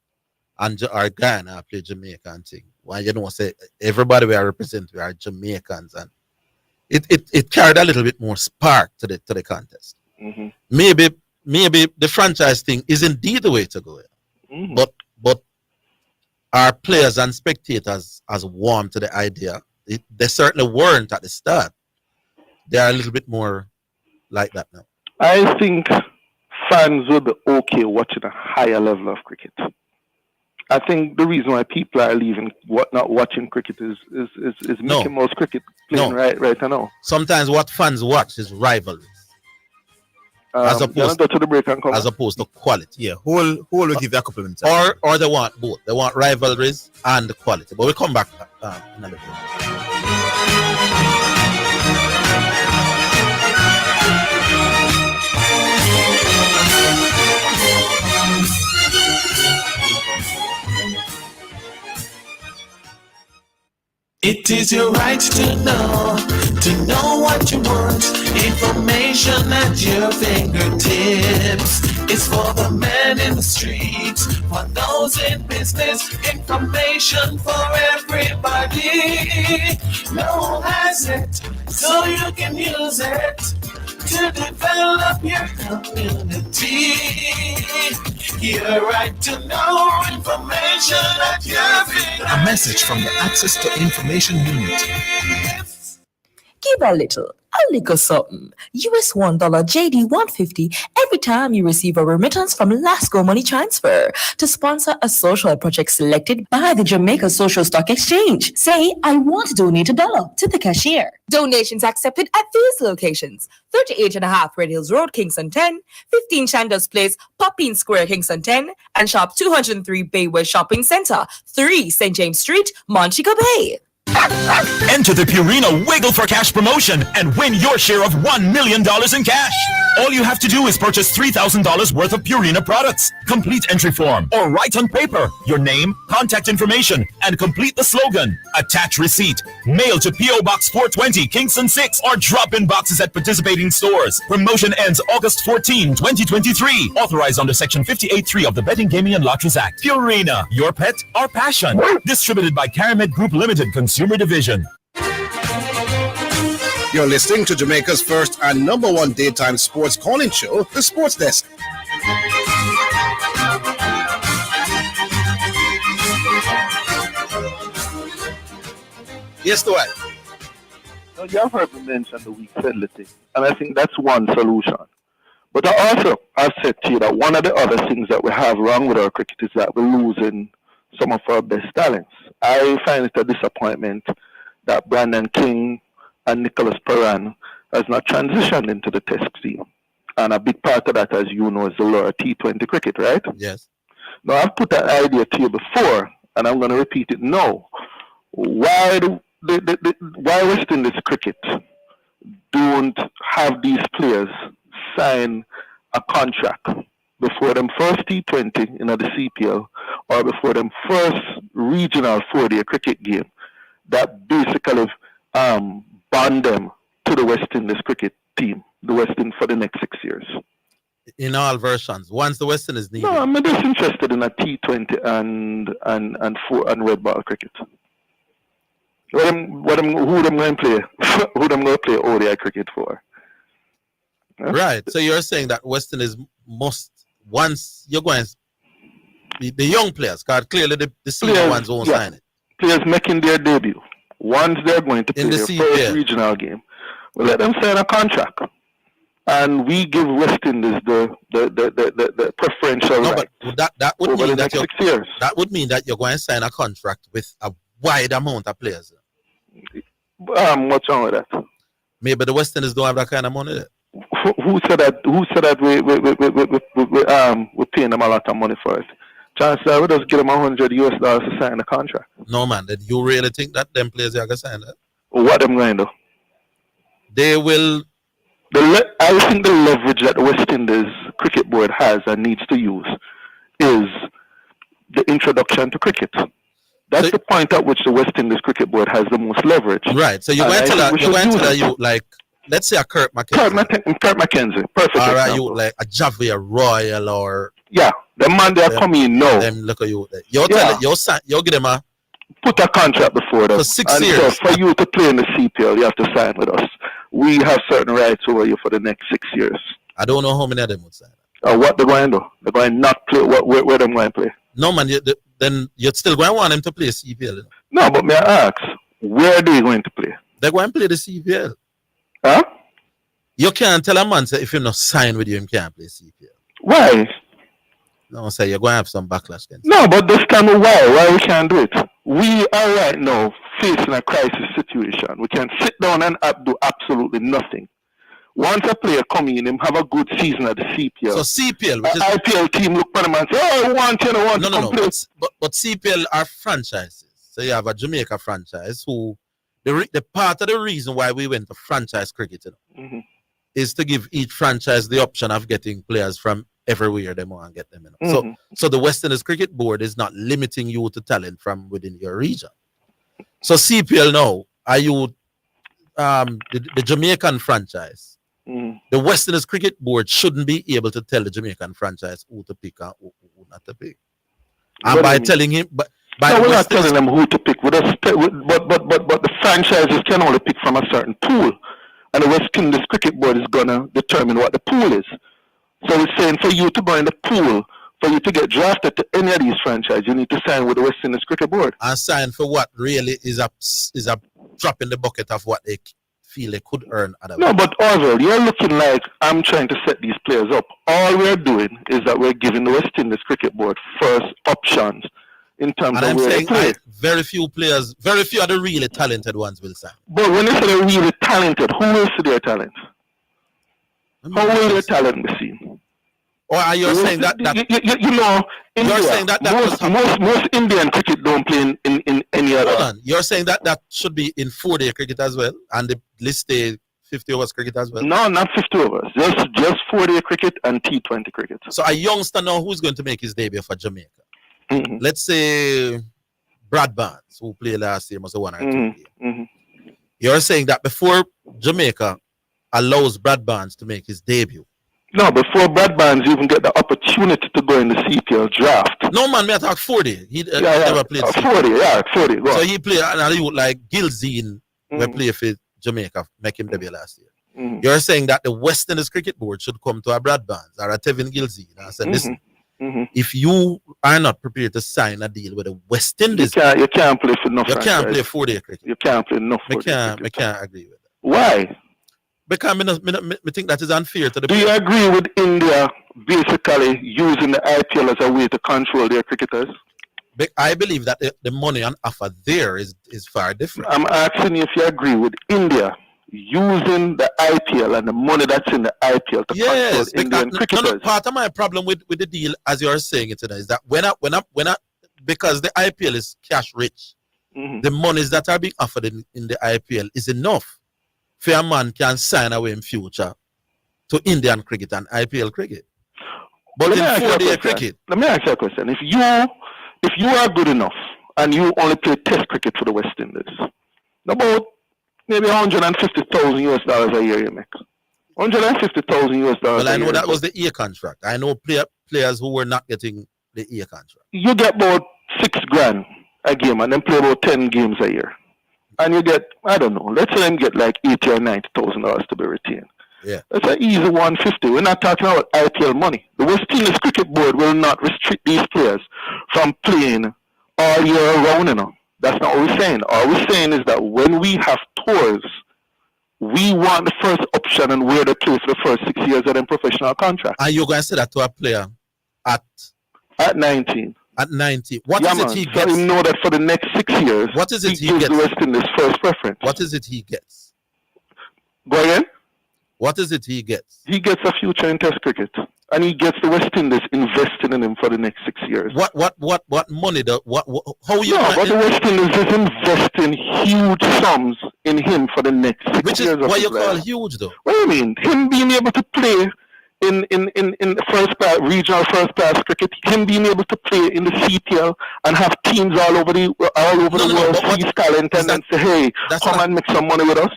and our Ghana play Jamaican thing, well, say everybody we are representing, we are Jamaicans, and it carried a little bit more spark to the contest. Mm-hmm. Maybe the franchise thing is indeed the way to go. Mm-hmm. But our players and spectators as warm to the idea. They certainly weren't at the start. They are a little bit more like that now. I think fans will be okay watching a higher level of cricket. I think the reason why people are leaving not watching cricket is Mickey Mouse cricket playing right now. Sometimes what fans watch is rivalries. As opposed go to the break and come as opposed to quality. Yeah, whole will give you a couple of minutes. Or they want both. They want rivalries and quality. But we'll come back in a little bit. It is your right to know what you want. Information at your fingertips. It's for the men in the streets, for those in business. Information for everybody. No one has it, so you can use it to develop your community. Your right to know information at your fingertips. A message from the Access to Information Unit. Give a little something. US $1 JD 150 every time you receive a remittance from Lasco Money Transfer to sponsor a social project selected by the Jamaica Social Stock Exchange. Say, I want to donate $1 to the cashier. Donations accepted at these locations: 38.5 Red Hills Road, Kingston 10, 15 Chandos Place, Poppin Square, Kingston 10, and Shop 203 Bayway Shopping Center, 3 St. James Street, Montego Bay. Enter the Purina Wiggle for Cash promotion and win your share of $1 million in cash. All you have to do is purchase $3,000 worth of Purina products. Complete entry form or write on paper your name, contact information, and complete the slogan. Attach receipt. Mail to P.O. Box 420, Kingston 6, or drop in boxes at participating stores. Promotion ends August 14, 2023. Authorized under Section 58.3 of the Betting, Gaming, and Lotteries Act. Purina, your pet, our passion. Distributed by Caramed Group Limited, Consumer Division. You're listening to Jamaica's first and number one daytime sports calling show, The Sports Desk. Yes, Dwight. Now, you have heard me mention the weak fidelity, and I think that's one solution. But I've said to you that one of the other things that we have wrong with our cricket is that we're losing some of our best talents. I find it a disappointment that Brandon King and Nicholas Perrin has not transitioned into the Test team. And a big part of that, as you know, is the lower T20 cricket, right? Yes. Now, I've put that idea to you before, and I'm going to repeat it now. Why West Indies cricket don't have these players sign a contract before them first T20 in the CPL or before them first regional 4-day cricket game that basically bond them to the West Indies cricket team, the West Indies, for the next 6 years? In all versions, once the West Indies needed. No, I'm just interested in a T20 and red ball cricket. Who them going to play? Who them going to play ODI cricket for? Right. So you're saying that West Indies must once you're going, the young players, because clearly the senior ones won't sign it. Players making their debut. Once they're going to play their first regional game, we let them sign a contract. And we give West Indies the preferential right. But that would over mean the that next 6 years. That would mean that you're going to sign a contract with a wide amount of players. What's wrong with that? Maybe the West Indies don't have that kind of money there. Who said that? Who said that we're paying them a lot of money for it? Chances are we just give them $100 to sign the contract. No man, did you really think that them players are gonna sign that? What them going to do? They will. I think the leverage that the West Indies Cricket Board has and needs to use is the introduction to cricket. That's the point at which the West Indies Cricket Board has the most leverage. Right. So you're going to tell you like, let's say a Kurt McKenzie. Kurt McKenzie, perfect. All right, example. you like a Javier Royal or the man they are coming in now. Them look at you. You'll give them a put a contract before them for 6 and years. So for you to play in the CPL, you have to sign with us. We have certain rights over you for the next 6 years. I don't know how many of them would sign. What they're going to do? They're going to not play. Where they're going to play? No man, then you're still going to want them to play CPL. You know? No, but may I ask, where are they going to play? They're going to play the CPL. Huh? You can't tell a man say if you're not signed with you can't play CPL. Why? No, say you're going to have some backlash. No, but this time why we can't do it? We are right now facing a crisis situation. We can sit down and do absolutely nothing. Once a player coming in, him have a good season at the CPL. So CPL, which is IPL team look for them and say, "Oh, I want you to No. But CPL are franchises. So you have a Jamaica franchise who the part of the reason why we went to franchise cricket is to give each franchise the option of getting players from everywhere they want to get them. You know? So the West Indies Cricket Board is not limiting you to talent from within your region. So CPL now, are you the Jamaican franchise? The West Indies Cricket Board shouldn't be able to tell the Jamaican franchise who to pick and who not to pick. And by telling him, we're not telling them who to pick. But the franchises can only pick from a certain pool, and the West Indies Cricket Board is gonna determine what the pool is. So we're saying for you to go in the pool, for you to get drafted to any of these franchises, you need to sign with the West Indies Cricket Board. And sign for what really is a drop in the bucket of what they feel they could earn. No, but Orville, you're looking like I'm trying to set these players up. All we're doing is that we're giving the West Indies Cricket Board first options in terms of where they play. Very few of the really talented ones will sign. But when you say they're really talented, who will see their talent? How will their talent be seen? Or are you saying that you know, India, you're saying that most Indian cricket don't play in any other. Hold on. You're saying that should be in 4-day cricket as well, and the list day 50 overs cricket as well? No, not 50 overs. Just 4-day cricket and T20 cricket. So a youngster now who's going to make his debut for Jamaica. Let's say Brad Barnes, who played last year, must have won or 2 games. You're saying that before Jamaica allows Brad Barnes to make his debut. No, before Brad Barnes even get the opportunity to go in the CPL draft. No, man, me talk 40. He never played 40. Go so on. he played, and he would like Zidane, we play for Jamaica, make him debut last year. You're saying that the West Indies Cricket Board should come to a Brad Barnes or a Tevin Gilzine and say, listen, if you are not prepared to sign a deal with the West Indies, you can't play for no You franchise. can't play 4-day cricket. You can't play no 4-day I can't agree with that. Why? Because I think that is unfair to the Do you agree with India basically using the IPL as a way to control their cricketers? I believe that the money on offer there is far different. I'm asking you if you agree with India using the IPL and the money that's in the IPL to control Indian cricketers. Part of my problem with the deal, as you are saying it today, is that because the IPL is cash rich, the monies that are being offered in the IPL is enough for a man can sign away in future to Indian cricket and IPL cricket. But in 4-day cricket, let me ask you a question. If you are good enough and you only play test cricket for the West Indies, about maybe $150,000 a year you make. $150,000 well, I a know year. that was the A contract. I know players who were not getting the A contract. You get about $6,000 a game and then play about 10 games a year. And you get, I don't know, let's say them get like $80,000 or $90,000 to be retained. Yeah. It's an easy 150. We're not talking about IPL money. The West Indies Cricket Board will not restrict these players from playing all year round, you know. That's not what we're saying. All we're saying is that when we have tours, we want the first option and where they play for the first 6 years of their professional contract. And you're going to say that to a player at 19. At 90. What is it he so gets? So you know that for the next 6 years, what is it he gives gets? the West Indies first preference. What is it he gets? Go again? What is it he gets? He gets a future in Test cricket. And he gets the West Indies investing in him for the next 6 years. What money? How you? No, but the West Indies is investing huge sums in him for the next 6 years. Which is what you call huge, though. What do you mean? Him being able to play in first class, regional first class cricket, him being able to play in the CPL and have teams all over the world see his talent and then say, hey, come and make some money with us.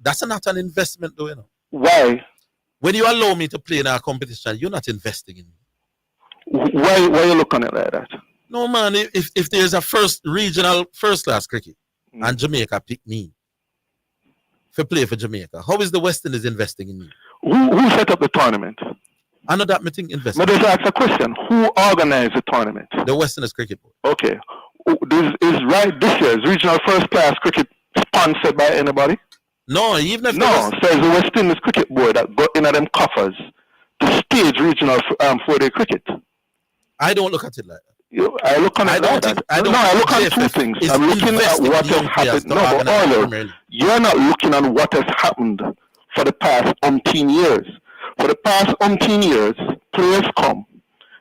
That's not an investment, though, you know. Why? When you allow me to play in our competition, you're not investing in me. Why you look on it like that? No, man. If there's a regional first class cricket and Jamaica pick me to play for Jamaica, how is the West Indies investing in me? Who set up the tournament? I know that meeting investment. But there's a question. Who organized the tournament? The West Indies Cricket Board. Okay. This year's regional first class cricket sponsored by anybody? No, even if says the West Indies Cricket Board that got in them coffers to stage regional 4-day cricket. I don't look at it like that. I look on it like that. I look at two things. I'm looking at what has happened. No, but Orville, you're not looking at what has happened for the past umpteen years. For the past umpteen years, players come,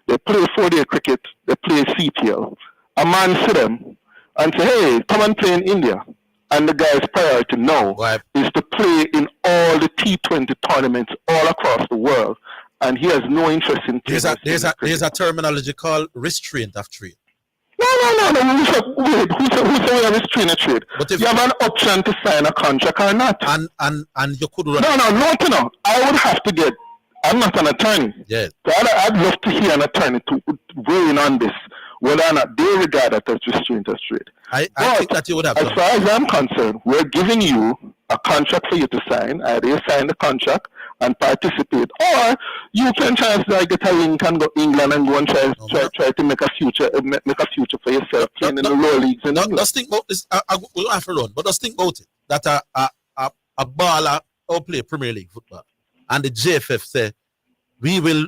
they play 4-day cricket, they play CPL. A man see them and say, hey, come and play in India. And the guy's priority now is to play in all the T20 tournaments all across the world. And he has no interest in playing. There's a terminology called restraint of trade. No. Who said we are restraining trade? But if you have an option to sign a contract or not. And you could run. No. I would have to get. I'm not an attorney. Yeah. So I'd love to hear an attorney to weigh in on this, whether or not they regard that as restraint of trade. I think that you would have. As far as I'm concerned, we're giving you a contract for you to sign. Either you sign the contract and participate, or you can try to get a link and go to England and go and try to make a future for yourself playing in the lower leagues in England. Just think about this. We'll have to run, but just think about it. That a baller will play Premier League football, and the JFF say we will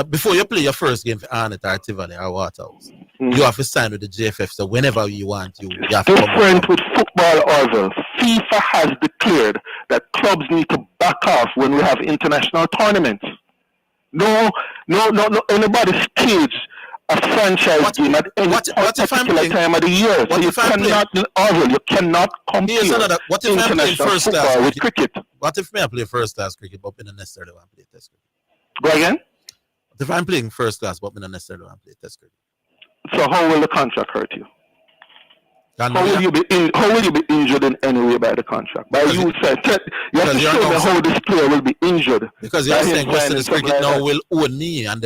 before you play your first game for Arnett or Tivoli or Waterhouse, you have to sign with the JFF. So whenever you want, you have to different with football, Orville. FIFA has declared that clubs need to back off when we have international tournaments. No. Anybody stage a franchise game at any particular time of the year. So you cannot, Orville, you cannot compare international football with cricket. What if I play first class cricket, but I don't necessarily want to play test cricket? Go again? What if I'm playing first class, but I don't necessarily want to play test cricket? So how will the contract hurt you? How will you be injured in any way by the contract? By you said you have to show me how this player will be injured. Because you're saying West Indies cricket now will own me and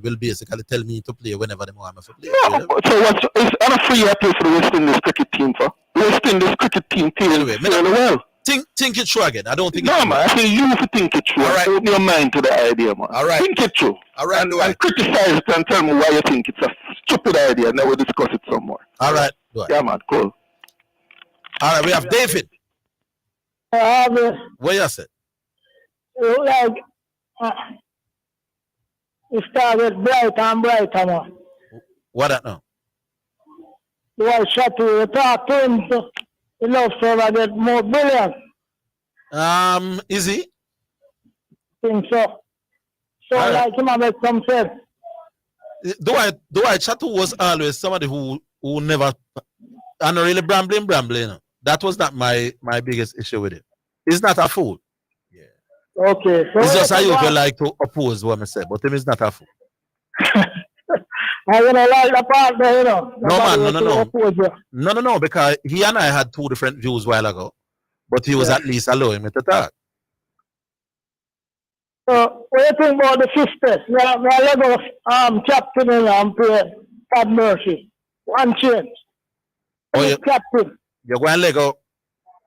will basically tell me to play whenever they want me to play. No, so it's on a free play for the West Indies cricket team for? The West Indies cricket team fairly well. Think it through again. I don't think no, man. I think you have to think it through. Right. Open your mind to the idea, man. All right. Think it through. All right. And criticize it and tell me why you think it's a stupid idea, and then we'll discuss it some more. All right. Yeah, man. Cool. All right. We have David. What you said? Like, it started brighter and brighter, man. What that now? The white shot to talk to him. He loves to get more brilliant. Is he? Think so. So like him make some sense. Do I Chatu was always somebody who never and really brambling. You know? That was not my biggest issue with it. He's not a fool. Yeah. Okay. So it's just how you feel like to oppose what I said, but him is not a fool. I don't like the part there, you know. No, because he and I had two different views a while ago, but he was at least allowing me to talk. So, what do you think about the sisters? We are Lego captain and play Pat Murphy. One change. Captain. You're going Lego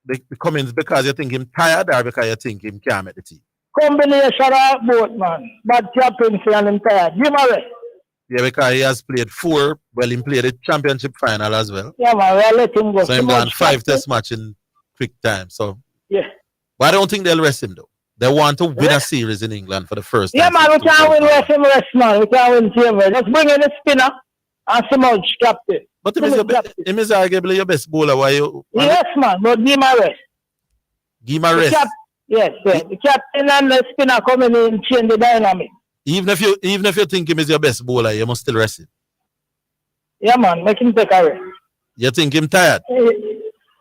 the Cummins because you think him tired or because you think him can't make the team? combination of both, man. Bad captaincy and him tired. Give him a rest. Yeah, because he has played 4. Well, he played the championship final as well. Yeah, man, we'll let him go. So he done 5 test match in quick time. So yeah. But I don't think they'll rest him though. They want to win a series in England for the first time. Yeah, man, we can't win rest, man. We can't win favor. Just bring in the spinner and Simouch captain. But him is arguably your best bowler. Why you? Yes, man, but give him a rest. Give him a rest. Yes. The captain and the spinner coming in change the dynamic. Even if you think him is your best bowler, you must still rest him. Yeah, man, make him take a rest. You think him tired? He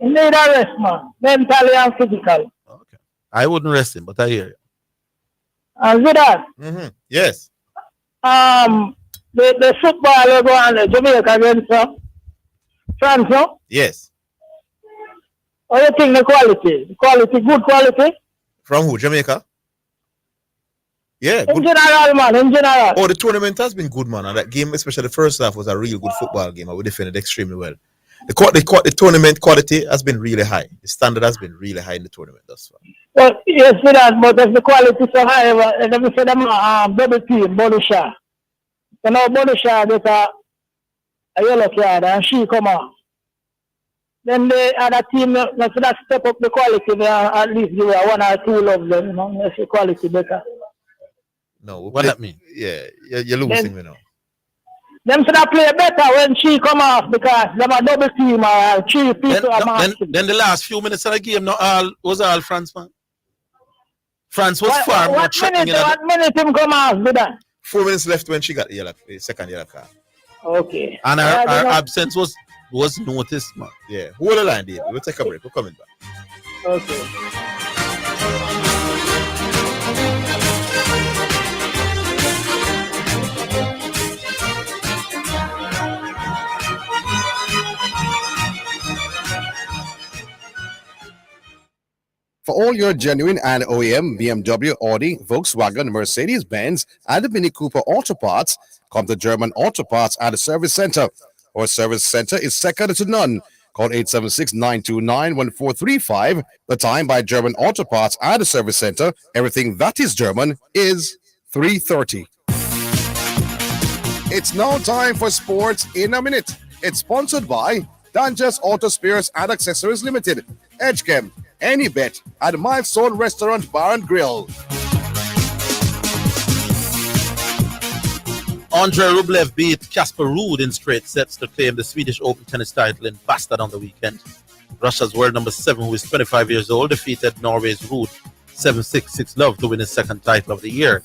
need a rest, man. Mentally and physically. I wouldn't rest him, but I hear you. Zidane. Yes. The football will go on Jamaica against France, no? Yes. What do you think the quality? The quality, good quality? From who? Jamaica? Yeah. In general, man, in general. Oh, the tournament has been good, man. And that game, especially the first half, was a real good football game. We defended extremely well. The tournament quality has been really high. The standard has been really high in the tournament thus far. Well, yes, but if the quality so high, let me say them double team, Bonisha. So now Bonisha gets a yellow card and she come off. Then the other team, let's step up the quality, they at least give 1 or 2 love them, you know, make the quality better. No, what that mean? Yeah, you're losing me now. Them should have play better when she come off because them a double team or 3 people. Then the last few minutes of the game, was all France, man. France was far more threatening. What minute him come off, did that? 4 minutes left when she got the second yellow card. Okay. And her absence was noticed, man. Yeah. Hold the line, David. We'll take a break. We're coming back. Okay. For all your genuine and OEM BMW, Audi, Volkswagen, Mercedes-Benz, and Mini Cooper auto parts, come to German Auto Parts at the Service Center. Our service center is second to none. Call 876-929-1435. The time by German Auto Parts at the Service Center, everything that is German, is 3:30. It's now time for Sports in a Minute. It's sponsored by Dangerous Auto Spares and Accessories Limited, Edgechem, Any Bet, at Milestone Restaurant Bar and Grill. Andre Rublev beat Casper Ruud in straight sets to claim the Swedish Open tennis title in Bastad on the weekend. Russia's world number 7, who is 25 years old, defeated Norway's Ruud 7-6, 6-love to win his second title of the year.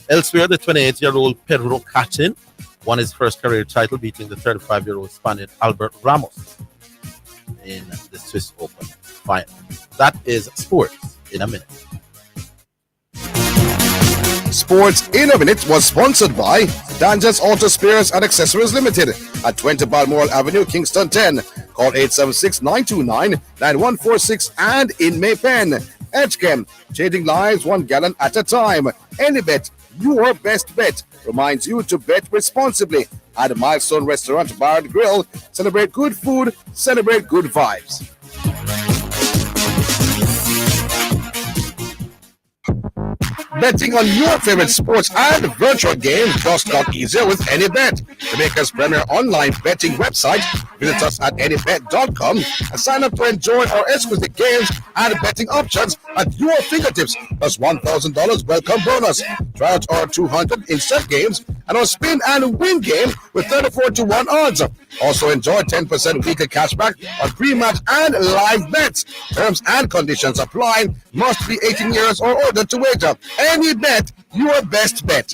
Elsewhere, the 28-year-old Pedro Cachin won his first career title, beating the 35-year-old Spaniard Albert Ramos in the Swiss Open final. That is Sports in a Minute. Sports in a Minute was sponsored by Dangerous Auto Spares and Accessories Limited at 20 Balmoral Avenue, Kingston 10. Call 876-929-9146 and in Maypen. Edgechem, changing lives 1 gallon at a time. Any Bet, your best bet, reminds you to bet responsibly at the Milestone Restaurant Bar and Grill. Celebrate good food, celebrate good vibes. Betting on your favorite sports and virtual games just got easier with AnyBet, Jamaica's premier online betting website. Visit us at anybet.com and sign up to enjoy our exclusive games and betting options at your fingertips, plus $1,000 welcome bonus. Try out our 200 instant games and our spin and win game with 34-1 odds. Also enjoy 10% weekly cashback on pre-match and live bets. Terms and conditions apply. Must be 18 years or older to wager. Any bet, your best bet.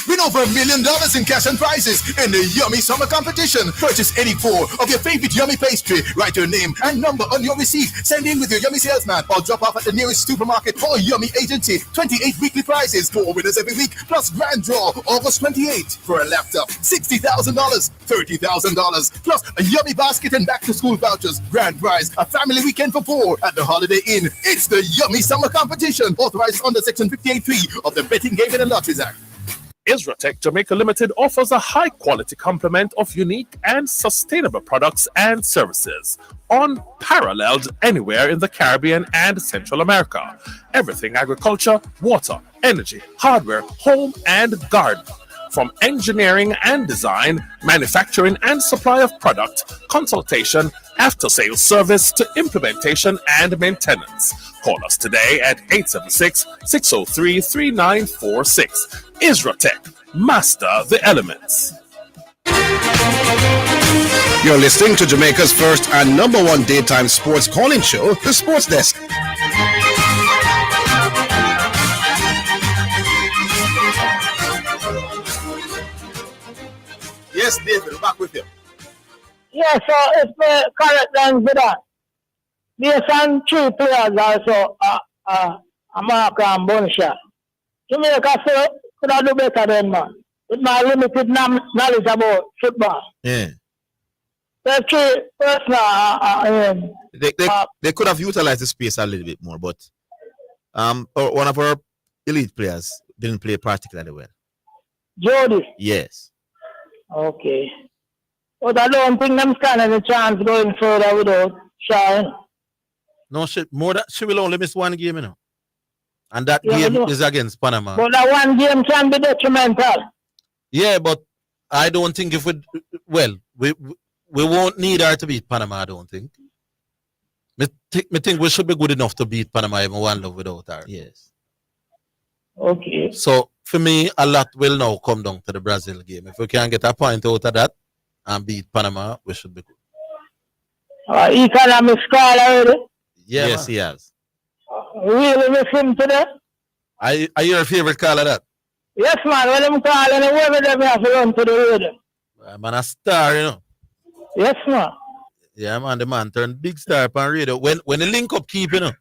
Win over $1 million in cash and prizes in the Yummy Summer Competition. Purchase any 4 of your favorite Yummy pastry. Write your name and number on your receipt. Send in with your Yummy salesman or drop off at the nearest supermarket or Yummy agency. 28 weekly prizes, 4 winners every week, plus grand draw August 28th for a laptop. $60,000, $30,000, plus a Yummy basket and back-to-school vouchers. Grand prize, a family weekend for 4 at the Holiday Inn. It's the Yummy Summer Competition, authorized under Section 58.3 of the Betting, Gaming and Lotteries Act. Isratech Jamaica Limited offers a high-quality complement of unique and sustainable products and services, unparalleled anywhere in the Caribbean and Central America. Everything agriculture, water, energy, hardware, home, and garden. From engineering and design, manufacturing and supply of product, consultation, after-sales service to implementation and maintenance. Call us today at 876-603-3946. Isratech, master the elements. You're listening to Jamaica's first and number one daytime sports calling show, The Sports Desk. Yes, David, we're back with you. Yeah, so if the correct then Zidane. There's some 3 players also, Mark and Bonisha. Jamaica could have do better than man. With my limited knowledge about football. Yeah. There's 3 personal. They could have utilized the space a little bit more, but one of our elite players didn't play particularly well. Jody. Yes. Okay. But I don't think them standing a chance going further without Shine. No, she will only miss 1 game, you know. And that game is against Panama. But that 1 game can be detrimental. Yeah, but I don't think if we won't need her to beat Panama, I don't think. I think we should be good enough to beat Panama even 1-0 without her. Yes. Okay. So for me, a lot will now come down to the Brazil game. If we can get a point out of that and beat Panama, we should be good. Economic score already. Yeah, yes, man. he has. Really miss him today? Are you your favorite caller that? Yes, man. When I'm calling, whoever them have to run to the radio. Man, a star, you know. Yes, man. Yeah, man, the man turned big star on radio. When the link up keep, you know.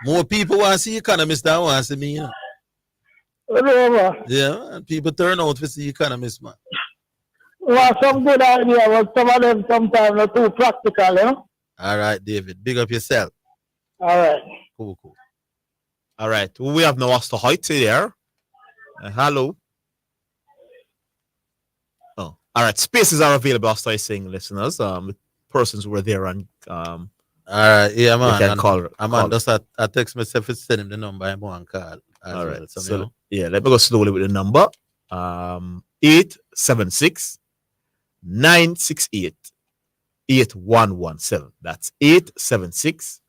More people want to see Economist than want to see me, you know. Yeah, man. People turn out to see Economist, man. Well, some good idea, but some of them sometimes are too practical, you know. All right, David. Big up yourself. All right. Cool. All right. We have now Asta Hoyte there. Hello. Oh, all right. Spaces are available, Asta is saying, listeners. With persons who were there and all right, yeah, man. Can call. Just a text message to send him the number I'm on call. All right. So, yeah, let me go slowly with the number. 876 968 8117. That's 876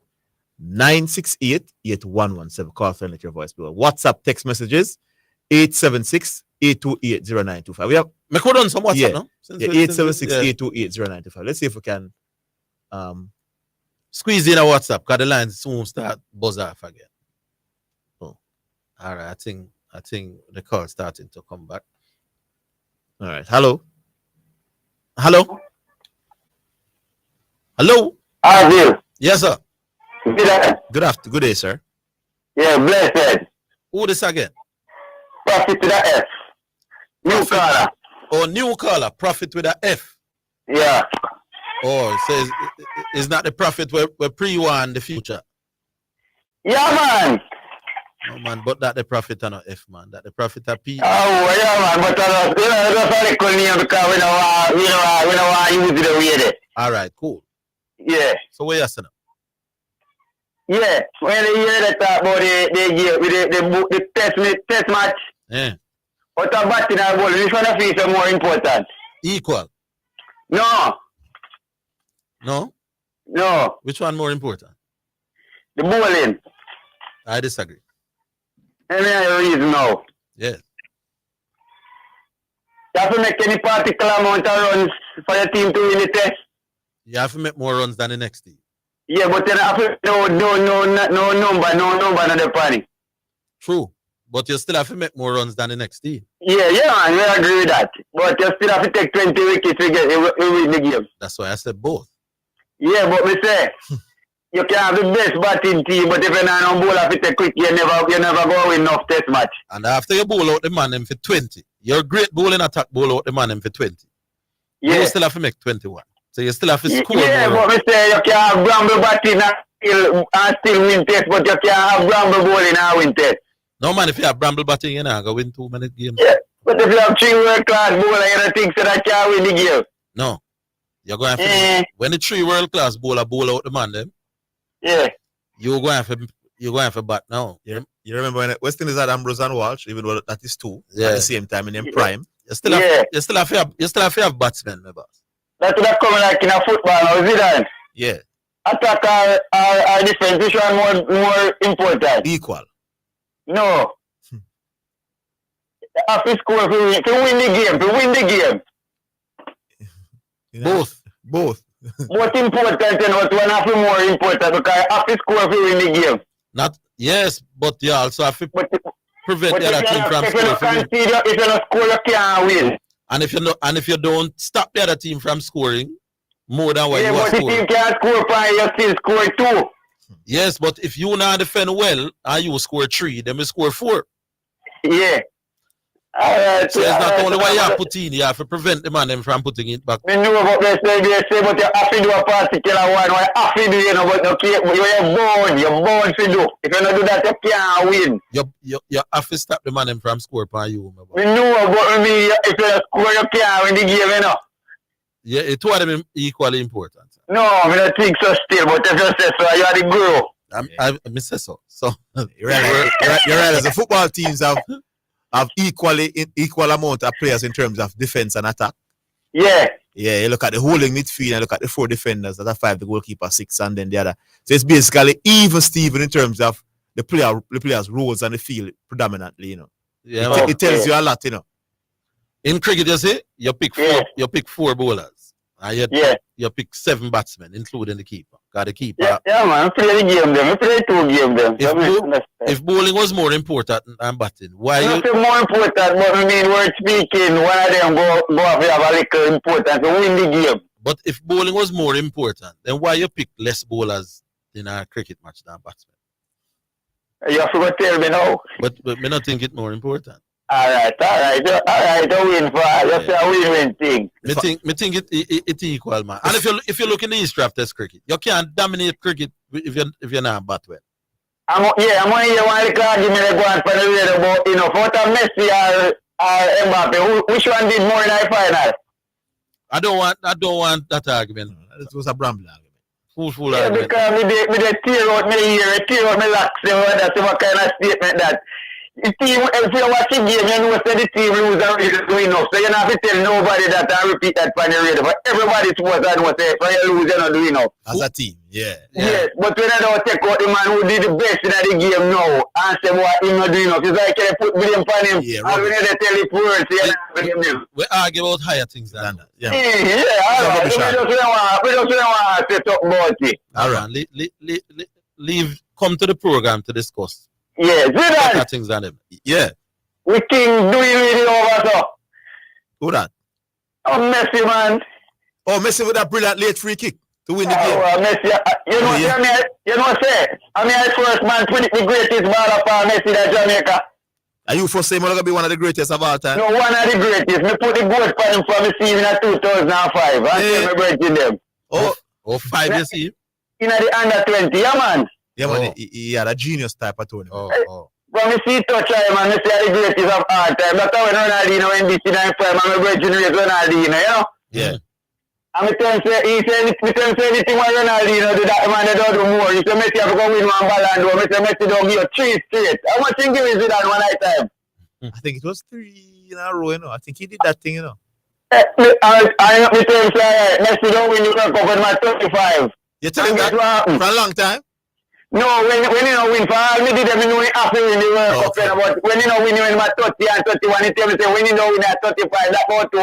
968 8117. Call and let your voice below. WhatsApp text messages 876 828 0925. We have make on some WhatsApp, no? 876 828 0925. Let's see if we can squeeze in a WhatsApp because the lines soon start buzz off again. Oh. All right, I think the call starting to come back. All right. Hello. Orville. Yes, sir. Good day, sir. Yeah, blessed. Who this again? Profit with a F. New caller. Oh, new caller. Profit with a F. Yeah. Oh, it says it's not the profit we're pre-warn the future. Yeah, man. No, man, but that the profit and not F, man. That the profit are P. Oh, yeah, man. But that's a little name because we don't want to use it the way there. All right, cool. Yeah. So where you saying? Yeah. When they hear that talk about the test match. Yeah. What a batting and bowling. Which one of these is more important? Equal. No. Which one more important? The bowling. I disagree. Any reason now? Yes. You have to make any particular amount of runs for your team to win the test. You have to make more runs than the next team. Yeah, but then after no number, not the panic. True. But you still have to make more runs than the next team. Yeah, man, we agree with that. But you still have to take 20 wickets to win the game. That's why I said both. Yeah, but me say, you can have the best batting team, but if you're not on bowl if you take quick, you never go win enough test match. And after you bowl out the man them for 20, you're great bowling attack, bowl out the man them for 20. Yeah. You still have to make 21. So you still have to score yeah, more. But me say you can have Bramble batting and still win test, but you can have Bramble bowling and win test. No man, if you have bramble batting, you know, go win 2 minute games. Yeah. But if you have 3 world class bowler, you don't think so that can't win the game. No. You're going to have when the 3 world class bowler bowl out the man them. Yeah. You're going to bat now. You remember when West Indies had Ambrose and Walsh, even though that is 2 Yeah. at the same time in their prime. You still have to have batsmen, my boss. That's what coming like in a football now, Zidane. Yeah. Attack or defense, which one more important? Equal. No. Have to score to win the game. Both. Both important, you know, one have to be more important because have to score to win the game. Yes, but you also have to prevent the other team from scoring. If you don't score, you can't win. And if you don't stop the other team from scoring more than what you are scoring. Yeah, but the team can't score, you still score 2. Yes, but if you not defend well and you score 3, then you score 4. Yeah. So it's not only why you have put in, you have to prevent the man from putting it back. I know about this, but you have to do a particular one. You have to do, you know, but you're born to do. If you don't do that, you can't win. You have to stop the man from scoring upon you. I know, but if you score, you can't win the game, you know. Yeah, it was them equally important. No, I don't think so still, but if you say so, you are the guru. I say so. So you're right. As the football teams have equal amount of players in terms of defense and attack. Yeah. Yeah, you look at the holding midfield and look at the 4 defenders that are 5, the goalkeeper 6, and then the other. So it's basically even Steven in terms of the players' roles on the field predominantly, you know. Yeah, it tells you a lot, you know. In cricket, you see, you pick 4 bowlers. And you pick 7 batsmen, including the keeper. Got the keeper. Yeah, man, I play the game them. I play 2 games them. If bowling was more important than batting, why it's more important, but I mean, we're speaking, one of them go off have a little important to win the game. But if bowling was more important, then why you pick less bowlers in a cricket match than batsmen? You have to tell me now. But me not think it more important. All right, a win for just a win-win thing. Me think it equal, man. And if you look in the history of Test cricket, you can't dominate cricket if you're not bat well. I'm going to hear one little argument go on for the radio about, you know, for Messi or Mbappe, which one did more in the final? I don't want that argument. It was a bramble argument. Full yeah, argument. Because me tear out my ear, tear out my locks, that's what kind of statement that. The team, if you watch the game, you know the team lose and really doing enough. So you don't have to tell nobody that and repeat that on the radio. But everybody supposed to know say, when you lose, you're not doing enough. As a team, yeah. Yes, but when I don't take out the man who did the best in the game now and say what he's not doing enough, it's like they put blame on him. Yeah, and when they tell the poor, you're not blame him. We argue about higher things than that. Yeah, all right. We just don't want to talk about it. All right. Come to the program to discuss. Yeah, Zidane. Things than him. Yeah. We think doing really over so. Who that? Oh, Messi, man. Oh, Messi with that brilliant late free kick to win the game. Messi, you know, say, I mean, I first man predict the greatest baller for Messi that Jamaica. Are you for saying he's going to be one of the greatest of all time? No, one of the greatest. Me put the goal for him from the season in 2005. I say me breaking them. Oh, 5 years see? In the under 20, yeah, man. Yeah, man, he had a genius type of tournament. From the see touch him, man, me say the greatest of all time. That's how when Ronaldinho in this 95, I'm breaking with Ronaldinho, you know? Yeah. And me tell him say anything what Ronaldinho do that, man, they don't do more. He say Messi have to go win one Ballon d'Or. Me say Messi don't give you 3 straight. How much thing is it on one night time? I think it was 3 in a row, you know. I think he did that thing, you know. I tell him say Messi don't win the World Cup with my 35. You tell him that for a long time? No, when you know win for all me did them, you know we have to win the World Cup. But when you know win my 30 and 31, he tell me say when you know win at 35, that about 2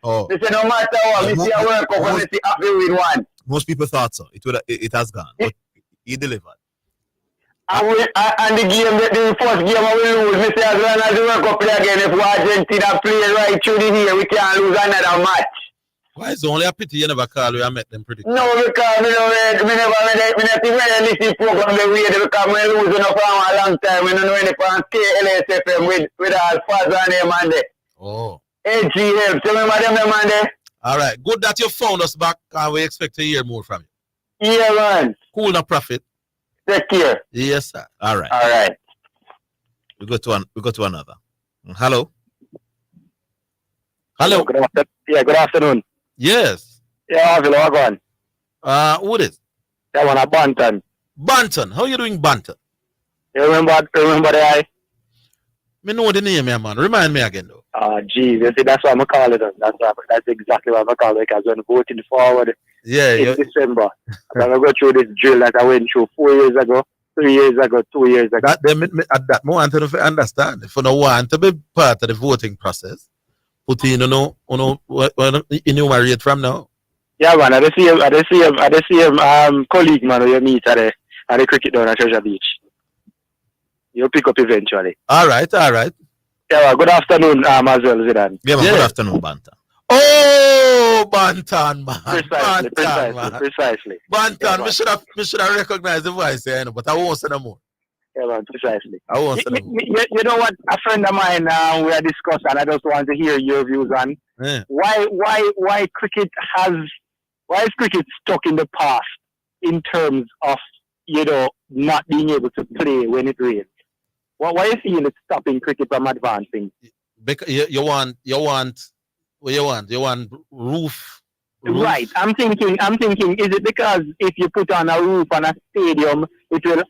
all. They say no matter what, we see a World Cup when we see have to win one. Most people thought so. It has gone, but he delivered. And the game, the first game we lose, we say as long as the World Cup play again, if Argentina play right through the year, we can't lose another match. Why is it only a pity you never call you and make them predict? No, because me never think when I listen program the way because we lose enough for a long time. We don't know any from KLAS FM with our father and them and there. Oh. AGM, so remember them and there? All right, good that you found us back and we expect to hear more from you. Yeah, man. Cool, no profit. Take care. Yes, sir. All right. All right. We go to another. Hello. Hello. Good afternoon. Yes. Yeah, Orville, how going? Who is? That one, Banton. Banton. How you doing, Banton? You remember the eye? Me know the name, man. Remind me again, though. Geez, you see, that's what I'm calling it. That's exactly what I'm calling it, because when voting forward in December, I'm going to go through this drill that I went through 4 years ago, 3 years ago, 2 years ago. At that moment, I don't understand. If you don't want to be part of the voting process, put in, enumerate from now. Yeah, man, I see him, colleague, man, you meet at the cricket down at Treasure Beach. You'll pick up eventually. All right. Yeah, good afternoon, as well, Zidane. Yeah, good afternoon, Banton. Oh, Banton, man. Precisely. Banton, yeah, we should have recognized the voice, but I won't say no more. Yeah, man, precisely. I won't say no more. You know what? A friend of mine, we are discussing, and I just want to hear your views on why cricket is cricket stuck in the past in terms of, not being able to play when it rains? Why you feel it's stopping cricket from advancing? Because you want roof. Right. I'm thinking. Is it because if you put on a roof on a stadium, it will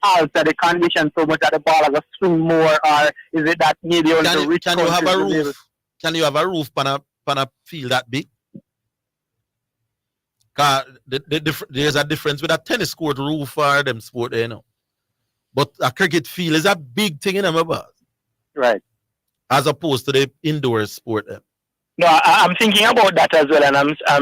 alter the condition so much that the ball has a swing more, or is it that maybe only the rich? Can you have a roof? Can you have a roof on a field that big? Cause there's a difference with a tennis court roof or them sport, But a cricket field is a big thing in them, right? As opposed to the indoor sport. No, I'm thinking about that as well, and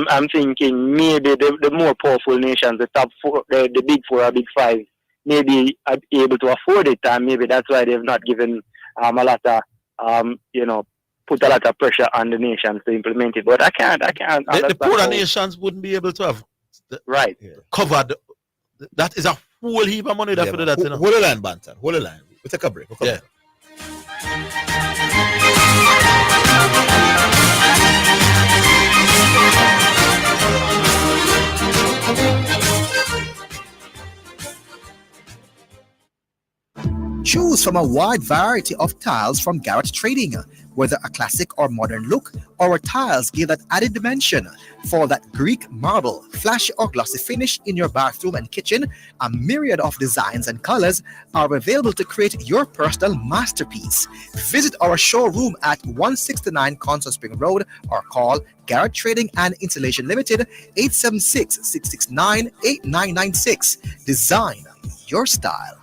I'm thinking maybe the more powerful nations, the top four, the big four or big five, maybe are able to afford it, and maybe that's why they've not given a lot of put a lot of pressure on the nations to implement it. But I can't. The poorer nations wouldn't be able to have covered. That is a whole heap of money for that. Hold the line, Banton. Hold the line. We'll take a break. Choose from a wide variety of tiles from Garrett Trading. Whether a classic or modern look, our tiles give that added dimension. For that Greek marble, flashy or glossy finish in your bathroom and kitchen, a myriad of designs and colors are available to create your personal masterpiece. Visit our showroom at 169 Constant Spring Road or call Garrett Trading and Installation Limited 876-669-8996. Design your style.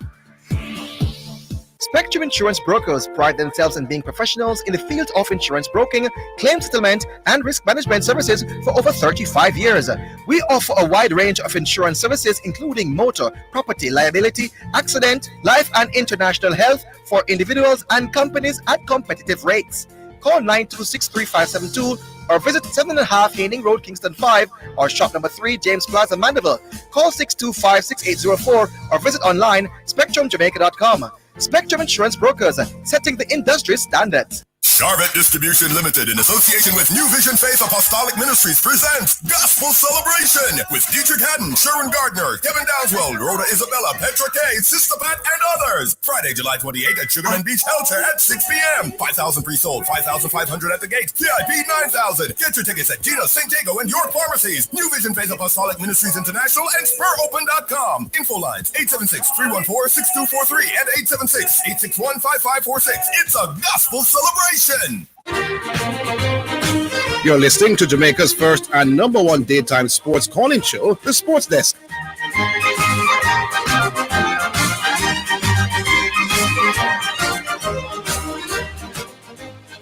Spectrum Insurance Brokers pride themselves in being professionals in the field of insurance broking, claim settlement, and risk management services for over 35 years. We offer a wide range of insurance services including motor, property, liability, accident, life, and international health for individuals and companies at competitive rates. Call 926-3572 or visit 7.5 Haining Road, Kingston 5 or shop number 3, James Plaza, Mandeville. Call 625-6804 or visit online spectrumjamaica.com. Spectrum Insurance Brokers, setting the industry standards. Charvet Distribution Limited, in association with New Vision Faith Apostolic Ministries, presents Gospel Celebration with Dietrich Haddon, Sherwin Gardner, Kevin Downswell, Rhoda Isabella, Petra Kay, Sister Pat, and others. Friday, July 28th at Sugarman Beach Helter at 6 p.m. 5,000 pre-sold, 5,500 at the gate, VIP 9,000. Get your tickets at Gina, St. Diego, and York Pharmacies. New Vision Faith Apostolic Ministries International and SpurOpen.com. Info lines 876-314-6243 and 876-861-5546. It's a gospel celebration. You're listening to Jamaica's first and number one daytime sports calling show, The Sports Desk.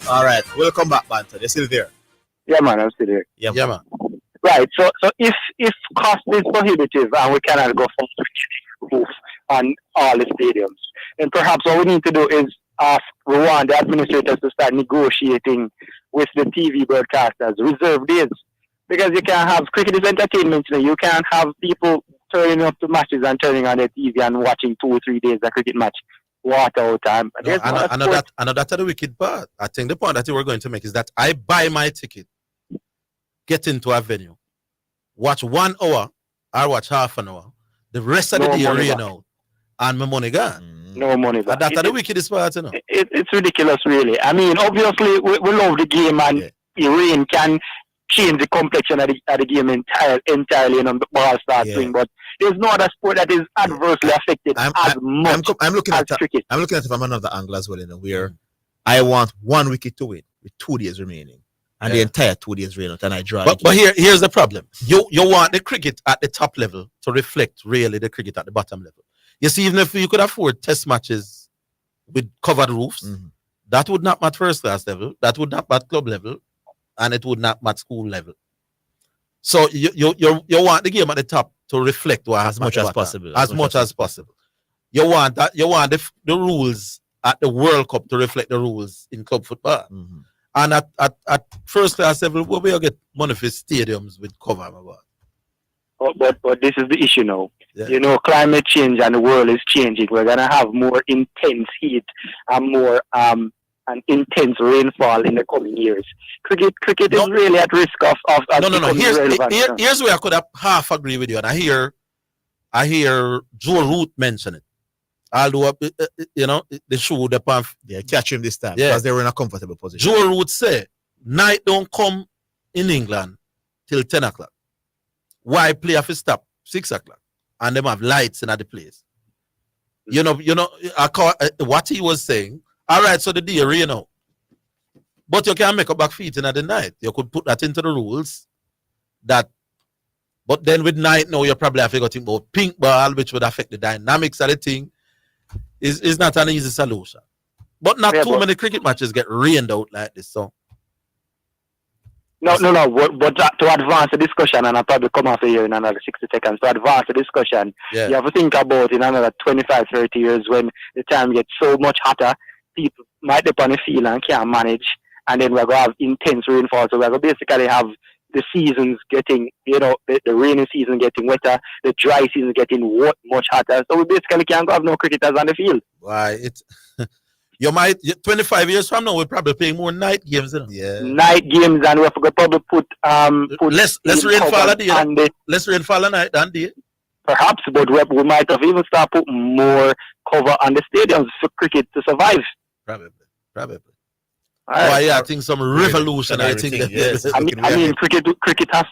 All right, we'll come back, Banton. You're still there? Yeah, man, I'm still here. Yeah, man. Right. So if cost is prohibitive and we cannot go for roof on all the stadiums, then perhaps what we need to do is ask Rwanda administrators to start negotiating with the TV broadcasters reserve days, because you can't have cricket is entertainment. You can't have people turning up to matches and turning on their TV and watching 2 or 3 days a cricket match. Water out time. I know that's the wicked part. I think the point that you were going to make is that I buy my ticket, get into a venue, watch 1 hour or watch half an hour. The rest of the day rain out and my money gone. No money back. That's the wickedest part, you know. It's ridiculous, really. I mean, obviously, we love the game, and rain can change the complexion of the game entirely, and the ball starts swing. But there's no other sport that is adversely affected as much I'm looking as at cricket. I'm looking at it from another angle as well, you know, where I want one wicket to win with 2 days remaining, and the entire 2 days rain out, and I draw. But here's the problem. You want the cricket at the top level to reflect really the cricket at the bottom level. You see, even if you could afford test matches with covered roofs, that would not match first class level, that would not match club level, and it would not match school level. So you want the game at the top to reflect what as much as possible. As much as possible. You want that. You want the rules at the World Cup to reflect the rules in club football. And at first class level, we will get one of his stadiums with cover. But this is the issue now. Yeah. You know, climate change and the world is changing. We're gonna have more intense heat and more and intense rainfall in the coming years. Cricket is really at risk of no. Here's where I could have half agree with you, and I hear Joe Root mention it. Although you know they should catch him this time because they were in a comfortable position. Joe Root say night don't come in England till 10 o'clock. Why play if it stop 6 o'clock and them have lights in the place? You know, what he was saying. All right, so the day rain out, but you can make a back feet in the night. You could put that into the rules. But then with night now, you probably have to go think about pink ball, which would affect the dynamics of the thing. Is not an easy solution. But not too many cricket matches get rained out like this. So. No. But to advance the discussion, and I'll probably come off here in another 60 seconds, to advance the discussion, you have to think about in another 25, 30 years when the time gets so much hotter, people might be on the field and can't manage, and then we're going to have intense rainfall. So we're going to basically have the seasons getting, the rainy season getting wetter, the dry season getting much hotter. So we basically can't have no cricketers on the field. Why? You might 25 years from now we're probably playing more night games, you know? Yeah. Night games, and we're probably put less rainfall a day. Less rainfall a night than day. Perhaps, but we might have even start putting more cover on the stadiums for cricket to survive. Probably. I think some revolutionary thing. I mean, cricket has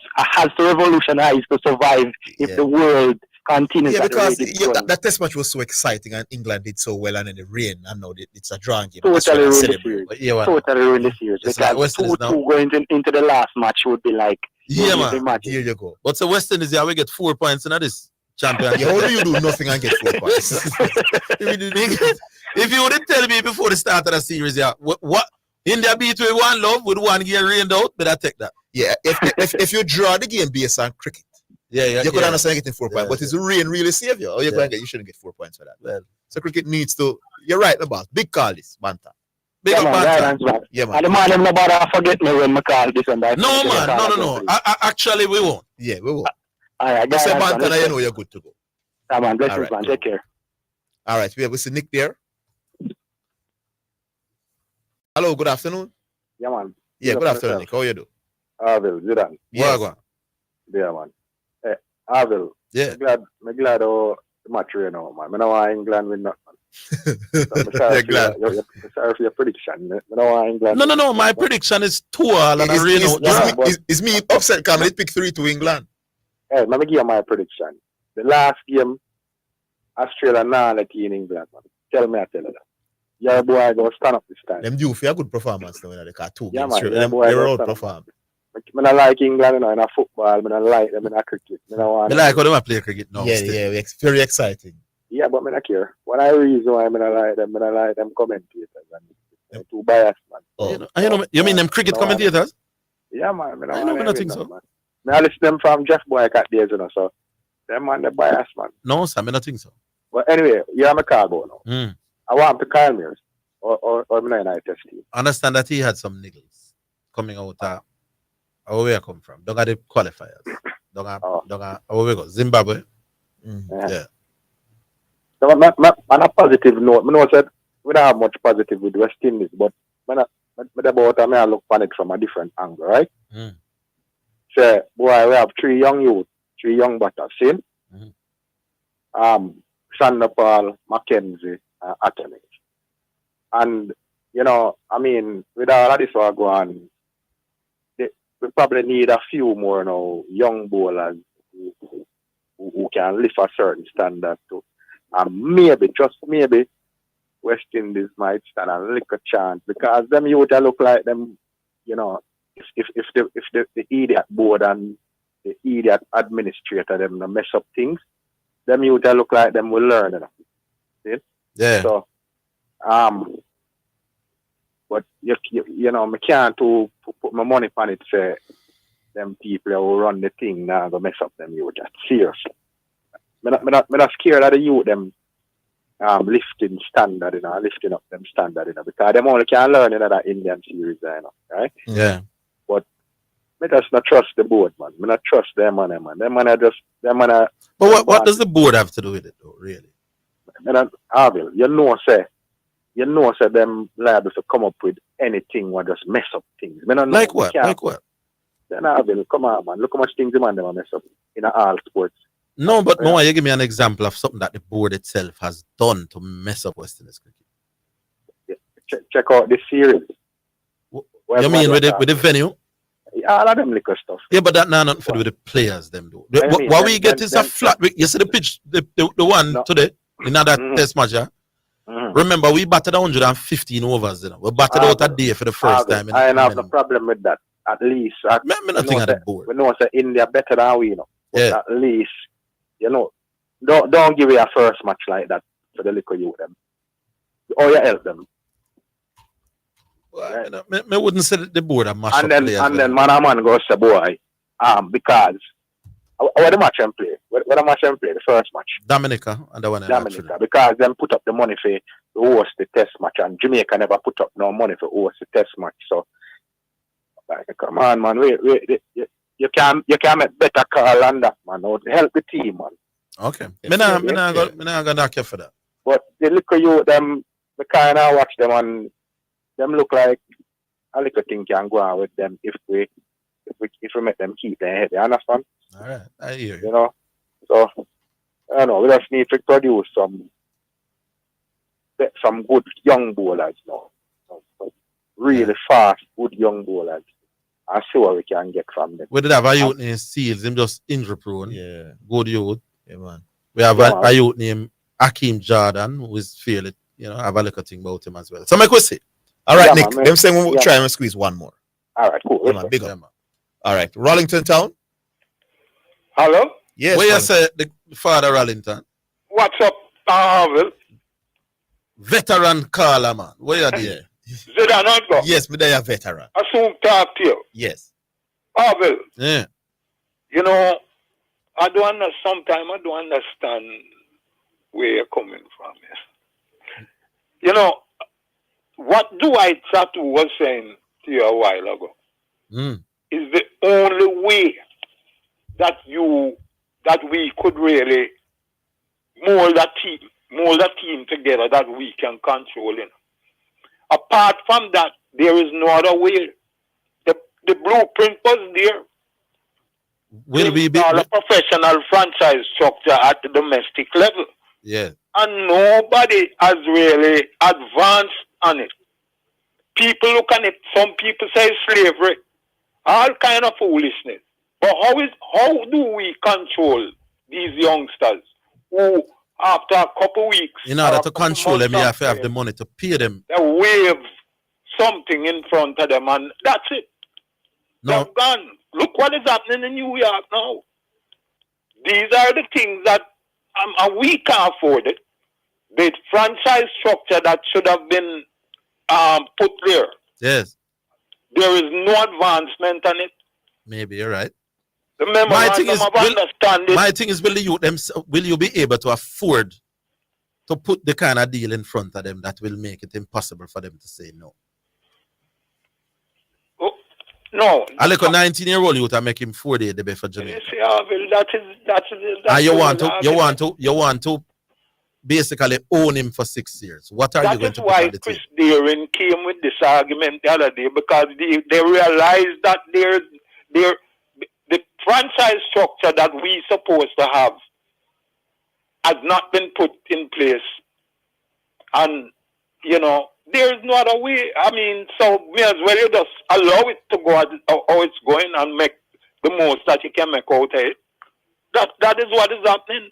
to revolutionize to survive if the world continues. Yeah, because that test match was so exciting, and England did so well, and in the rain, I know it's a drawing game. Totally ruined the series. Totally ruined the series. Because 2-2 going into the last match would be like. Yeah, man. Here you go. But the West Indies, we get 4 points in this championship. How do you do nothing and get 4 points? If you would tell me before the start of the series, what India beat with 1-0 with 1 game rained out, but I take that. Yeah, if you draw the game based on cricket, you could understand getting 4 points. But is the rain really save you? Or you shouldn't get 4 points for that. Well, so cricket needs to. You're right, the boss. Big call this, Banta. Big Banta. Yeah, man. And the man, I'm not about to forget me when I call this and that. No, man. No. Actually, we won't. Yeah, we won't. All right, guys. Banta, now you know you're good to go. Yeah, man. Blessings, man. Take care. All right, we have Mr. Nick there. Hello, good afternoon. Yeah, man. Yeah, good afternoon, Nick. How you do? Orville, Zidane. Yeah, go on. Yeah, man. Hey, Orville. Yeah. I'm glad the match right now, man. I know why England win that, man. You're glad. Sorry for your prediction. I know why England. No. My prediction is 2-2 and a rain out. Is me upset coming? It pick 3-2 England. Hey, let me give you my prediction. The last game, Australia not let you in England, man. Tell me, I tell you that. Yeah, boy, go stand up this time. Them do for a good performance now in the cartoon. Yeah, man. They were out perform. I don't like England, in a football. I don't like them in a cricket. I like how they play cricket now. Yeah, very exciting. Yeah, but I don't care. What I reason why I like them commentators. And too biased, man. Oh. You mean them cricket commentators? Yeah, man. I know, but I think so. Man. I listen them from Jeff Boycott at days, so them man, they're biased, man. No, sir, I don't think so. But anyway, you have a cargo now. I want to call me or I test you. Understand that he had some niggles coming out where we come from. Don't got the qualifiers. Don't got where we go. Zimbabwe. Yeah. So on a positive note, I know that we don't have much positive with West Indies, but I look on it from a different angle, right? So boy, we have 3 young youth, 3 young batters, see? Sandapal, Mackenzie, attorneys. And, you know, I mean, with all of this what go on, we probably need a few more now young bowlers who can lift a certain standard too. And maybe, just maybe, West Indies might stand a little chance because them youth look like them, you know, if the idiot board and the idiot administrator them mess up things, them youth look like them will learn, you know. See? Yeah. So, but you know, I can't to put my money on it. Say them people who run the thing now go mess up them youth. That's seriously. I'm not scared of the youth them lifting standard, you know, lifting up them standard, you know, because them only can learn in that Indian series, you know, right? Yeah. But me just not trust the board, man. Me not trust them man. Them man are just them man are. But what does the board have to do with it, though? Really? Orville, you know, say them liable to come up with anything or just mess up things. Like what? Like what? Then Orville, come on, man. Look how much things the man them mess up in all sports. No, but no, you give me an example of something that the board itself has done to mess up West Indies cricket. Yeah. Check out this series. You mean with the venue? Yeah, all of them liquor stuff. Yeah, but that now not for with the players them do. What we get is a flat. You see the pitch, the one today in that test match. Yeah? Remember, we batted 115 overs. You know, we batted out a day for the first time. I have no problem with that. At least, me nothing at the board. We know that India better than we, you know. But yeah. At least, you know, don't give away a first match like that for the liquor you them. Or you help them. Well, right? I wouldn't say that the board are mash and then man goes to boy, because where the match and play? Where the match and play? The first match. Dominica and the one in Dominica, because them put up the money for host the test match, and Jamaica never put up no money for host the test match. So, like, come on, man, wait, you can make better call on that, man. Help the team, man. Okay, me not gonna knock you for that. But the little you them, the kind of watch them and them look like a little thing can go on with them if we make them keep their head. You understand? All right, I hear you. You know, so I don't know. We just need to produce some good young bowlers now, really fast, good young bowlers. I see what we can get from them. We did have a youth named Seals, him just injury prone. Yeah, good youth. Yeah, man. We have a youth named Hakeem Jordan, who is fairly, you know, have a little thing about him as well. So my question. All right, Nick. Them saying we'll try and squeeze one more. All right, cool. Yeah, man, big up. All right, Rollington Town. Hello? Yes. Where you say the father Rollington? What's up, Orville? Veteran caller, man. Where you there? Zidane, yes, me there, veteran. I soon talk to you. Yes. Orville. Yeah. You know, sometimes I don't understand where you're coming from. Yes. You know, what Dwight Satu was saying to you a while ago is the only way that we could really mold a team together that we can control it. Apart from that, there is no other way. The blueprint was there. Will we be a professional franchise structure at the domestic level? Yeah. And nobody has really advanced on it. People look on it. Some people say slavery. All kind of foolishness. But how do we control these youngsters who, after a couple weeks, in order to control them, you have to have the money to pay them. They wave something in front of them, and that's it. No. They're gone. Look what is happening in New York now. These are the things that we can't afford it. The franchise structure that should have been put there. Yes. There is no advancement on it. Maybe you're right. The memorandum of understanding. My thing is, will you be able to afford to put the kind of deal in front of them that will make it impossible for them to say no? No. I like a 19-year-old youth and make him 4 days the best for Jamaica. That's and you want to basically own him for 6 years. What are you going to do? That is why Chris Deering came with this argument the other day, because they realized that the franchise structure that we supposed to have has not been put in place. And, you know, there's no other way. I mean, so may as well you just allow it to go how it's going and make the most that you can make out of it. That is what is happening.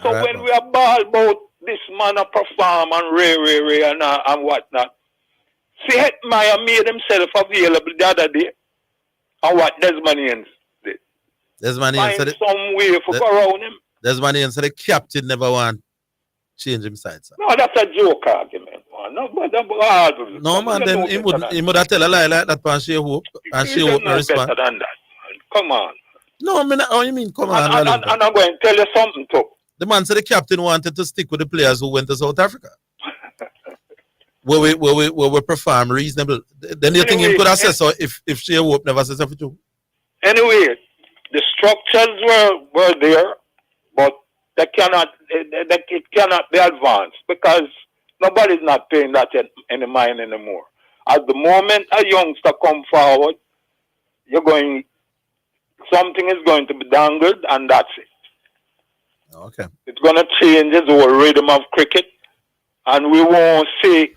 So Right, when we are ball about this man a perform and Ray and whatnot, see, Hetmeyer made himself available the other day. And what Desmanians did. Desmanians Find some way for go around him. Desmanians said the captain never want change him side, sir. No, that's a joke argument, man. No, man, then he would have tell a lie like that and share hope. And share hope no respond. Better than that, man. Come on. No, I mean, how you mean, come on. And I'm going to tell you something, too. The man said the captain wanted to stick with the players who went to South Africa. where we perform reasonable. Then you think he could have said so if Shea Hope never said something to you? Anyway, the structures were there, but it cannot be advanced because nobody's not paying that any mind anymore. At the moment a youngster come forward, something is going to be dangled, and that's it. Okay. It's going to change the whole rhythm of cricket, and we won't see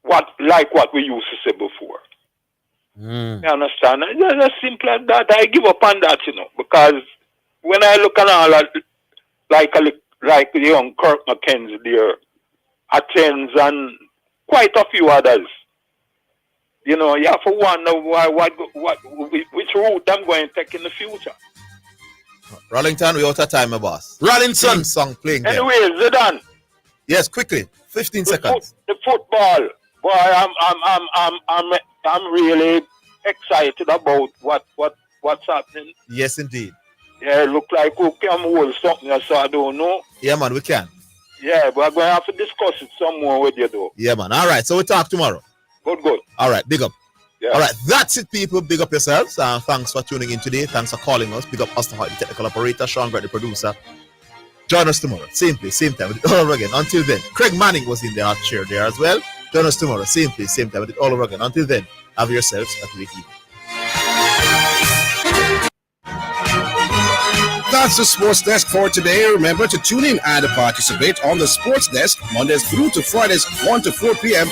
what we used to say before. You understand? It's as simple as that. I give up on that, because when I look at all that, like the young Kirk McKenzie there, Athens, and quite a few others, you have to wonder which route I'm going to take in the future. Rollington, we out of time, my boss. Rollington song playing. Anyway, Zidane. Yes, quickly. 15 seconds. The football, boy, I'm really excited about what's happening. Yes, indeed. Yeah, look like we can hold something, so I don't know. Yeah, man, we can. Yeah, but I'm going to have to discuss it some more with you, though. Yeah, man. All right, so we talk tomorrow. Good. All right, big up. Yeah. All right, that's it, people. Big up yourselves. Thanks for tuning in today. Thanks for calling us. Big up Austin Hart, the technical operator, Sean Grant, the producer. Join us tomorrow, same place, same time, with it all over again. Until then, Craig Manning was in the hot chair there as well. Join us tomorrow, same place, same time, with it all over again. Until then, have yourselves a great evening. That's the Sports Desk for today. Remember to tune in and participate on the Sports Desk Mondays through to Fridays 1 to 4 p.m.